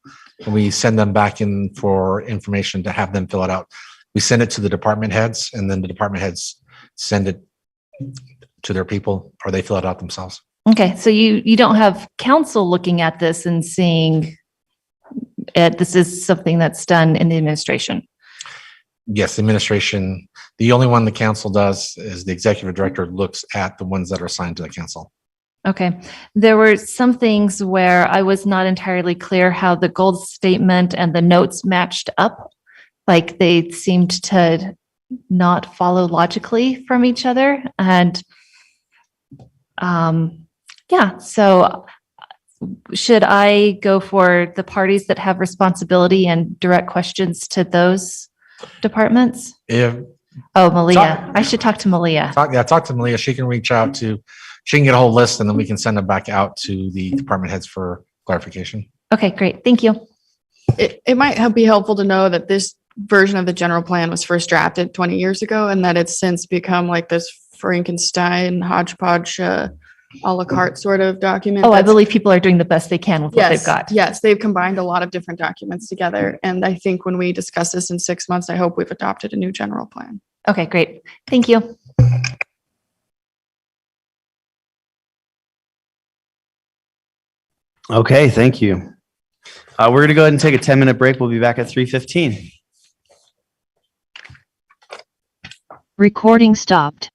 and we send them back in for information to have them fill it out. We send it to the department heads, and then the department heads send it to their people, or they fill it out themselves. Okay, so you don't have council looking at this and seeing it. This is something that's done in the administration. Yes, the administration, the only one the council does is the executive director looks at the ones that are assigned to the council. Okay. There were some things where I was not entirely clear how the goal statement and the notes matched up. Like they seemed to not follow logically from each other. And yeah, so should I go for the parties that have responsibility and direct questions to those departments? Oh, Malia. I should talk to Malia. Talk to Malia. She can reach out she can get a whole list, and then we can send them back out to the department heads for clarification. Okay, great. Thank you. It might be helpful to know that this version of the general plan was first drafted 20 years ago, and that it's since become like this Frankenstein hodgepodge a la carte sort of document. Oh, I believe people are doing the best they can with what they've got. Yes, they've combined a lot of different documents together. And I think when we discuss this in 6 months, I hope we've adopted a new general plan. Okay, great. Thank you. Okay, thank you. We're going to go ahead and take a 10-minute break. We'll be back at 3:15. Recording stopped.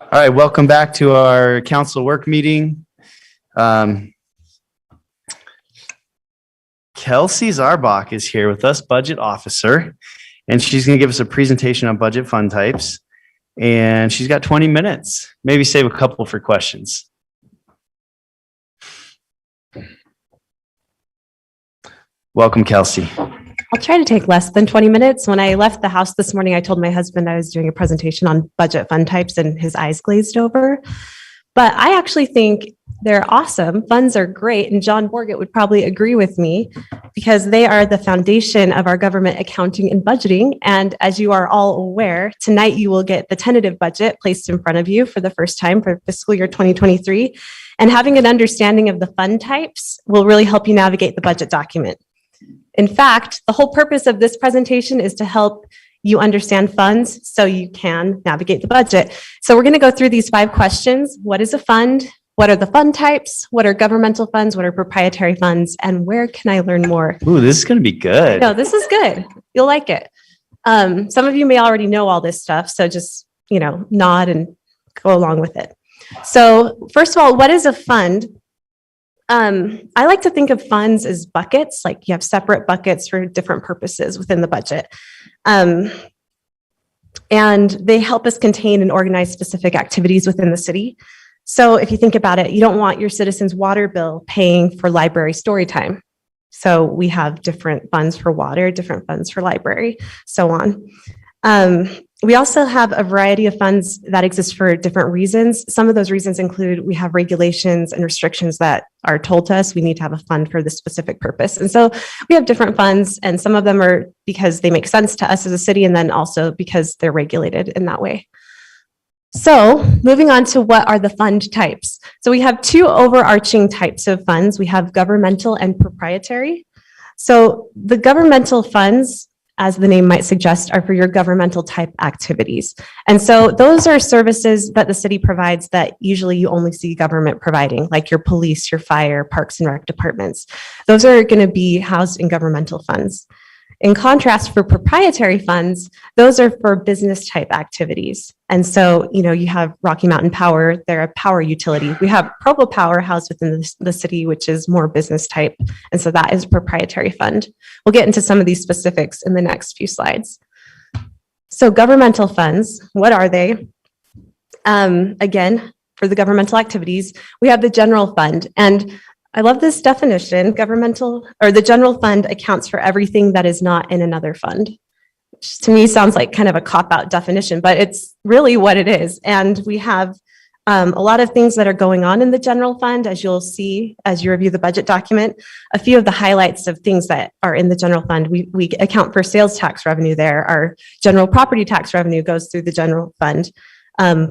All right, welcome back to our council work meeting. Kelsey Zarbach is here with us, budget officer, and she's going to give us a presentation on budget fund types. And she's got 20 minutes. Maybe save a couple for questions. Welcome, Kelsey. I'll try to take less than 20 minutes. When I left the house this morning, I told my husband I was doing a presentation on budget fund types and his eyes glazed over. But I actually think they're awesome. Funds are great. And John Borgett would probably agree with me because they are the foundation of our government accounting and budgeting. And as you are all aware, tonight you will get the tentative budget placed in front of you for the first time for fiscal year 2023. And having an understanding of the fund types will really help you navigate the budget document. In fact, the whole purpose of this presentation is to help you understand funds so you can navigate the budget. So we're going to go through these 5 questions. What is a fund? What are the fund types? What are governmental funds? What are proprietary funds? And where can I learn more? Ooh, this is going to be good. No, this is good. You'll like it. Some of you may already know all this stuff, so just, nod and go along with it. So first of all, what is a fund? I like to think of funds as buckets, like you have separate buckets for different purposes within the budget. And they help us contain and organize specific activities within the city. So if you think about it, you don't want your citizens' water bill paying for library story time. So we have different funds for water, different funds for library, so on. We also have a variety of funds that exist for different reasons. Some of those reasons include we have regulations and restrictions that are told to us we need to have a fund for this specific purpose. And so we have different funds, and some of them are because they make sense to us as a city, and then also because they're regulated in that way. So moving on to what are the fund types. So we have 2 overarching types of funds. We have governmental and proprietary. So the governmental funds, as the name might suggest, are for your governmental type activities. And so those are services that the city provides that usually you only see government providing, like your police, your fire, parks and rec departments. Those are going to be housed in governmental funds. In contrast, for proprietary funds, those are for business type activities. And so, you have Rocky Mountain Power, they're a power utility. We have Provo Power housed within the city, which is more business type. And so that is a proprietary fund. We'll get into some of these specifics in the next few slides. So governmental funds, what are they? Again, for the governmental activities, we have the general fund. And I love this definition. The general fund accounts for everything that is not in another fund, which to me sounds like kind of a cop-out definition, but it's really what it is. And we have a lot of things that are going on in the general fund, as you'll see as you review the budget document. A few of the highlights of things that are in the general fund, we account for sales tax revenue there. Our general property tax revenue goes through the general fund.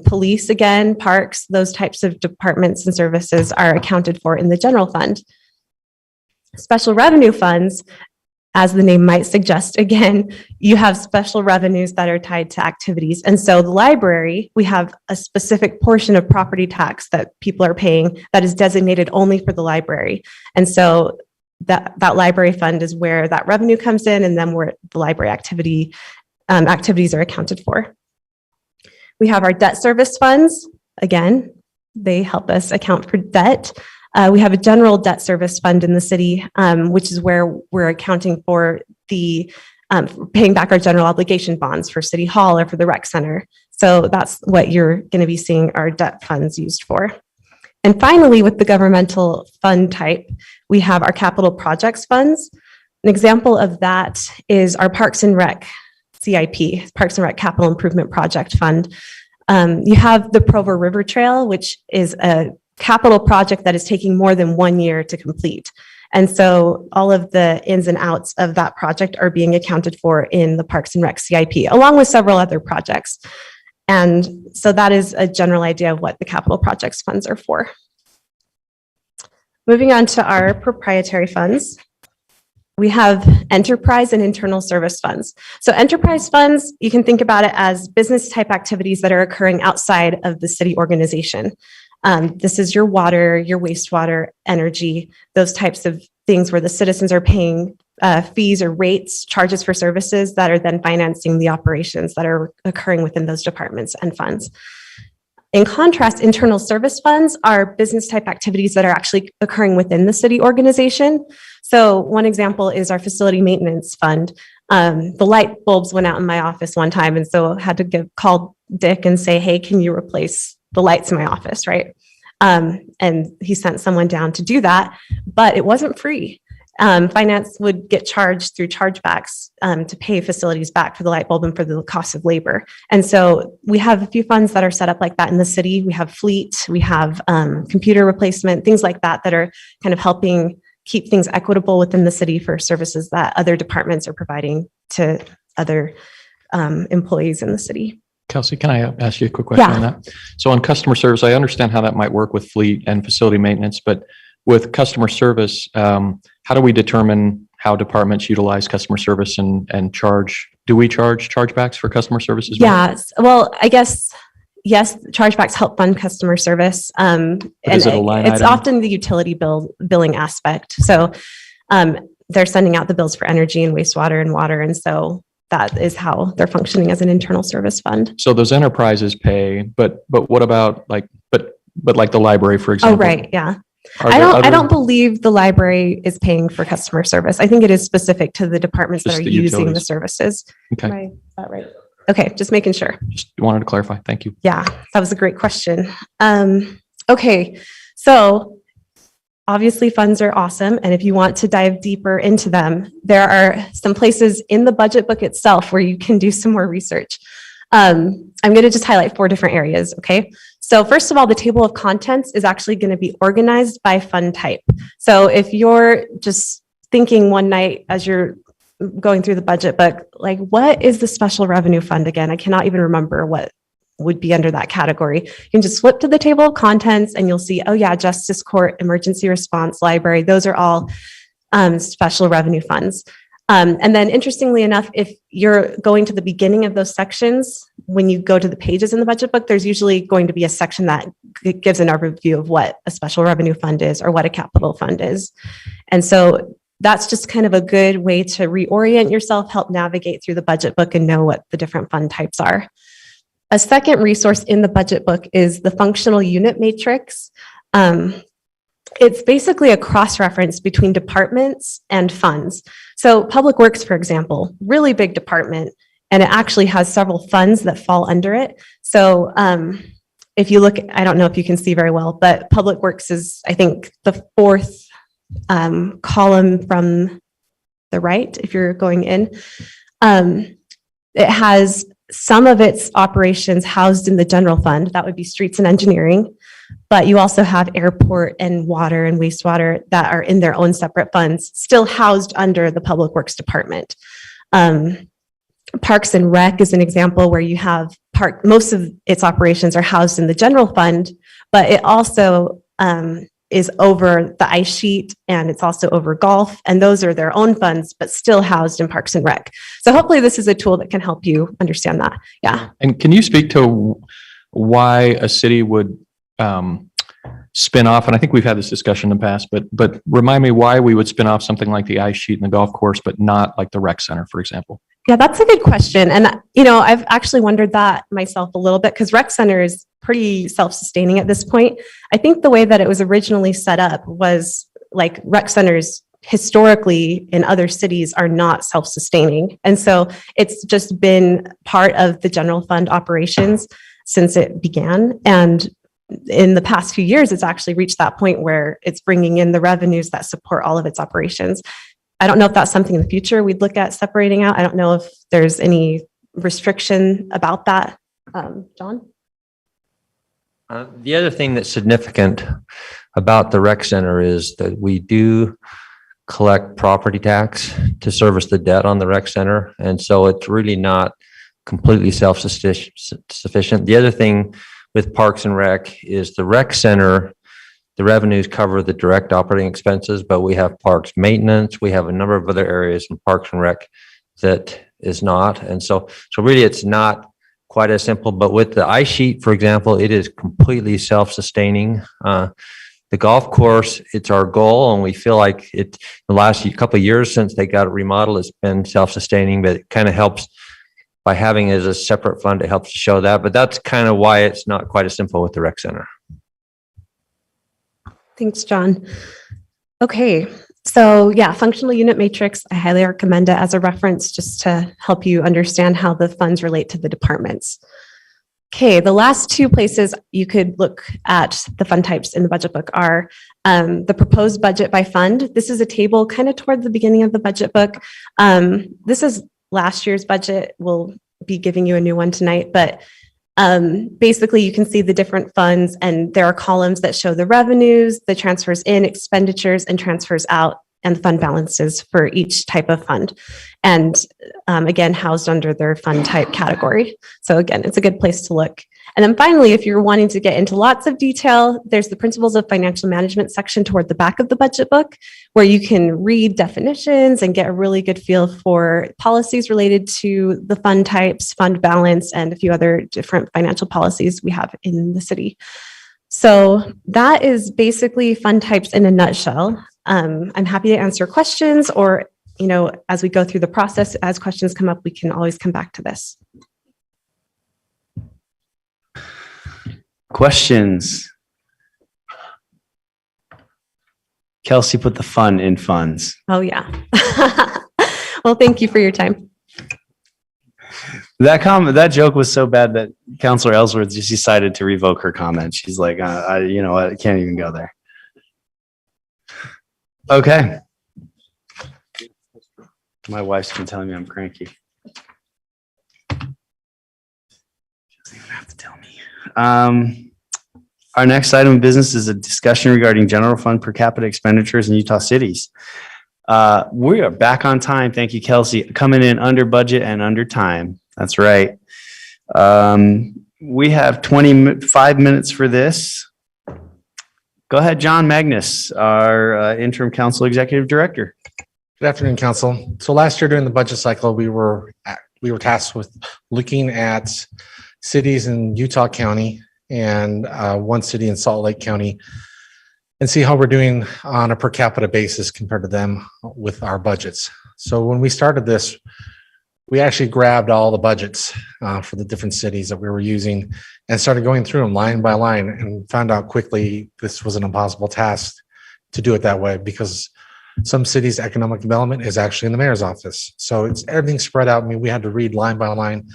Police, again, parks, those types of departments and services are accounted for in the general fund. Special revenue funds, as the name might suggest, again, you have special revenues that are tied to activities. And so the library, we have a specific portion of property tax that people are paying that is designated only for the library. And so that library fund is where that revenue comes in, and then where the library activities are accounted for. We have our debt service funds. Again, they help us account for debt. We have a general debt service fund in the city, which is where we're accounting for the paying back our general obligation bonds for City Hall or for the rec center. So that's what you're going to be seeing our debt funds used for. And finally, with the governmental fund type, we have our capital projects funds. An example of that is our Parks and Rec CIP, Parks and Rec Capital Improvement Project Fund. You have the Provo River Trail, which is a capital project that is taking more than 1 year to complete. And so all of the ins and outs of that project are being accounted for in the Parks and Rec CIP, along with several other projects. And so that is a general idea of what the capital projects funds are for. Moving on to our proprietary funds. We have enterprise and internal service funds. So enterprise funds, you can think about it as business type activities that are occurring outside of the city organization. This is your water, your wastewater, energy, those types of things where the citizens are paying fees or rates, charges for services that are then financing the operations that are occurring within those departments and funds. In contrast, internal service funds are business type activities that are actually occurring within the city organization. So one example is our facility maintenance fund. The light bulbs went out in my office one time, and so I had to call Dick and say, hey, can you replace the lights in my office, right? And he sent someone down to do that, but it wasn't free. Finance would get charged through chargebacks to pay facilities back for the light bulb and for the cost of labor. And so we have a few funds that are set up like that in the city. We have fleet, we have computer replacement, things like that that are kind of helping keep things equitable within the city for services that other departments are providing to other employees in the city. Kelsey, can I ask you a quick question on that? So on customer service, I understand how that might work with fleet and facility maintenance, but with customer service, how do we determine how departments utilize customer service and charge? Do we charge chargebacks for customer service as well? Yes. Well, I guess, yes, chargebacks help fund customer service. And is it a line it's item? often the utility billing aspect. So they're sending out the bills for energy and wastewater and water. And so that is how they're functioning as an internal service fund. So those enterprises pay, but what about like the library, for example? Oh, right. Yeah. Are I there don't believe the library is paying for customer service. I think it is specific to the departments that Just are the using the utilities. services. Okay. Is that right? Okay. Just making sure. Just wanted to clarify. Thank you. Yeah, that was a great question. Okay. So obviously funds are awesome. And if you want to dive deeper into them, there are some places in the budget book itself where you can do some more research. I'm going to just highlight 4 different areas. Okay. So first of all, the table of contents is actually going to be organized by fund type. So if you're just thinking one night as you're going through the budget book, like, what is the special revenue fund again? I cannot even remember what would be under that category. You can just flip to the table of contents and you'll see, oh yeah, justice court, emergency response, library, those are all special revenue funds. And then interestingly enough, if you're going to the beginning of those sections, when you go to the pages in the budget book, there's usually going to be a section that gives an overview of what a special revenue fund is or what a capital fund is. And so that's just kind of a good way to reorient yourself, help navigate through the budget book and know what the different fund types are. A second resource in the budget book is the functional unit matrix. It's basically a cross-reference between departments and funds. So Public Works, for example, really big department, and it actually has several funds that fall under it. So if you look, I don't know if you can see very well, but Public Works is, I think, the 4th column from the right, if you're going in. It has some of its operations housed in the general fund. That would be streets and engineering. But you also have airport and water and wastewater that are in their own separate funds, still housed under the Public Works Department. Parks and Rec is an example where you have most of its operations are housed in the general fund, but it also is over the ice sheet and it's also over golf. And those are their own funds, but still housed in Parks and Rec. So hopefully this is a tool that can help you understand that. Yeah. And can you speak to why a city would spin off, and I think we've had this discussion in the past, but remind me why we would spin off something like the ice sheet and the golf course, but not like the rec center, for example? Yeah, that's a good question. And, I've actually wondered that myself a little bit because rec center is pretty self-sustaining at this point. I think the way that it was originally set up was like rec centers historically in other cities are not self-sustaining. And so it's just been part of the general fund operations since it began. And in the past few years, it's actually reached that point where it's bringing in the revenues that support all of its operations. I don't know if that's something in the future we'd look at separating out. I don't know if there's any restriction about that. John? The other thing that's significant about the rec center is that we do collect property tax to service the debt on the rec center. And so it's really not completely self-sufficient. The other thing with Parks and Rec is the rec center, the revenues cover the direct operating expenses, but we have parks maintenance. We have a number of other areas in Parks and Rec that is not. And so really it's not quite as simple, but with the ice sheet, for example, it is completely self-sustaining. The golf course, it's our goal, and we feel like the last couple of years since they got it remodeled, it's been self-sustaining, but it kind of helps by having it as a separate fund, it helps to show that, but that's kind of why it's not quite as simple with the rec center. Thanks, John. Okay, so yeah, functional unit matrix, I highly recommend it as a reference just to help you understand how the funds relate to the departments. Okay, the last two places you could look at the fund types in the budget book are the proposed budget by fund. This is a table kind of toward the beginning of the budget book. This is last year's budget. We'll be giving you a new one tonight, but basically you can see the different funds, and there are columns that show the revenues, the transfers in, expenditures, and transfers out, and the fund balances for each type of fund. And again, housed under their fund type category. So again, it's a good place to look. And then finally, if you're wanting to get into lots of detail, there's the principles of financial management section toward the back of the budget book, where you can read definitions and get a really good feel for policies related to the fund types, fund balance, and a few other different financial policies we have in the city. So that is basically fund types in a nutshell. I'm happy to answer questions, or, you know, as we go through the process, as questions come up, we can always come back to this. Questions? Kelsey put the fun in funds. Oh, yeah. Well, thank you for your time. That joke was so bad that Counselor Ellsworth just decided to revoke her comment. She's like, you know what, I can't even go there. Okay. My wife's been telling me I'm cranky. She doesn't even have to tell me. Our next item of business is a discussion regarding general fund per capita expenditures in Utah cities. We are back on time. Thank you, Kelsey. Coming in under budget and under time. That's right. We have 25 minutes for this. Go ahead, John Magnus, our interim council executive director. Good afternoon, council. So last year during the budget cycle, we were tasked with looking at cities in Utah County and one city in Salt Lake County, and see how we're doing on a per capita basis compared to them with our budgets. So when we started this, we actually grabbed all the budgets for the different cities that we were using and started going through them line by line, and found out quickly this was an impossible task to do it that way, because some cities' economic development is actually in the mayor's office. So it's everything spread out. I mean, we had to read line by line.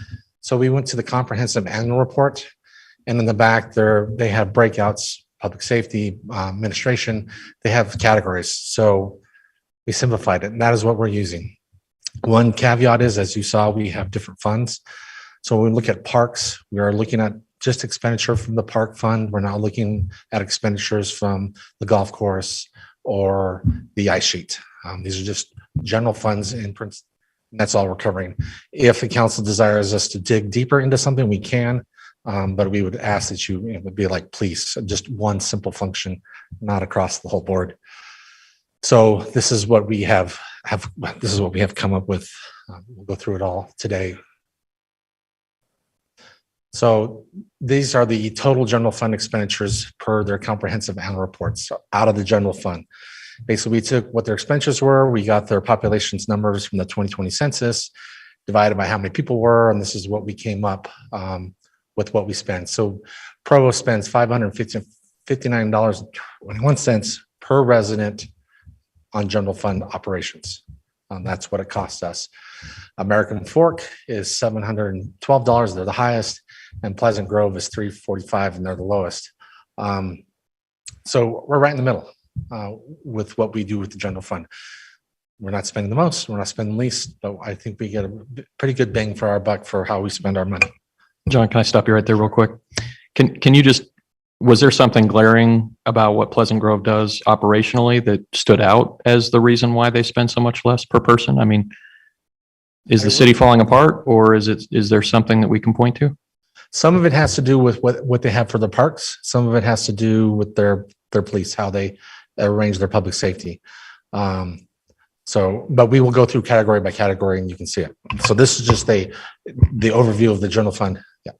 So we went to the comprehensive annual report, and in the back there, they have breakouts, public safety, administration, they have categories. So we simplified it, and that is what we're using. One caveat is, as you saw, we have different funds. So when we look at parks, we are looking at just expenditure from the park fund. We're not looking at expenditures from the golf course or the ice sheet. These are just general funds in principle. That's all we're covering. If the council desires us to dig deeper into something, we can, but we would ask that it would be like, please, just one simple function, not across the whole board. So this is what we have come up with. We'll go through it all today. So these are the total general fund expenditures per their comprehensive annual reports out of the general fund. Basically, we took what their expenditures were, we got their population's numbers from the 2020 census, divided by how many people were, and this is what we came up with what we spent. So Provo spends $559.21 per resident on general fund operations. That's what it costs us. American Fork is $712. They're the highest, and Pleasant Grove is $345, and they're the lowest. So we're right in the middle with what we do with the general fund. We're not spending the most, we're not spending the least, but I think we get a pretty good bang for our buck for how we spend our money. John, can I stop you right there real quick? Can you just, was there something glaring about what Pleasant Grove does operationally that stood out as the reason why they spend so much less per person? I mean, is the city falling apart, or is there something that we can point to? Some of it has to do with what they have for the parks. Some of it has to do with their police, how they arrange their public safety. But we will go through category by category and you can see it. So this is just the overview of the general fund. Yeah.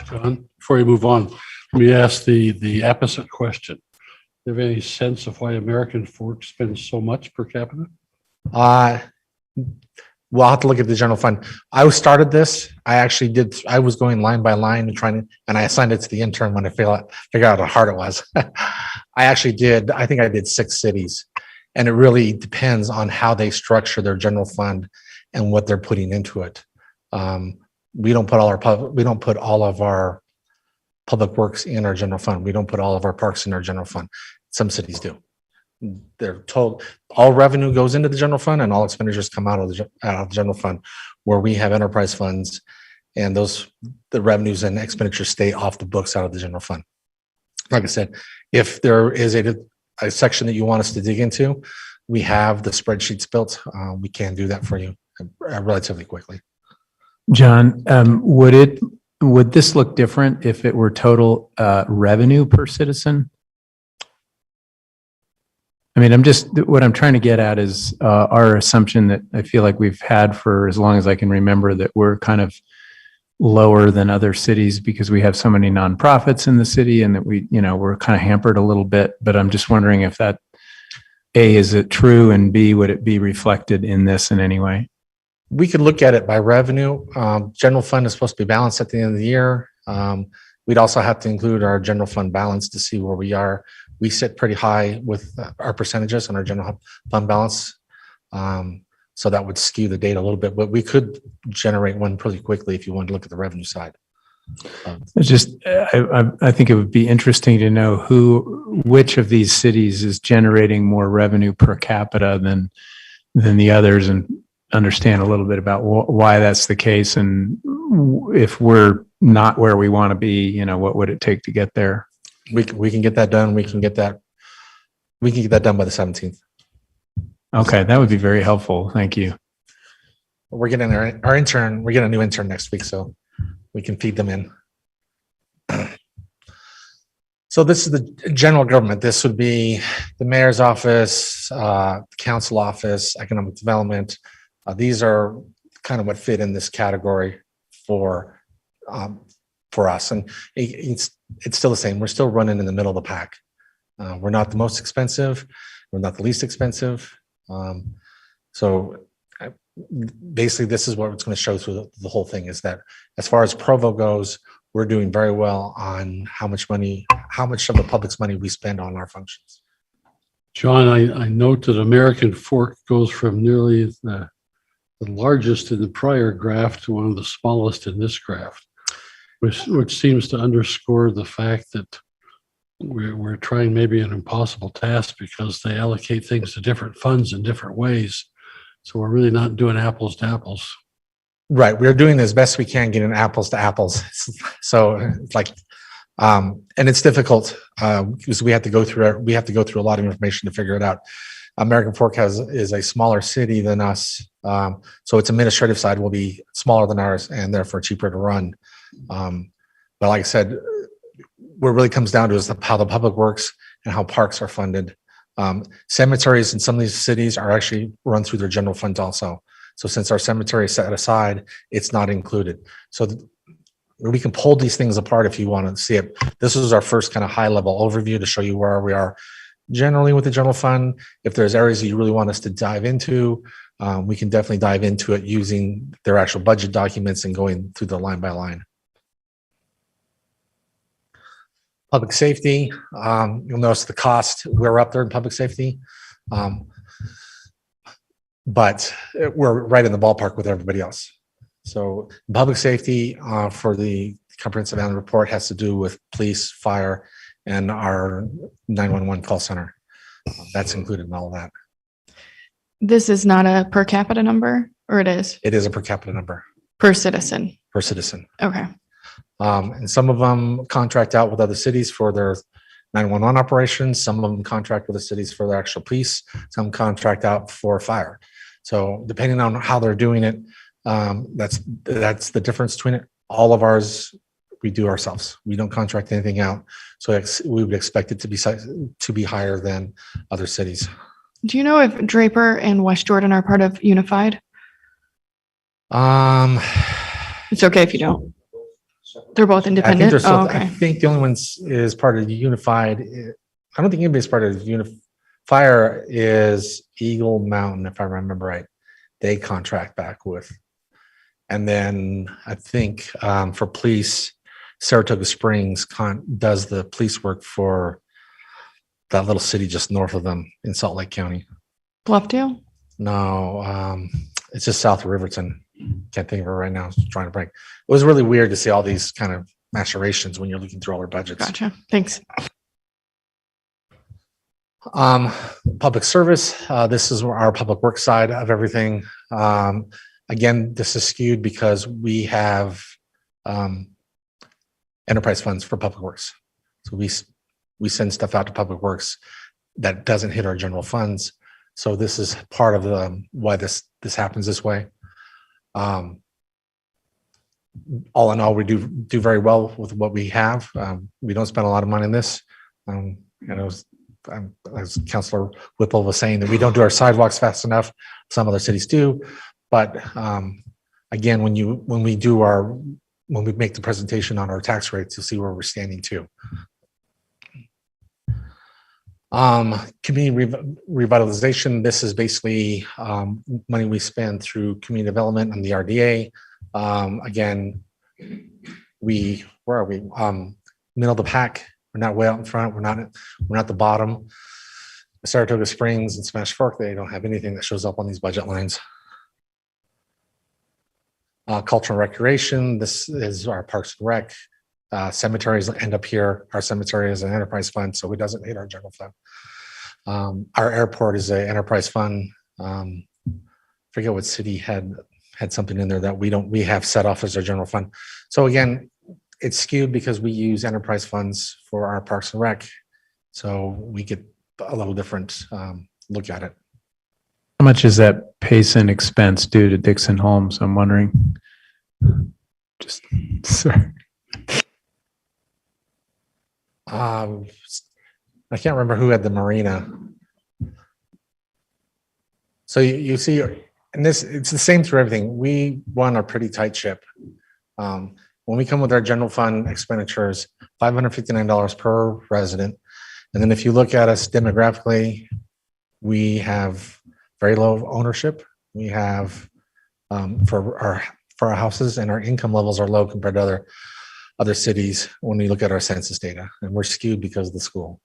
John, before you move on, let me ask the opposite question. Do you have any sense of why American Fork spends so much per capita? we'll have to look at the general fund. I started this. I was going line by line and I assigned it to the intern when I figured out how hard it was. I think I did 6 cities, and it really depends on how they structure their general fund and what they're putting into it. We don't put all of our public works in our general fund. We don't put all of our parks in our general fund. Some cities do. They're told all revenue goes into the general fund and all expenditures come out of the general fund, where we have enterprise funds, and the revenues and expenditures stay off the books out of the general fund. Like I said, if there is a section that you want us to dig into, we have the spreadsheets built. We can do that for you relatively quickly. John, would this look different if it were total revenue per citizen? I mean, what I'm trying to get at is our assumption that I feel like we've had for as long as I can remember, that we're kind of lower than other cities because we have so many nonprofits in the city, and that we're kind of hampered a little bit. But I'm just wondering if that, A, is it true, and B, would it be reflected in this in any way? We could look at it by revenue. General fund is supposed to be balanced at the end of the year. We'd also have to include our general fund balance to see where we are. We sit pretty high with our percentages on our general fund balance. So that would skew the data a little bit, but we could generate one pretty quickly if you wanted to look at the revenue side. It's just, I think it would be interesting to know which of these cities is generating more revenue per capita than the others, and understand a little bit about why that's the case. And if we're not where we want to be, what would it take to get there? We can get that done. We can get that done by the 17th. Okay, that would be very helpful. Thank you. We're getting our intern. We're getting a new intern next week, so we can feed them in. So this is the general government. This would be the mayor's office, the council office, economic development. These are kind of what fit in this category for us, and it's still the same. We're still running in the middle of the pack. We're not the most expensive. We're not the least expensive. So basically, this is what it's going to show through the whole thing, is that as far as Provo goes, we're doing very well on how much of the public's money we spend on our functions. John, I note that American Fork goes from nearly the largest in the prior graph to one of the smallest in this graph, which seems to underscore the fact that we're trying maybe an impossible task, because they allocate things to different funds in different ways. So we're really not doing apples to apples. Right. We're doing as best we can, getting apples to apples. So it's like, and it's difficult because we have to go through a lot of information to figure it out. American Fork is a smaller city than us. So its administrative side will be smaller than ours and therefore cheaper to run. But like I said, what it really comes down to is how the public works and how parks are funded. Cemeteries in some of these cities are actually run through their general funds also. So since our cemetery is set aside, it's not included. So we can pull these things apart if you want to see it. This is our first kind of high level overview to show you where we are generally with the general fund. If there's areas that you really want us to dive into, we can definitely dive into it using their actual budget documents and going through the line by line. Public safety, you'll notice the cost, we're up there in public safety, but we're right in the ballpark with everybody else. So public safety for the comprehensive annual report has to do with police, fire, and our 911 call center. That's included in all of that. This is not a per capita number, or it is? It is a per capita number. Per citizen? Per citizen. Okay. And some of them contract out with other cities for their 911 operations. Some of them contract with the cities for their actual police. Some contract out for fire. So depending on how they're doing it, that's the difference between it. All of ours, we do ourselves. We don't contract anything out. So we would expect it to be higher than other cities. Do you know if Draper and West Jordan are part of Unified? It's okay if you don't. They're both independent? I think the only one is part of the Unified. I don't think anybody's part of Fire is Eagle Mountain, if I remember right. they contract back with. And then I think for police, Saratoga Springs does the police work for that little city just north of them in Salt Lake County. Bluffdale? No, it's just south of Riverton. Can't think of it right now. Trying to break. It was really weird to see all these kind of machinations when you're looking through all our budgets. Gotcha. Thanks. Public service. This is our public works side of everything. Again, this is skewed because we have enterprise funds for public works. So we send stuff out to public works that doesn't hit our general funds. So this is part of the why this happens this way. All in all, we do very well with what we have. We don't spend a lot of money on this. As Councilor Whipple was saying, that we don't do our sidewalks fast enough. Some other cities do, but again, when we make the presentation on our tax rates, you'll see where we're standing too. Community revitalization. This is basically money we spend through community development and the RDA. Again, where are we? Middle of the pack. We're not way out in front. We're not the bottom. Saratoga Springs and Smash Fork, they don't have anything that shows up on these budget lines. Culture and recreation. This is our Parks and Rec. Cemeteries end up here. Our cemetery is an enterprise fund, so it doesn't hit our general fund. Our airport is an enterprise fund. Forget what city had something in there that we have set off as our general fund. So again, it's skewed because we use enterprise funds for our Parks and Rec. So we get a little different look at it. How much is that pace and expense due to Dixon Holmes? I'm wondering. Just, sorry. I can't remember who had the marina. So you see, and it's the same through everything. We run a pretty tight ship. When we come with our general fund expenditures, $559 per resident. And then if you look at us demographically, we have very low ownership. We have for our houses, and our income levels are low compared to other cities when we look at our census data, and we're skewed because of the school.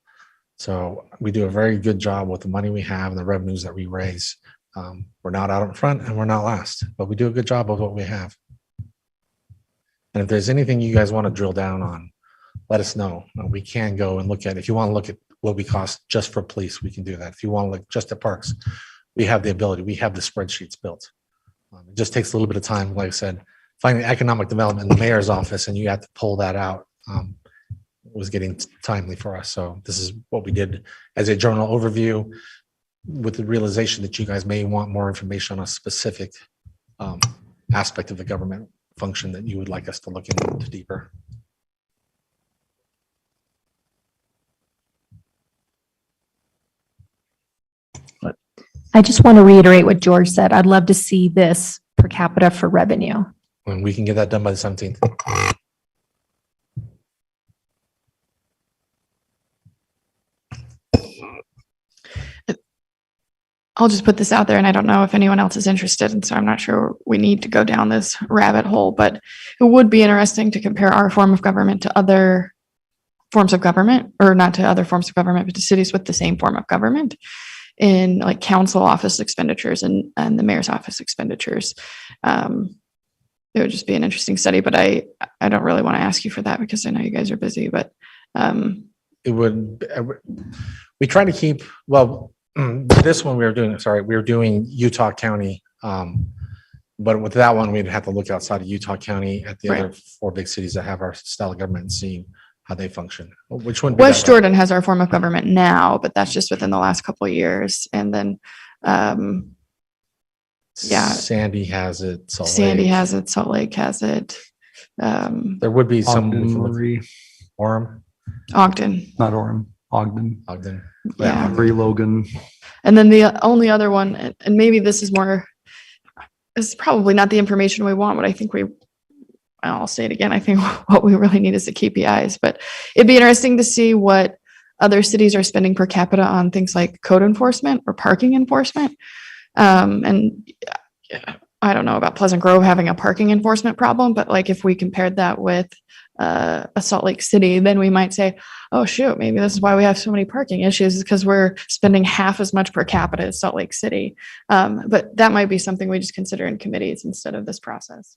So we do a very good job with the money we have and the revenues that we raise. We're not out in front and we're not last, but we do a good job of what we have. And if there's anything you guys want to drill down on, let us know. We can go and look at, if you want to look at what we cost just for police, we can do that. If you want to look just at parks, we have the ability, we have the spreadsheets built. It just takes a little bit of time, like I said, finding economic development in the mayor's office, and you have to pull that out. Was getting timely for us. So this is what we did as a journal overview, with the realization that you guys may want more information on a specific aspect of the government function that you would like us to look into deeper. I just want to reiterate what George said. I'd love to see this per capita for revenue. When we can get that done by the 17th. I'll just put this out there, and I don't know if anyone else is interested, and so I'm not sure we need to go down this rabbit hole, but it would be interesting to compare our form of government to other forms of government, or not to other forms of government, but to cities with the same form of government, in like council office expenditures and the mayor's office expenditures. It would just be an interesting study, but I don't really want to ask you for that because I know you guys are busy, but it would, we try to keep, well, this one we were doing Utah County, but with that one, we'd have to look outside of Utah County at the other 4 big cities that have our style of government and see how they function. Which one? West Jordan has our form of government now, but that's just within the last couple of years. And then, Sandy has it. Sandy has it. Salt Lake has it. There would be some Orem. Ogden. Not Orem. Ogden. Yeah. Marie Logan. And then the only other one, and maybe this is probably not the information we want, but I think I'll say it again. I think what we really need is the KPIs, but it'd be interesting to see what other cities are spending per capita on things like code enforcement or parking enforcement. And I don't know about Pleasant Grove having a parking enforcement problem, but like if we compared that with a Salt Lake City, then we might say, oh shoot, maybe this is why we have so many parking issues, because we're spending half as much per capita as Salt Lake City. But that might be something we just consider in committees instead of this process.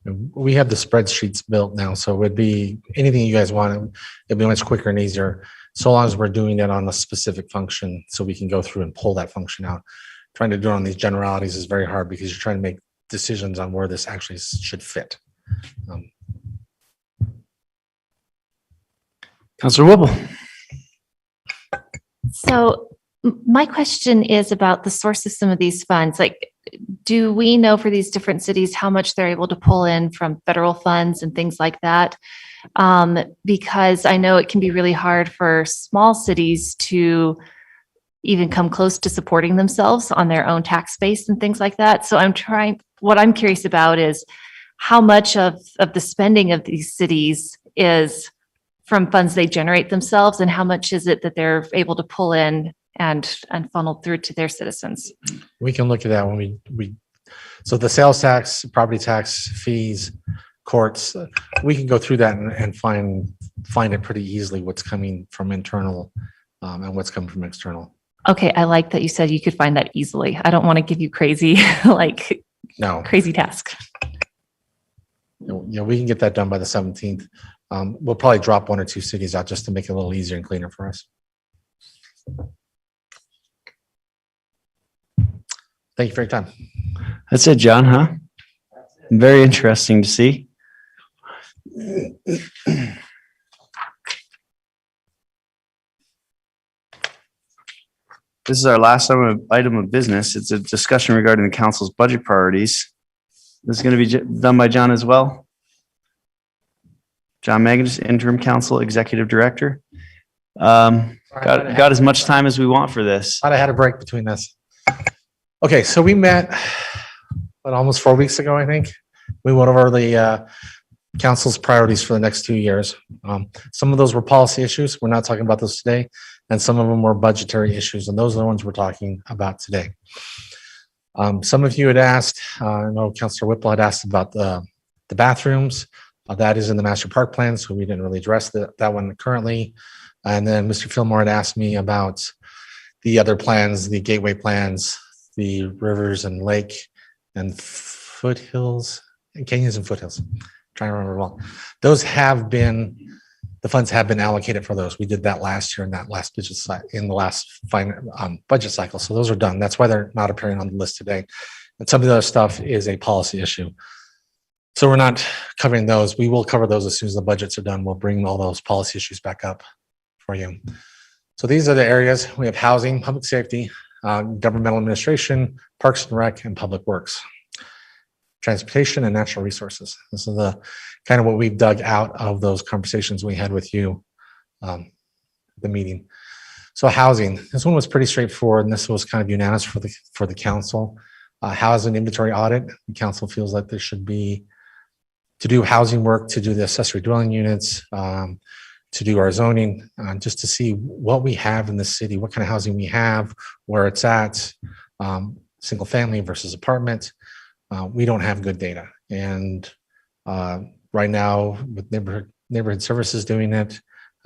We have the spreadsheets built now, so it would be anything you guys want. It'd be much quicker and easier, so long as we're doing it on a specific function, so we can go through and pull that function out. Trying to do it on these generalities is very hard because you're trying to make decisions on where this actually should fit. Councilor Whipple. So my question is about the source of some of these funds. Like, do we know for these different cities how much they're able to pull in from federal funds and things like that? Because I know it can be really hard for small cities to even come close to supporting themselves on their own tax base and things like that. So what I'm curious about is how much of the spending of these cities is from funds they generate themselves, and how much is it that they're able to pull in and funnel through to their citizens? We can look at that when so the sales tax, property tax, fees, courts, we can go through that and find it pretty easily what's coming from internal and what's coming from external. Okay, I like that you said you could find that easily. I don't want to give you crazy, crazy task. Yeah, we can get that done by the 17th. We'll probably drop 1 or 2 cities out just to make it a little easier and cleaner for us. Thank you for your time. That's it, John, huh? Very interesting to see. This is our last item of business. It's a discussion regarding the council's budget priorities. This is going to be done by John as well. John Magnus, interim council executive director. Got as much time as we want for this. Thought I had a break between this. Okay, so we met almost 4 weeks ago, I think. We went over the council's priorities for the next 2 years. Some of those were policy issues. We're not talking about those today. And some of them were budgetary issues. And those are the ones we're talking about today. Some of you had asked, I know Councilor Whipple had asked about the bathrooms. That is in the master park plan, so we didn't really address that one currently. And then Mr. Fillmore had asked me about the other plans, the gateway plans, the rivers and lake and foothills, and canyons and foothills. I'm trying to remember well. Those have been, the funds have been allocated for those. We did that last year in that last budget cycle, in the last budget cycle. So those are done. That's why they're not appearing on the list today. And some of the other stuff is a policy issue. So we're not covering those. We will cover those as soon as the budgets are done. We'll bring all those policy issues back up for you. So these are the areas. We have housing, public safety, governmental administration, parks and rec, and public works, transportation, and natural resources. This is the kind of what we've dug out of those conversations we had with you, the meeting. So housing, this one was pretty straightforward, and this was kind of unanimous for the council. Housing inventory audit, the council feels like there should be, to do housing work, to do the accessory dwelling units, to do our zoning, just to see what we have in the city, what kind of housing we have, where it's at, single family versus apartment. We don't have good data. And right now with neighborhood services doing it,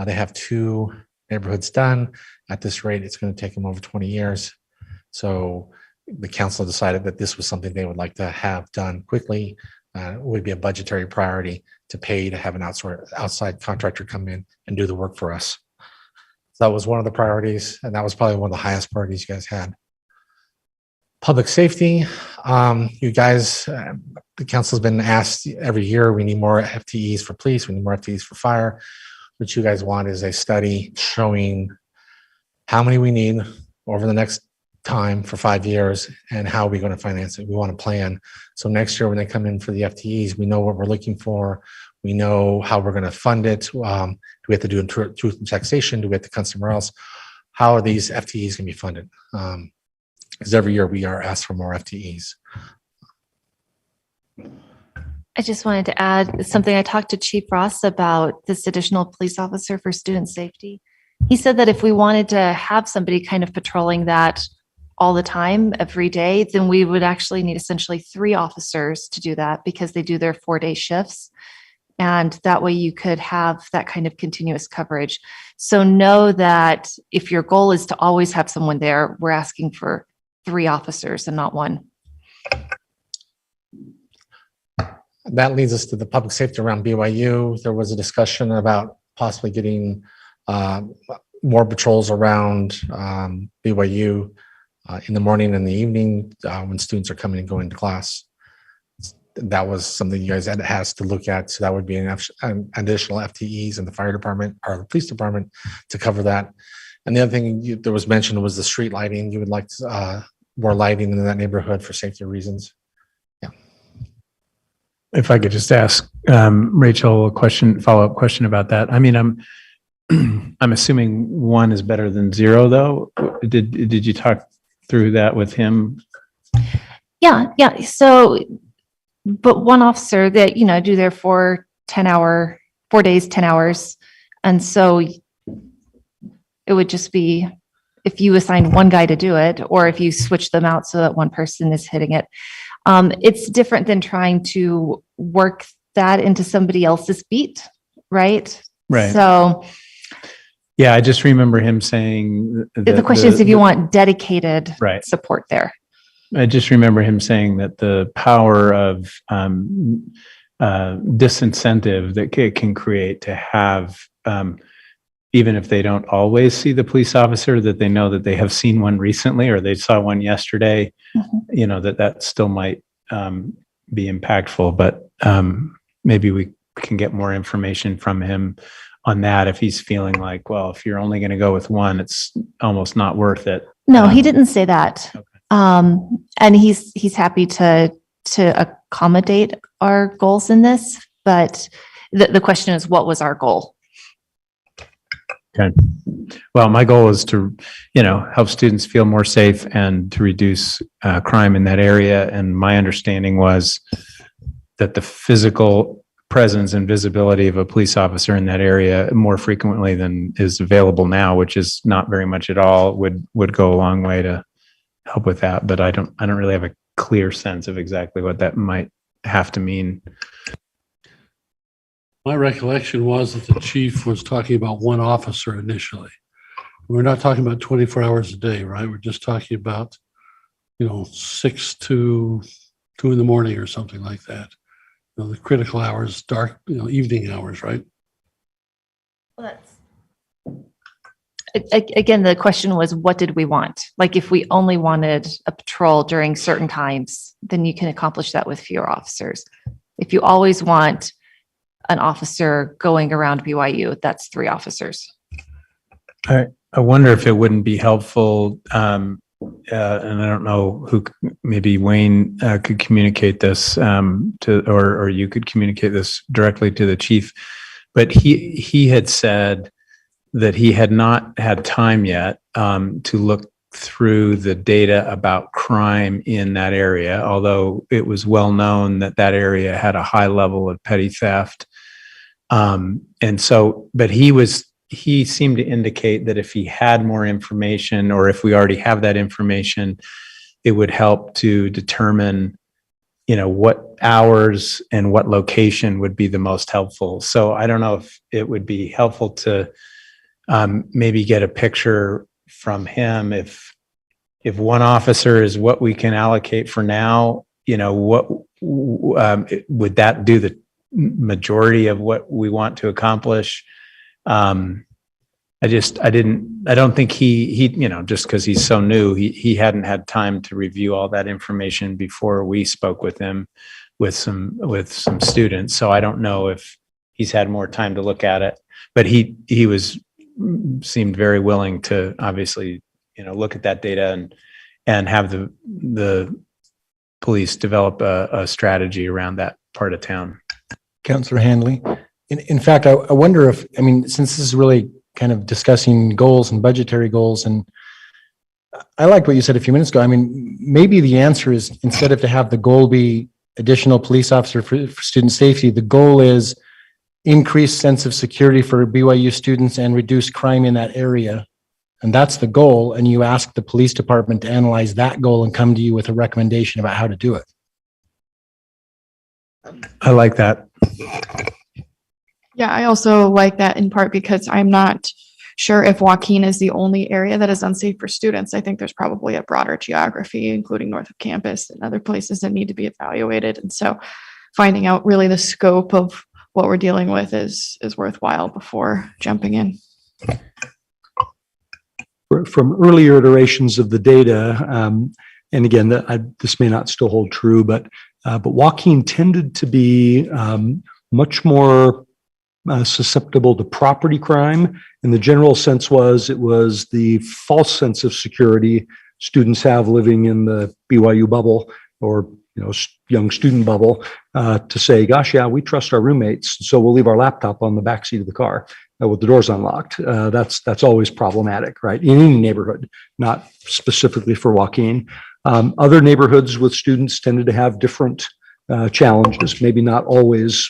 they have 2 neighborhoods done. At this rate, it's going to take them over 20 years. So the council decided that this was something they would like to have done quickly. It would be a budgetary priority to pay to have an outside contractor come in and do the work for us. So that was one of the priorities, and that was probably one of the highest priorities you guys had. Public safety, you guys, the council's been asked every year, we need more FTEs for police, we need more FTEs for fire. What you guys want is a study showing how many we need over the next time for 5 years and how are we going to finance it. We want to plan. So next year when they come in for the FTEs, we know what we're looking for. We know how we're going to fund it. Do we have to do truth and taxation? Do we have to come somewhere else? How are these FTEs going to be funded? Because every year we are asked for more FTEs. I just wanted to add something. I talked to Chief Ross about this additional police officer for student safety. He said that if we wanted to have somebody kind of patrolling that all the time, every day, then we would actually need essentially 3 officers to do that because they do their 4-day shifts. And that way you could have that kind of continuous coverage. So know that if your goal is to always have someone there, we're asking for 3 officers and not 1. That leads us to the public safety around BYU. There was a discussion about possibly getting more patrols around BYU in the morning and the evening when students are coming and going to class. That was something you guys has to look at. So that would be an additional FTEs in the fire department or the police department to cover that. And the other thing that was mentioned was the street lighting. You would like more lighting in that neighborhood for safety reasons. If I could just ask Rachel a question, follow-up question about that. I mean, I'm assuming 1 is better than 0, though. Did you talk through that with him? Yeah. So, but 1 officer that, do their 4 days, 10 hours. And so it would just be if you assign 1 guy to do it, or if you switch them out so that 1 person is hitting it. It's different than trying to work that into somebody else's beat, right? Right. So yeah, I just remember him saying the question is if you want dedicated right. support there. I just remember him saying that the power of disincentive that it can create to have, even if they don't always see the police officer, that they know that they have seen one recently or they saw one yesterday, that still might be impactful. But maybe we can get more information from him on that if he's feeling like, well, if you're only going to go with 1, it's almost not worth it. No, he didn't say that. Okay. And he's happy to accommodate our goals in this, but the question is, what was our goal? Okay. Well, my goal is to, help students feel more safe and to reduce crime in that area. And my understanding was that the physical presence and visibility of a police officer in that area more frequently than is available now, which is not very much at all, would go a long way to help with that. But I don't really have a clear sense of exactly what that might have to mean. My recollection was that the chief was talking about 1 officer initially. We're not talking about 24 hours a day, right? We're just talking about, 6 to 2 in the morning or something like that. The critical hours, dark, evening hours, right? Well, again, the question was, what did we want? Like, if we only wanted a patrol during certain times, then you can accomplish that with fewer officers. If you always want an officer going around BYU, that's 3 officers. I wonder if it wouldn't be helpful, and I don't know who, maybe Wayne could communicate this or you could communicate this directly to the chief, but he had said that he had not had time yet to look through the data about crime in that area, although it was well known that that area had a high level of petty theft. And so, but he seemed to indicate that if he had more information, or if we already have that information, it would help to determine, what hours and what location would be the most helpful. So I don't know if it would be helpful to maybe get a picture from him. If 1 officer is what we can allocate for now, what would that do the majority of what we want to accomplish? I don't think he just because he's so new, he hadn't had time to review all that information before we spoke with him with some students. So I don't know if he's had more time to look at it, but he seemed very willing to obviously, look at that data and have the police develop a strategy around that part of town. Councillor Handley. In fact, I wonder if, since this is really kind of discussing goals and budgetary goals, and I liked what you said a few minutes ago. Maybe the answer is, instead of to have the goal be additional police officer for student safety, the goal is increased sense of security for BYU students and reduce crime in that area. And that's the goal. And you ask the police department to analyze that goal and come to you with a recommendation about how to do it. I like that. Yeah, I also like that in part because I'm not sure if Joaquin is the only area that is unsafe for students. I think there's probably a broader geography, including north of campus and other places that need to be evaluated. And so finding out really the scope of what we're dealing with is worthwhile before jumping in. From earlier iterations of the data, and again, this may not still hold true, but Joaquin tended to be much more susceptible to property crime. And the general sense was it was the false sense of security students have living in the BYU bubble or young student bubble to say, gosh, yeah, we trust our roommates, so we'll leave our laptop on the backseat of the car with the doors unlocked. That's always problematic, right? In any neighborhood, not specifically for Joaquin. Other neighborhoods with students tended to have different challenges, maybe not always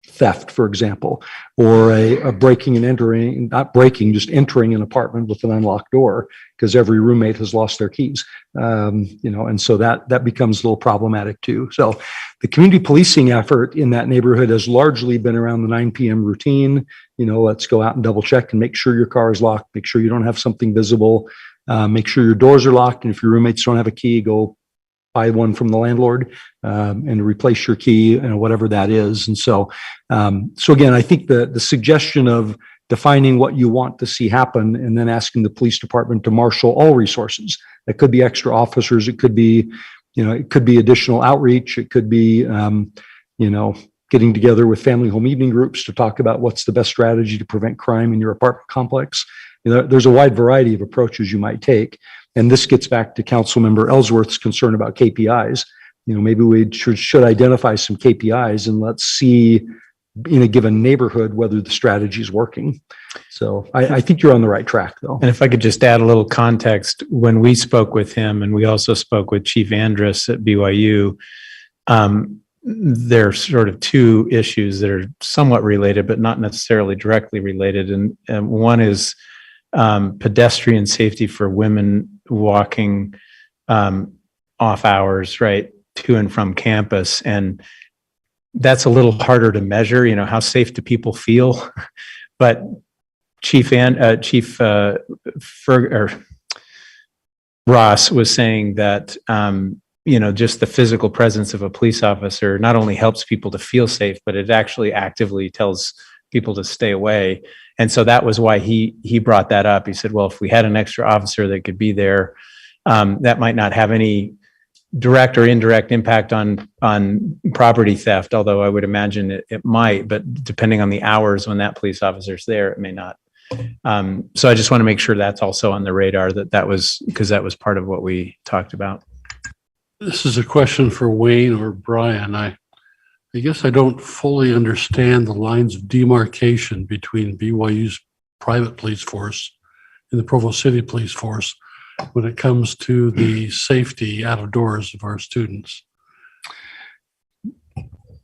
theft, for example, or a breaking and entering, not breaking, just entering an apartment with an unlocked door because every roommate has lost their keys. And so that becomes a little problematic too. So the community policing effort in that neighborhood has largely been around the 9 p.m. routine. Let's go out and double check and make sure your car is locked, make sure you don't have something visible, make sure your doors are locked. And if your roommates don't have a key, go buy one from the landlord and replace your key, whatever that is. And so again, I think the suggestion of defining what you want to see happen and then asking the police department to marshal all resources. That could be extra officers. It could be, it could be additional outreach. It could be, getting together with family home evening groups to talk about what's the best strategy to prevent crime in your apartment complex. There's a wide variety of approaches you might take. And this gets back to Councilmember Ellsworth's concern about KPIs. Maybe we should identify some KPIs and let's see in a given neighborhood whether the strategy is working. So I think you're on the right track, though. And if I could just add a little context, when we spoke with him, and we also spoke with Chief Andrus at BYU, there are sort of two issues that are somewhat related, but not necessarily directly related. And one is pedestrian safety for women walking off hours, right, to and from campus. And that's a little harder to measure, how safe do people feel? But Chief Ross was saying that, just the physical presence of a police officer not only helps people to feel safe, but it actually actively tells people to stay away. And so that was why he brought that up. He said, well, if we had an extra officer that could be there, that might not have any direct or indirect impact on property theft, although I would imagine it might, but depending on the hours when that police officer's there, it may not. So I just want to make sure that's also on the radar, that was part of what we talked about. This is a question for Wayne or Brian. I guess I don't fully understand the lines of demarcation between BYU's private police force and the Provo City Police Force when it comes to the safety out of doors of our students.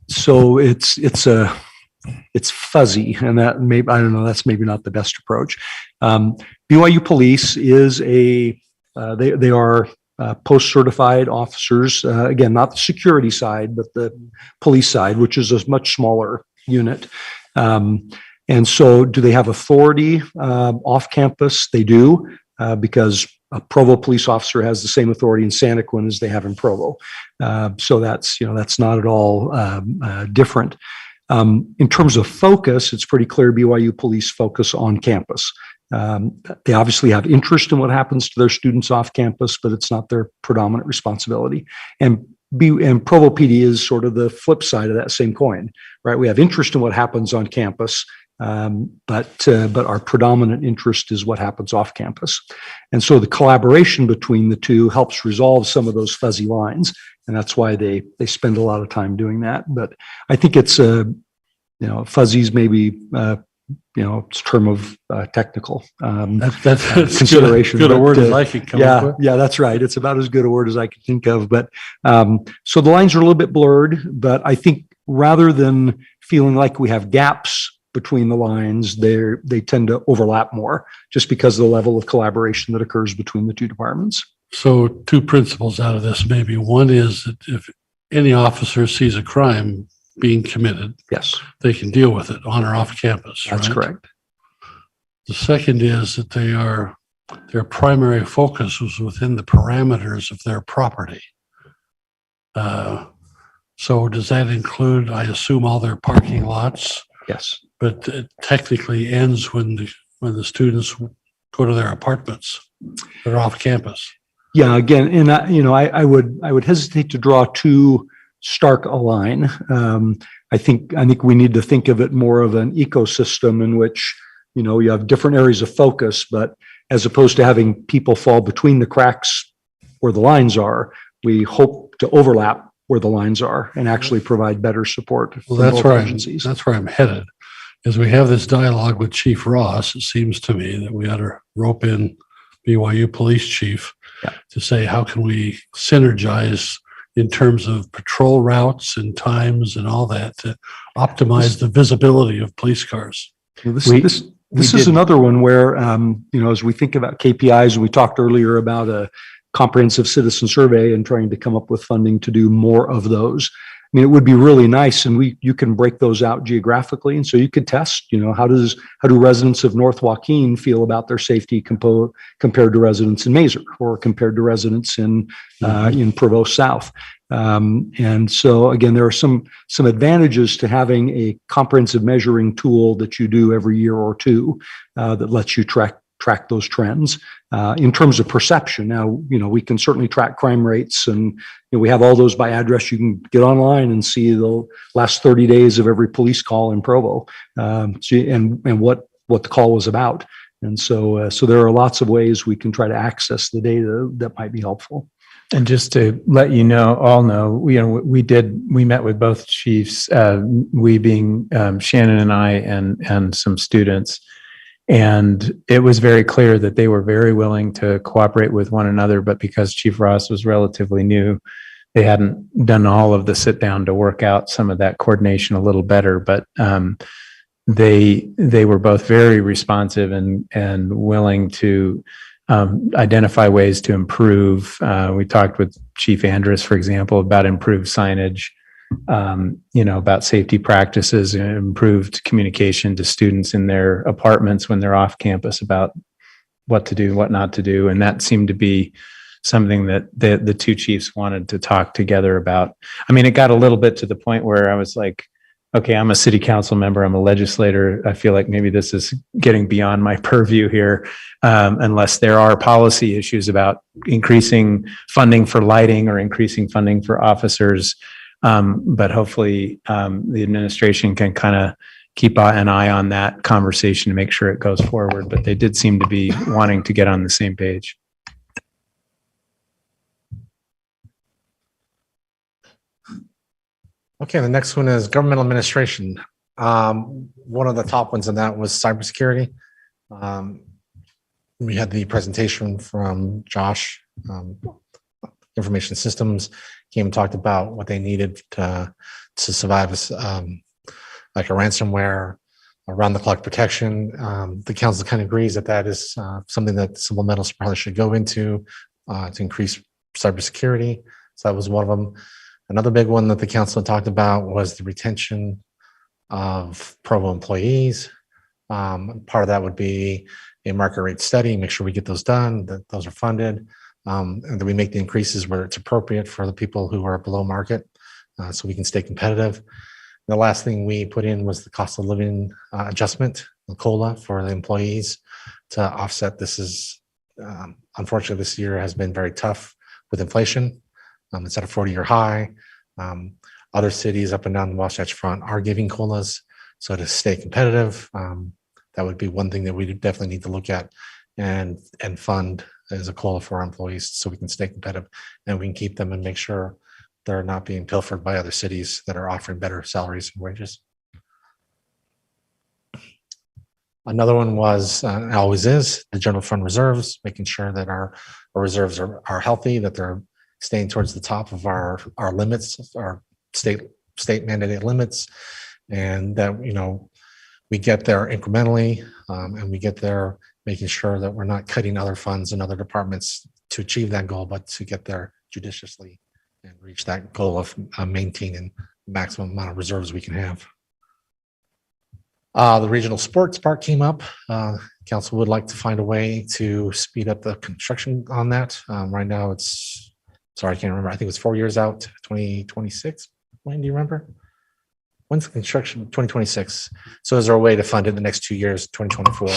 So it's fuzzy, and that maybe, I don't know, that's maybe not the best approach. BYU Police is they are post-certified officers, again, not the security side, but the police side, which is a much smaller unit. And so do they have authority off campus? They do, because a Provo police officer has the same authority in Santaquin as they have in Provo. So that's not at all different. In terms of focus, it's pretty clear BYU police focus on campus. They obviously have interest in what happens to their students off campus, but it's not their predominant responsibility. And Provo PD is sort of the flip side of that same coin, right? We have interest in what happens on campus, but our predominant interest is what happens off campus. And so the collaboration between the two helps resolve some of those fuzzy lines. And that's why they spend a lot of time doing that. But I think it's, fuzzies maybe, it's a term of technical That's consideration. good a word as I could come up with. Yeah, that's right. It's about as good a word as I could think of. But so the lines are a little bit blurred, but I think rather than feeling like we have gaps between the lines, they tend to overlap more just because of the level of collaboration that occurs between the two departments. So two principles out of this, maybe. One is that if any officer sees a crime being committed, yes, they can deal with it on or off campus. That's right? correct. The second is that their primary focus was within the parameters of their property. So does that include, I assume, all their parking lots? Yes. But it technically ends when the students go to their apartments that are off campus. Yeah, again, and I would hesitate to draw too stark a line. I think we need to think of it more of an ecosystem in which, you have different areas of focus, but as opposed to having people fall between the cracks where the lines are, we hope to overlap where the lines are and actually provide better support. Well, that's where I'm headed. As we have this dialogue with Chief Ross, it seems to me that we ought to rope in BYU police chief to say, how can we synergize in terms of patrol routes and times and all that to optimize the visibility of police cars? Well, this is another one where, as we think about KPIs, and we talked earlier about a comprehensive citizen survey and trying to come up with funding to do more of those. I mean, it would be really nice, and you can break those out geographically, and so you could test. How do residents of North Joaquin feel about their safety compared to residents in Mazer or compared to residents in Provo South? And so again, there are some advantages to having a comprehensive measuring tool that you do every year or two that lets you track those trends in terms of perception. Now, we can certainly track crime rates, and we have all those by address. You can get online and see the last 30 days of every police call in Provo, and what the call was about. And so there are lots of ways we can try to access the data that might be helpful. And just to let you know, we met with both chiefs, we being Shannon and I and some students. And it was very clear that they were very willing to cooperate with one another, but because Chief Ross was relatively new, they hadn't done all of the sit down to work out some of that coordination a little better. But they were both very responsive and willing to identify ways to improve. We talked with Chief Andrus, for example, about improved signage, about safety practices and improved communication to students in their apartments when they're off campus about what to do, what not to do. And that seemed to be something that the two chiefs wanted to talk together about. I mean, it got a little bit to the point where I was like, okay, I'm a city council member, I'm a legislator. I feel like maybe this is getting beyond my purview here, unless there are policy issues about increasing funding for lighting or increasing funding for officers. But hopefully the administration can kind of keep an eye on that conversation to make sure it goes forward. But they did seem to be wanting to get on the same page. Okay, the next one is governmental administration. One of the top ones in that was cybersecurity. We had the presentation from Josh, Information Systems, came and talked about what they needed to survive like a ransomware, around the clock protection. The council kind of agrees that is something that supplementals probably should go into to increase cybersecurity. So that was one of them. Another big one that the council talked about was the retention of Provo employees. Part of that would be a market rate study, make sure we get those done, that those are funded, and that we make the increases where it's appropriate for the people who are below market, so we can stay competitive. The last thing we put in was the cost of living adjustment, the COLA for the employees to offset. This is, unfortunately, this year has been very tough with inflation. It's at a 40-year high. Other cities up and down the Wasatch Front are giving COLAs. So to stay competitive, that would be one thing that we definitely need to look at and fund as a COLA for our employees so we can stay competitive and we can keep them and make sure they're not being pilfered by other cities that are offering better salaries and wages. Another one was, always is, the general fund reserves, making sure that our reserves are healthy, that they're staying towards the top of our limits, our state mandated limits, and that we get there incrementally, and we get there making sure that we're not cutting other funds and other departments to achieve that goal, but to get there judiciously and reach that goal of maintaining the maximum amount of reserves we can have. The regional sports park came up. Council would like to find a way to speed up the construction on that. Right now it's, sorry, I can't remember. I think it was 4 years out, 2026. Wayne, do you remember? When's the construction? 2026. So is there a way to fund it in the next 2 years, 2024?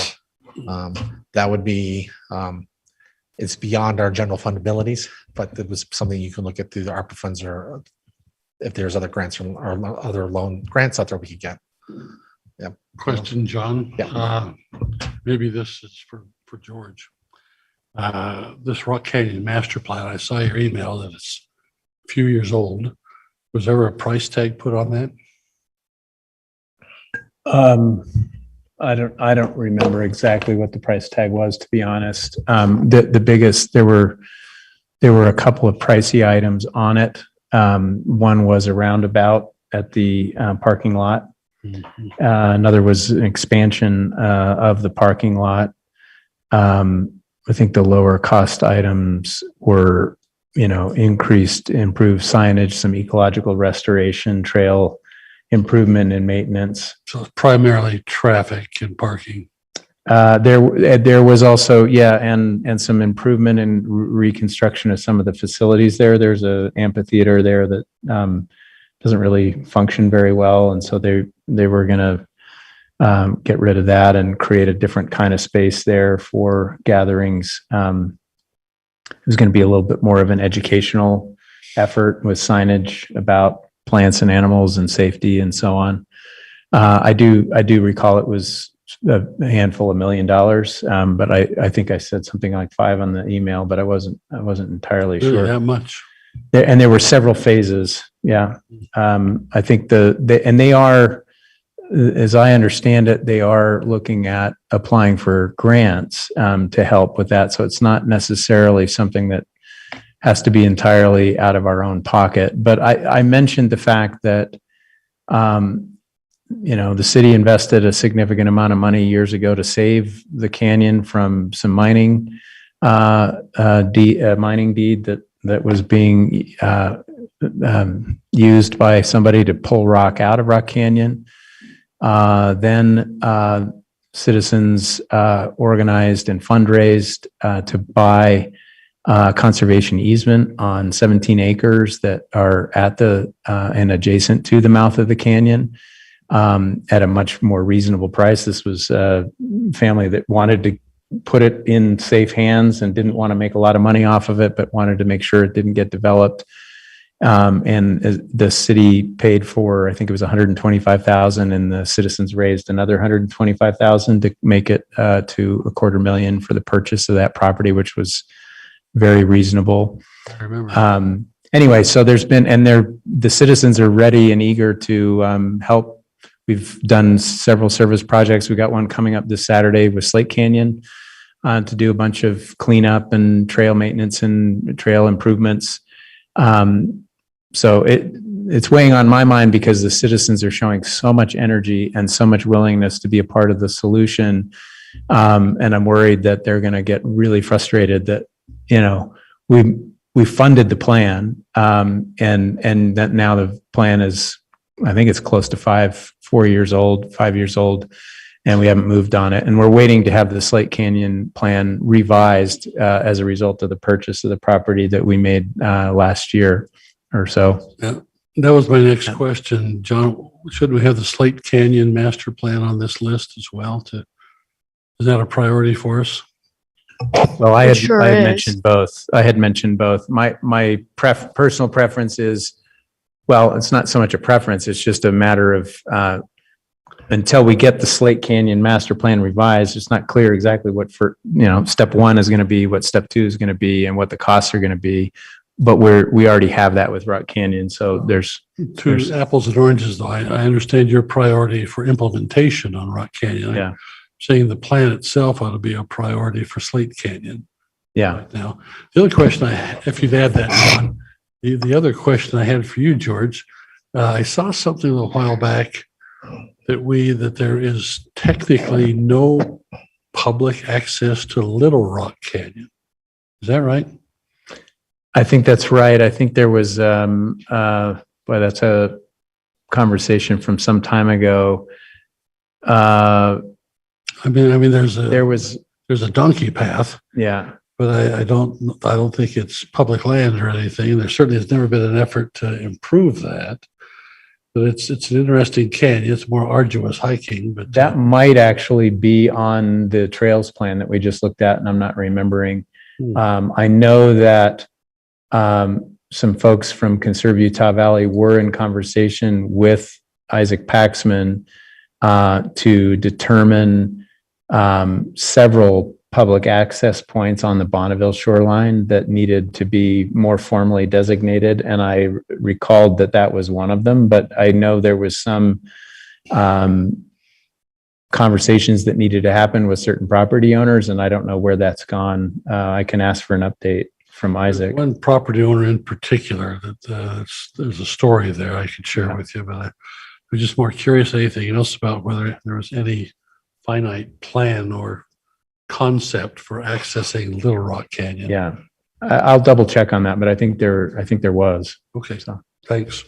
That would be, it's beyond our general fund abilities, but it was something you can look at through the ARPA funds, or if there's other grants or other loan grants out there we could get. Yeah. Question, John. Yeah. Maybe this is for George. This Rock Canyon master plan, I saw your email that it's a few years old. Was there a price tag put on that? I don't remember exactly what the price tag was, to be honest. The biggest, there were a couple of pricey items on it. One was a roundabout at the parking lot. Another was an expansion of the parking lot. I think the lower cost items were, improved signage, some ecological restoration, trail improvement and maintenance. So it's primarily traffic and parking. There was also, and some improvement and reconstruction of some of the facilities there. There's an amphitheater there that doesn't really function very well. And so they were going to get rid of that and create a different kind of space there for gatherings. It was going to be a little bit more of an educational effort with signage about plants and animals and safety and so on. I do recall it was a handful of $1 million, but I think I said something like 5 on the email, but I wasn't entirely Really sure. that much? There were several phases. Yeah. I think they are, as I understand it, they are looking at applying for grants to help with that. So it's not necessarily something that has to be entirely out of our own pocket. But I mentioned the fact that, the city invested a significant amount of money years ago to save the canyon from some mining deed that was being used by somebody to pull rock out of Rock Canyon. Then citizens organized and fundraised to buy conservation easement on 17 acres that are at and adjacent to the mouth of the canyon at a much more reasonable price. This was a family that wanted to put it in safe hands and didn't want to make a lot of money off of it, but wanted to make sure it didn't get developed. And the city paid for, I think it was $125,000, and the citizens raised another $125,000 to make it to $250,000 for the purchase of that property, which was very reasonable. I remember. Anyway, so there's been, and the citizens are ready and eager to help. We've done several service projects. We got one coming up this Saturday with Slate Canyon to do a bunch of cleanup and trail maintenance and trail improvements. So it's weighing on my mind because the citizens are showing so much energy and so much willingness to be a part of the solution. And I'm worried that they're going to get really frustrated that, we funded the plan, and that now the plan is, I think it's close to 5 years old, and we haven't moved on it. And we're waiting to have the Slate Canyon plan revised as a result of the purchase of the property that we made last year or so. Yeah, that was my next question, John. Should we have the Slate Canyon master plan on this list as well? Is that a priority for us? Well, I had is. mentioned both. My personal preference is, well, it's not so much a preference. It's just a matter of until we get the Slate Canyon master plan revised, it's not clear exactly what step 1 is going to be, what step 2 is going to be, and what the costs are going to be. But we already have that with Rock Canyon. So there's apples and oranges, though. I understand your priority for implementation on Rock Canyon. Yeah. I'm saying the plan itself ought to be a priority for Slate Canyon. Yeah. Right now, the other question if you'd add that, John, the other question I had for you, George, I saw something a little while back that there is technically no public access to Little Rock Canyon. Is that right? I think that's right. I think there was, well, that's a conversation from some time ago. I mean, There was, there's a donkey path, yeah. but I don't think it's public land or anything. There certainly has never been an effort to improve that. But it's an interesting canyon. It's more arduous hiking, but That might actually be on the trails plan that we just looked at, and I'm not remembering. I know that some folks from Conserve Utah Valley were in conversation with Isaac Paxman to determine several public access points on the Bonneville shoreline that needed to be more formally designated. And I recalled that that was one of them, but I know there was some conversations that needed to happen with certain property owners, and I don't know where that's gone. I can ask for an update from Isaac. one property owner in particular that there's a story there I could share with you, but I was just more curious than anything else about whether there was any finite plan or concept for accessing Little Rock Canyon. Yeah, I'll double check on that, but I think there was. Okay, So. thanks.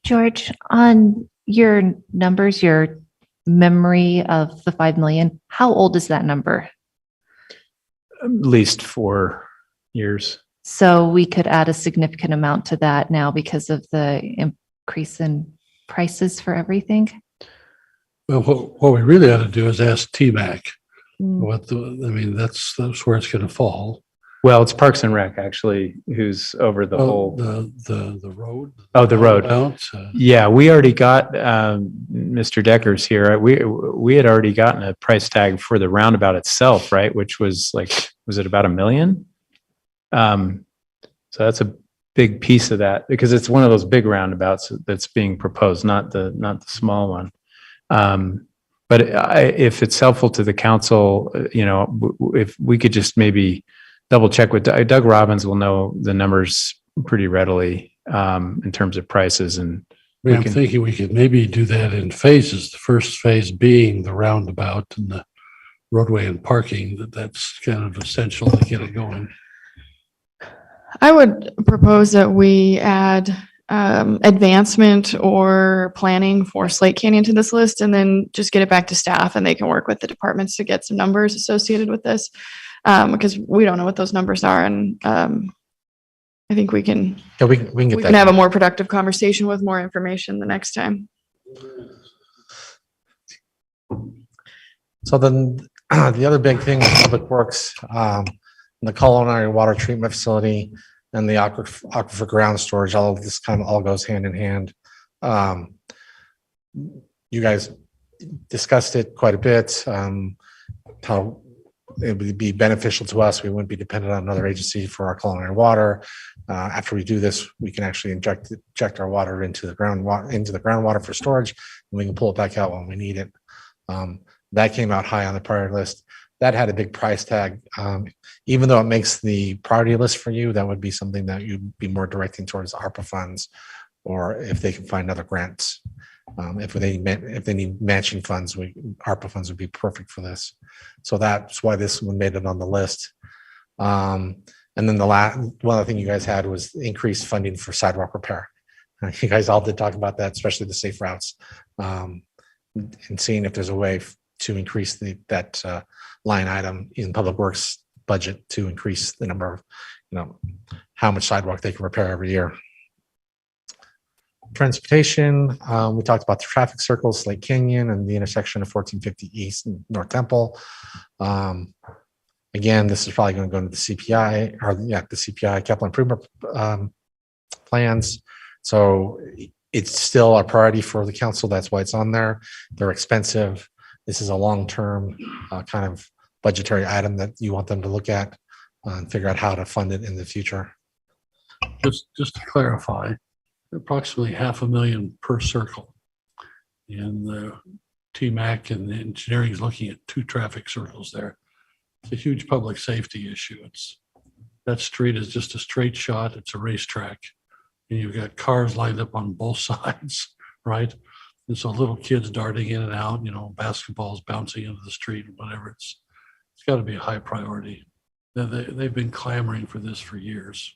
George, on your numbers, your memory of the 5 million, how old is that number? At least 4 years. So we could add a significant amount to that now because of the increase in prices for everything. Well, what we really ought to do is ask TMAC that's where it's going to fall. Well, it's Parks and Rec actually, who's over the whole. The road. Oh, the road. Roundabout, Yeah, we already got Mr. Decker's here. We had already gotten a price tag for the roundabout itself, right? Which was was it about $1 million? So that's a big piece of that because it's one of those big roundabouts that's being proposed, not the small one. But if it's helpful to the council, if we could just maybe double check with Doug Robbins, will know the numbers pretty readily in terms of prices. And I'm thinking we could maybe do that in phases. The first phase being the roundabout and the roadway and parking. That's kind of essential to get it going. I would propose that we add advancement or planning for Slate Canyon to this list and then just get it back to staff and they can work with the departments to get some numbers associated with this because we don't know what those numbers are. And I think we can have a more productive conversation with more information the next time. So then the other big thing with Public Works, the culinary water treatment facility and the aquifer ground storage, all of this kind of all goes hand in hand. You guys discussed it quite a bit, how it would be beneficial to us. We wouldn't be dependent on another agency for our culinary water. After we do this, we can actually inject our water into the groundwater for storage, and we can pull it back out when we need it. That came out high on the priority list. That had a big price tag. Even though it makes the priority list for you, that would be something that you'd be more directing towards ARPA funds, or if they can find other grants. If they need matching funds, ARPA funds would be perfect for this. So that's why this one made it on the list. And then one other thing you guys had was increased funding for sidewalk repair. You guys all did talk about that, especially the safe routes, and seeing if there's a way to increase that line item in Public Works budget to increase the number of, how much sidewalk they can repair every year. Transportation, we talked about the traffic circles, Lake Canyon and the intersection of 1450 East and North Temple. Again, this is probably going to go into the CPI the CPI capital improvement plans. So it's still a priority for the council. That's why it's on there. They're expensive. This is a long-term kind of budgetary item that you want them to look at and figure out how to fund it in the future. Just to clarify, approximately $500,000 per circle. And the TMAC and the engineering is looking at 2 traffic circles there. It's a huge public safety issue. That street is just a straight shot. It's a racetrack. and you've got cars lined up on both sides, right? And so little kids darting in and out, basketballs bouncing into the street, whatever. It's got to be a high priority. They've been clamoring for this for years.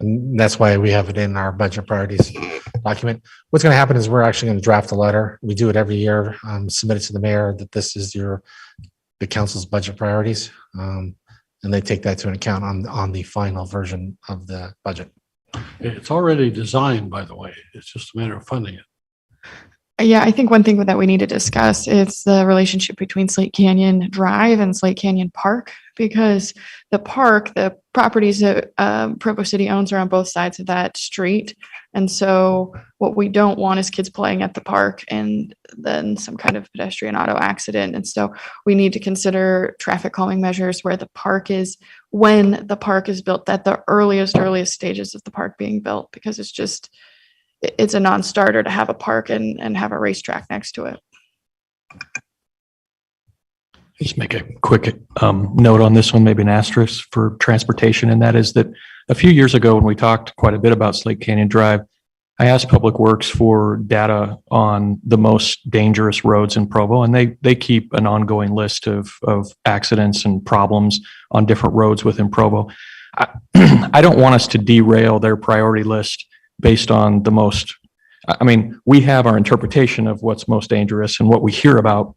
And that's why we have it in our budget priorities document. What's going to happen is we're actually going to draft a letter. We do it every year, submit it to the mayor that this is the council's budget priorities. And they take that to account on the final version of the budget. It's already designed, by the way. It's just a matter of funding it. Yeah, I think one thing that we need to discuss is the relationship between Slate Canyon Drive and Slate Canyon Park, because the properties that Provo City owns are on both sides of that street. And so what we don't want is kids playing at the park and then some kind of pedestrian auto accident. And so we need to consider traffic calming measures when the park is built, at the earliest stages of the park being built, because it's a non-starter to have a park and have a racetrack next to it. Just make a quick note on this one, maybe an asterisk for transportation, and that is that a few years ago when we talked quite a bit about Slate Canyon Drive, I asked Public Works for data on the most dangerous roads in Provo, and they keep an ongoing list of accidents and problems on different roads within Provo. I don't want us to derail their priority list based on we have our interpretation of what's most dangerous and what we hear about,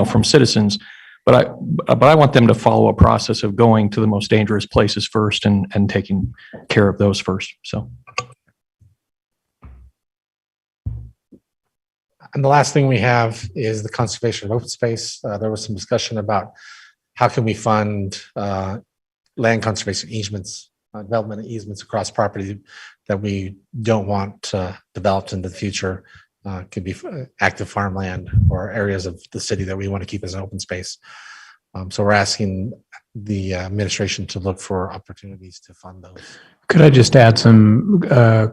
from citizens, but I want them to follow a process of going to the most dangerous places first and taking care of those first. So. And the last thing we have is the conservation of open space. There was some discussion about how can we fund land conservation easements, development easements across property that we don't want developed in the future. Could be active farmland or areas of the city that we want to keep as an open space. So we're asking the administration to look for opportunities to fund those. Could I just add some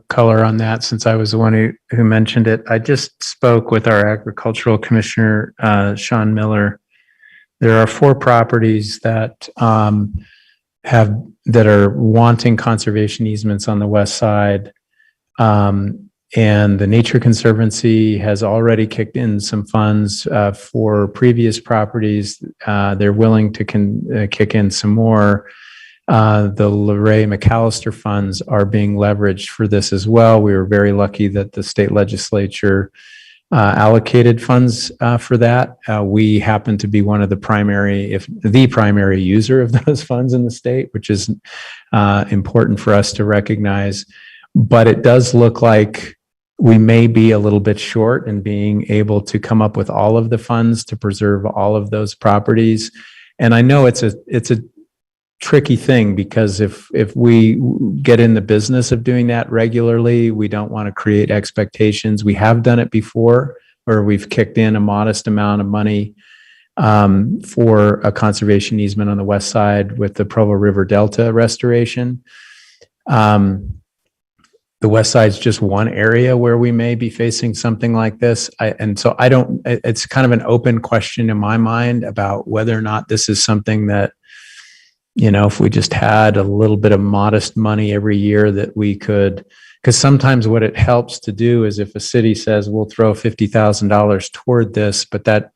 color on that, since I was the one who mentioned it? I just spoke with our agricultural commissioner, Sean Miller. There are 4 properties that are wanting conservation easements on the west side. And the Nature Conservancy has already kicked in some funds for previous properties. They're willing to kick in some more. The LeRae McAllister funds are being leveraged for this as well. We were very lucky that the state legislature allocated funds for that. We happen to be one of the primary, if the primary user of those funds in the state, which is important for us to recognize. But it does look like we may be a little bit short in being able to come up with all of the funds to preserve all of those properties. And I know it's a tricky thing, because if we get in the business of doing that regularly, we don't want to create expectations. We have done it before, where we've kicked in a modest amount of money for a conservation easement on the west side with the Provo River Delta restoration. The west side is just one area where we may be facing something like this. It's kind of an open question in my mind about whether or not this is something that, if we just had a little bit of modest money every year that we could, because sometimes what it helps to do is if a city says we'll throw $50,000 toward this, but that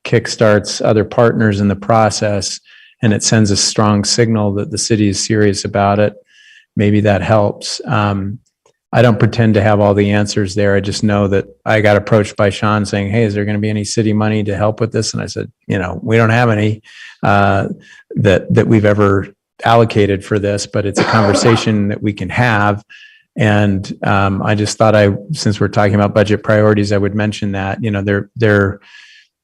kickstarts other partners in the process and it sends a strong signal that the city is serious about it, maybe that helps. I don't pretend to have all the answers there. I just know that I got approached by Sean saying, hey, is there going to be any city money to help with this? And I said, we don't have any that we've ever allocated for this, but it's a conversation that we can have. And I just thought since we're talking about budget priorities, I would mention that, there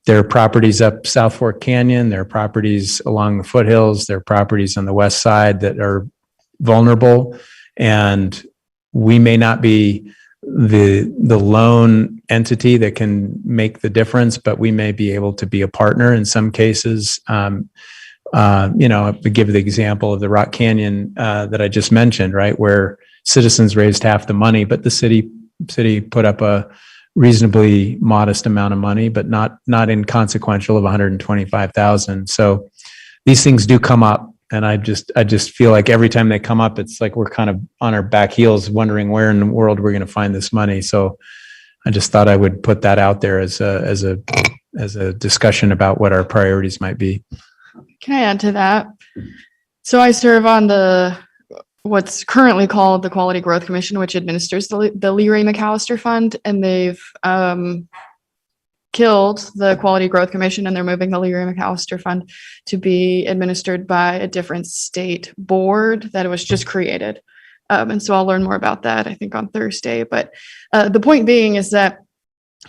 are properties up South Fork Canyon, there are properties along the foothills, there are properties on the west side that are vulnerable, and we may not be the lone entity that can make the difference, but we may be able to be a partner in some cases. To give the example of the Rock Canyon that I just mentioned, right, where citizens raised half the money, but the city put up a reasonably modest amount of money, but not inconsequential of $125,000. So these things do come up. And I just feel like every time they come up, it's like we're kind of on our back heels wondering where in the world we're going to find this money. So I just thought I would put that out there as a discussion about what our priorities might be. Can I add to that? So I serve on what's currently called the Quality Growth Commission, which administers the Lee Ray McAllister Fund, and they've killed the Quality Growth Commission, and they're moving the Lee Ray McAllister Fund to be administered by a different state board that was just created. And so I'll learn more about that, I think, on Thursday. But the point being is that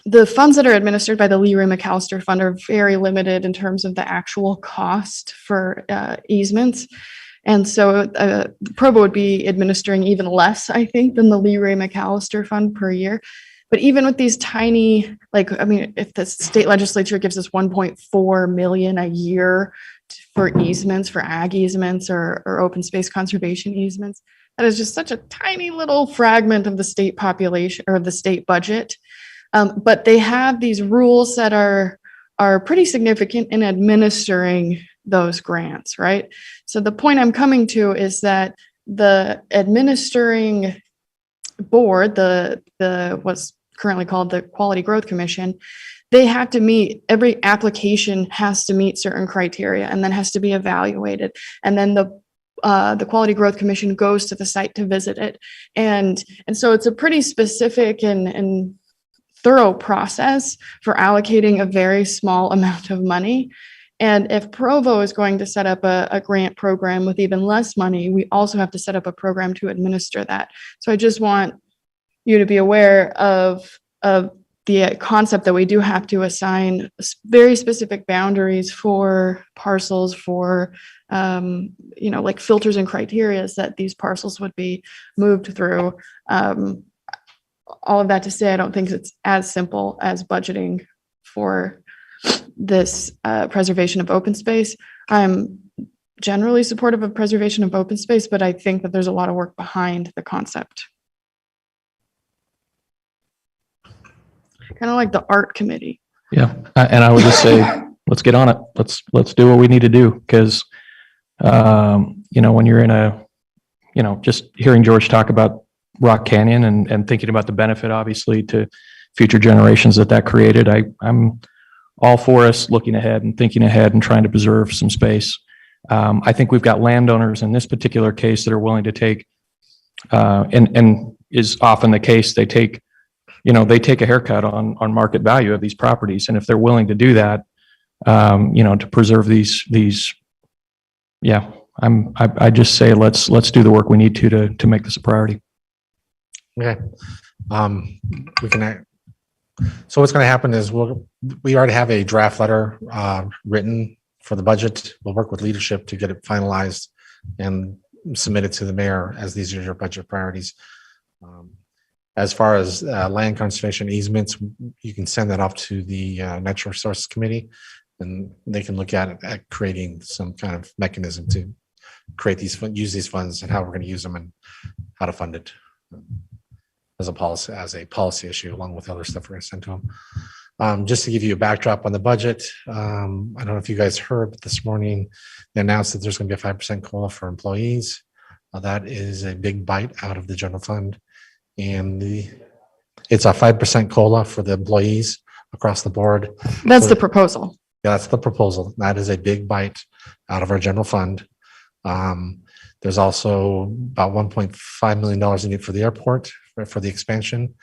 the funds that are administered by the Lee Ray McAllister Fund are very limited in terms of the actual cost for easements. And so Provo would be administering even less, I think, than the Lee Ray McAllister Fund per year. But even with these tiny, if the state legislature gives us 1.4 million a year for easements, for ag easements or open space conservation easements, that is just such a tiny little fragment of the state population or of the state budget. But they have these rules that are pretty significant in administering those grants, right? So the point I'm coming to is that the administering board, the what's currently called the Quality Growth Commission, they have to meet, every application has to meet certain criteria and then has to be evaluated. And then the Quality Growth Commission goes to the site to visit it. And so it's a pretty specific and thorough process for allocating a very small amount of money. And if Provo is going to set up a grant program with even less money, we also have to set up a program to administer that. So I just want you to be aware of the concept that we do have to assign very specific boundaries for parcels, for like filters and criteria that these parcels would be moved through. All of that to say, I don't think it's as simple as budgeting for this preservation of open space. I'm generally supportive of preservation of open space, but I think that there's a lot of work behind the concept. Kind of like the art committee. Yeah, and I would just say, let's get on it. Let's do what we need to do, because when you're in just hearing George talk about Rock Canyon and thinking about the benefit, obviously, to future generations that created, I'm all for us looking ahead and thinking ahead and trying to preserve some space. I think we've got landowners in this particular case that are willing to take, and is often the case, they take a haircut on market value of these properties. And if they're willing to do that, to preserve these, I just say, let's do the work we need to make this a priority. Okay. So what's going to happen is we already have a draft letter written for the budget. We'll work with leadership to get it finalized and submitted to the mayor as these are your budget priorities. As far as land conservation easements, you can send that off to the Natural Resources Committee, and they can look at creating some kind of mechanism to use these funds and how we're going to use them and how to fund it as a policy issue, along with other stuff we're going to send to them. Just to give you a backdrop on the budget, I don't know if you guys heard, but this morning they announced that there's going to be a 5% COLA for employees. That is a big bite out of the general fund. And it's a 5% COLA for the employees across the board. That's the proposal. Yeah, that's the proposal. That is a big bite out of our general fund. There's also about $1.5 million in it for the airport for the expansion.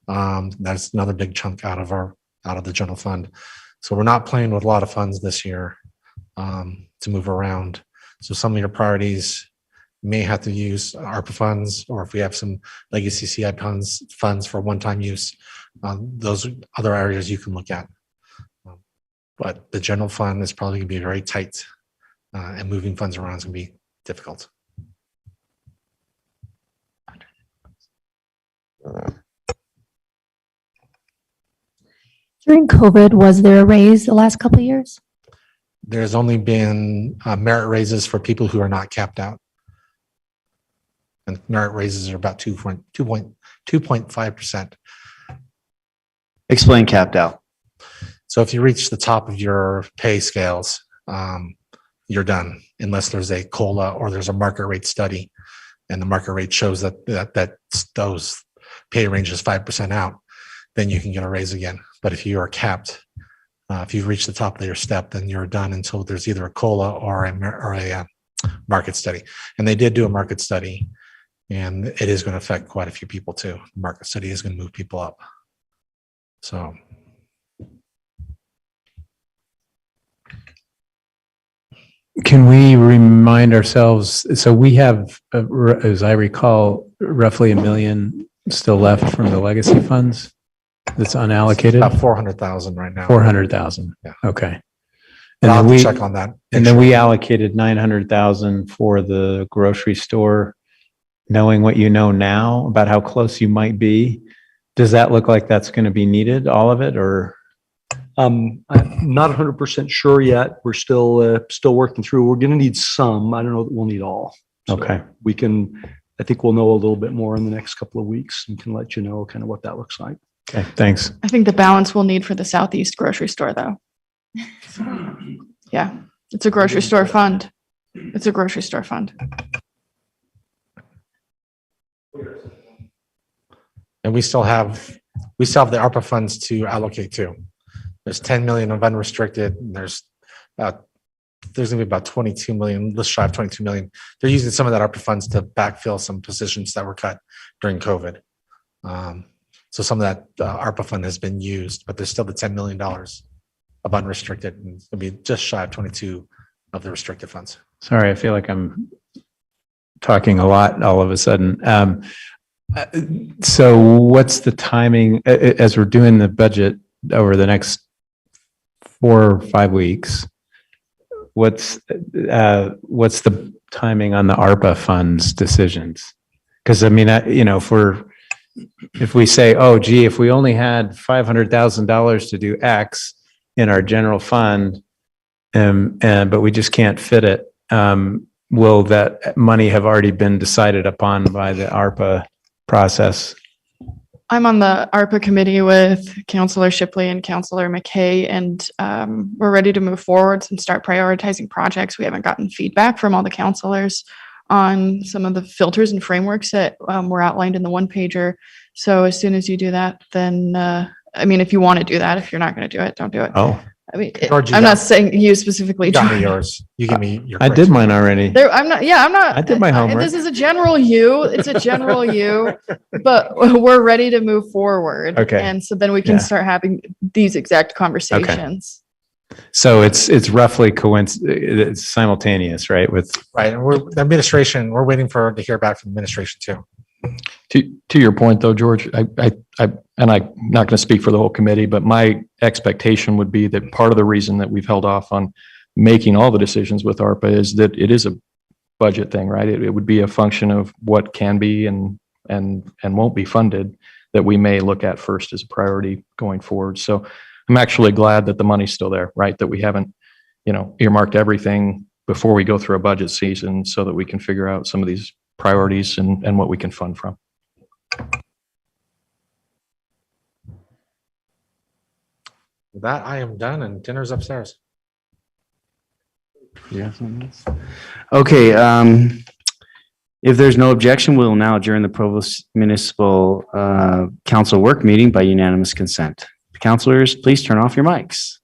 That's another big chunk out of the general fund. So we're not playing with a lot of funds this year to move around. So some of your priorities may have to use ARPA funds, or if we have some legacy CI funds for one-time use, those are other areas you can look at. But the general fund is probably going to be very tight, and moving funds around is going to be difficult. During COVID, was there a raise the last couple of years? There's only been merit raises for people who are not capped out. And merit raises are about 2.5%. Explain capped out. So if you reach the top of your pay scales you're done unless there's a COLA or there's a market rate study. And the market rate shows that those pay ranges 5% out, then you can get a raise again. But if you are capped, if you've reached the top of your step, then you're done until there's either a COLA or a market study. And they did do a market study, and it is going to affect quite a few people too. The market study is going to move people up. So. Can we remind ourselves, so we have, as I recall, roughly $1 million still left from the legacy funds that's unallocated? About 400,000 right now. 400,000. Yeah. Okay. And And I'll then have we to check on that. And then we allocated 900,000 for the grocery store. Knowing what you know now about how close you might be, does that look like that's going to be needed, all of it, or? I'm not 100% sure yet. We're still working through. We're going to need some. I don't know that we'll need all. So Okay. I think we'll know a little bit more in the next couple of weeks and can let you know kind of what that looks like. Okay, thanks. I think the balance we'll need for the Southeast grocery store though. Yeah, it's a grocery store fund. It's a grocery store fund. And we still have the ARPA funds to allocate to. There's 10 million of unrestricted, and there's going to be about 22 million, let's shy of 22 million. They're using some of that ARPA funds to backfill some positions that were cut during COVID. So some of that ARPA fund has been used, but there's still the $10 million of unrestricted, and it's going to be just shy of 22 of the restricted funds. Sorry, I feel like I'm talking a lot all of a sudden. So what's the timing as we're doing the budget over the next 4 or 5 weeks? What's the timing on the ARPA funds decisions? Because I mean, if we say, oh, gee, if we only had $500,000 to do X in our general fund, but we just can't fit it, will that money have already been decided upon by the ARPA process? I'm on the ARPA committee with Councilor Shipley and Councilor McKay, and we're ready to move forwards and start prioritizing projects. We haven't gotten feedback from all the councilors on some of the filters and frameworks that were outlined in the one pager. So as soon as you do that, then, I mean, if you want to do that, if you're not going to do it, don't do it. Oh, I mean, George, I'm not saying you specifically. You got me George. yours. You give me your. I did mine already. I'm not. I did my homework. This is a general you. It's a general you, but we're ready to move forward. Okay. And so then we can start having these exact conversations. So it's roughly it's simultaneous, right? Right. And the administration, we're waiting to hear back from the administration too. To your point though, George, and I'm not going to speak for the whole committee, but my expectation would be that part of the reason that we've held off on making all the decisions with ARPA is that it is a budget thing, right? It would be a function of what can be and won't be funded that we may look at first as a priority going forward. So I'm actually glad that the money's still there, right? That we haven't, earmarked everything before we go through a budget season so that we can figure out some of these priorities and what we can fund from. With that, I am done and dinner's upstairs. Yeah. Okay. If there's no objection, we'll now adjourn the Provo Municipal Council work meeting by unanimous consent. Councilors, please turn off your mics.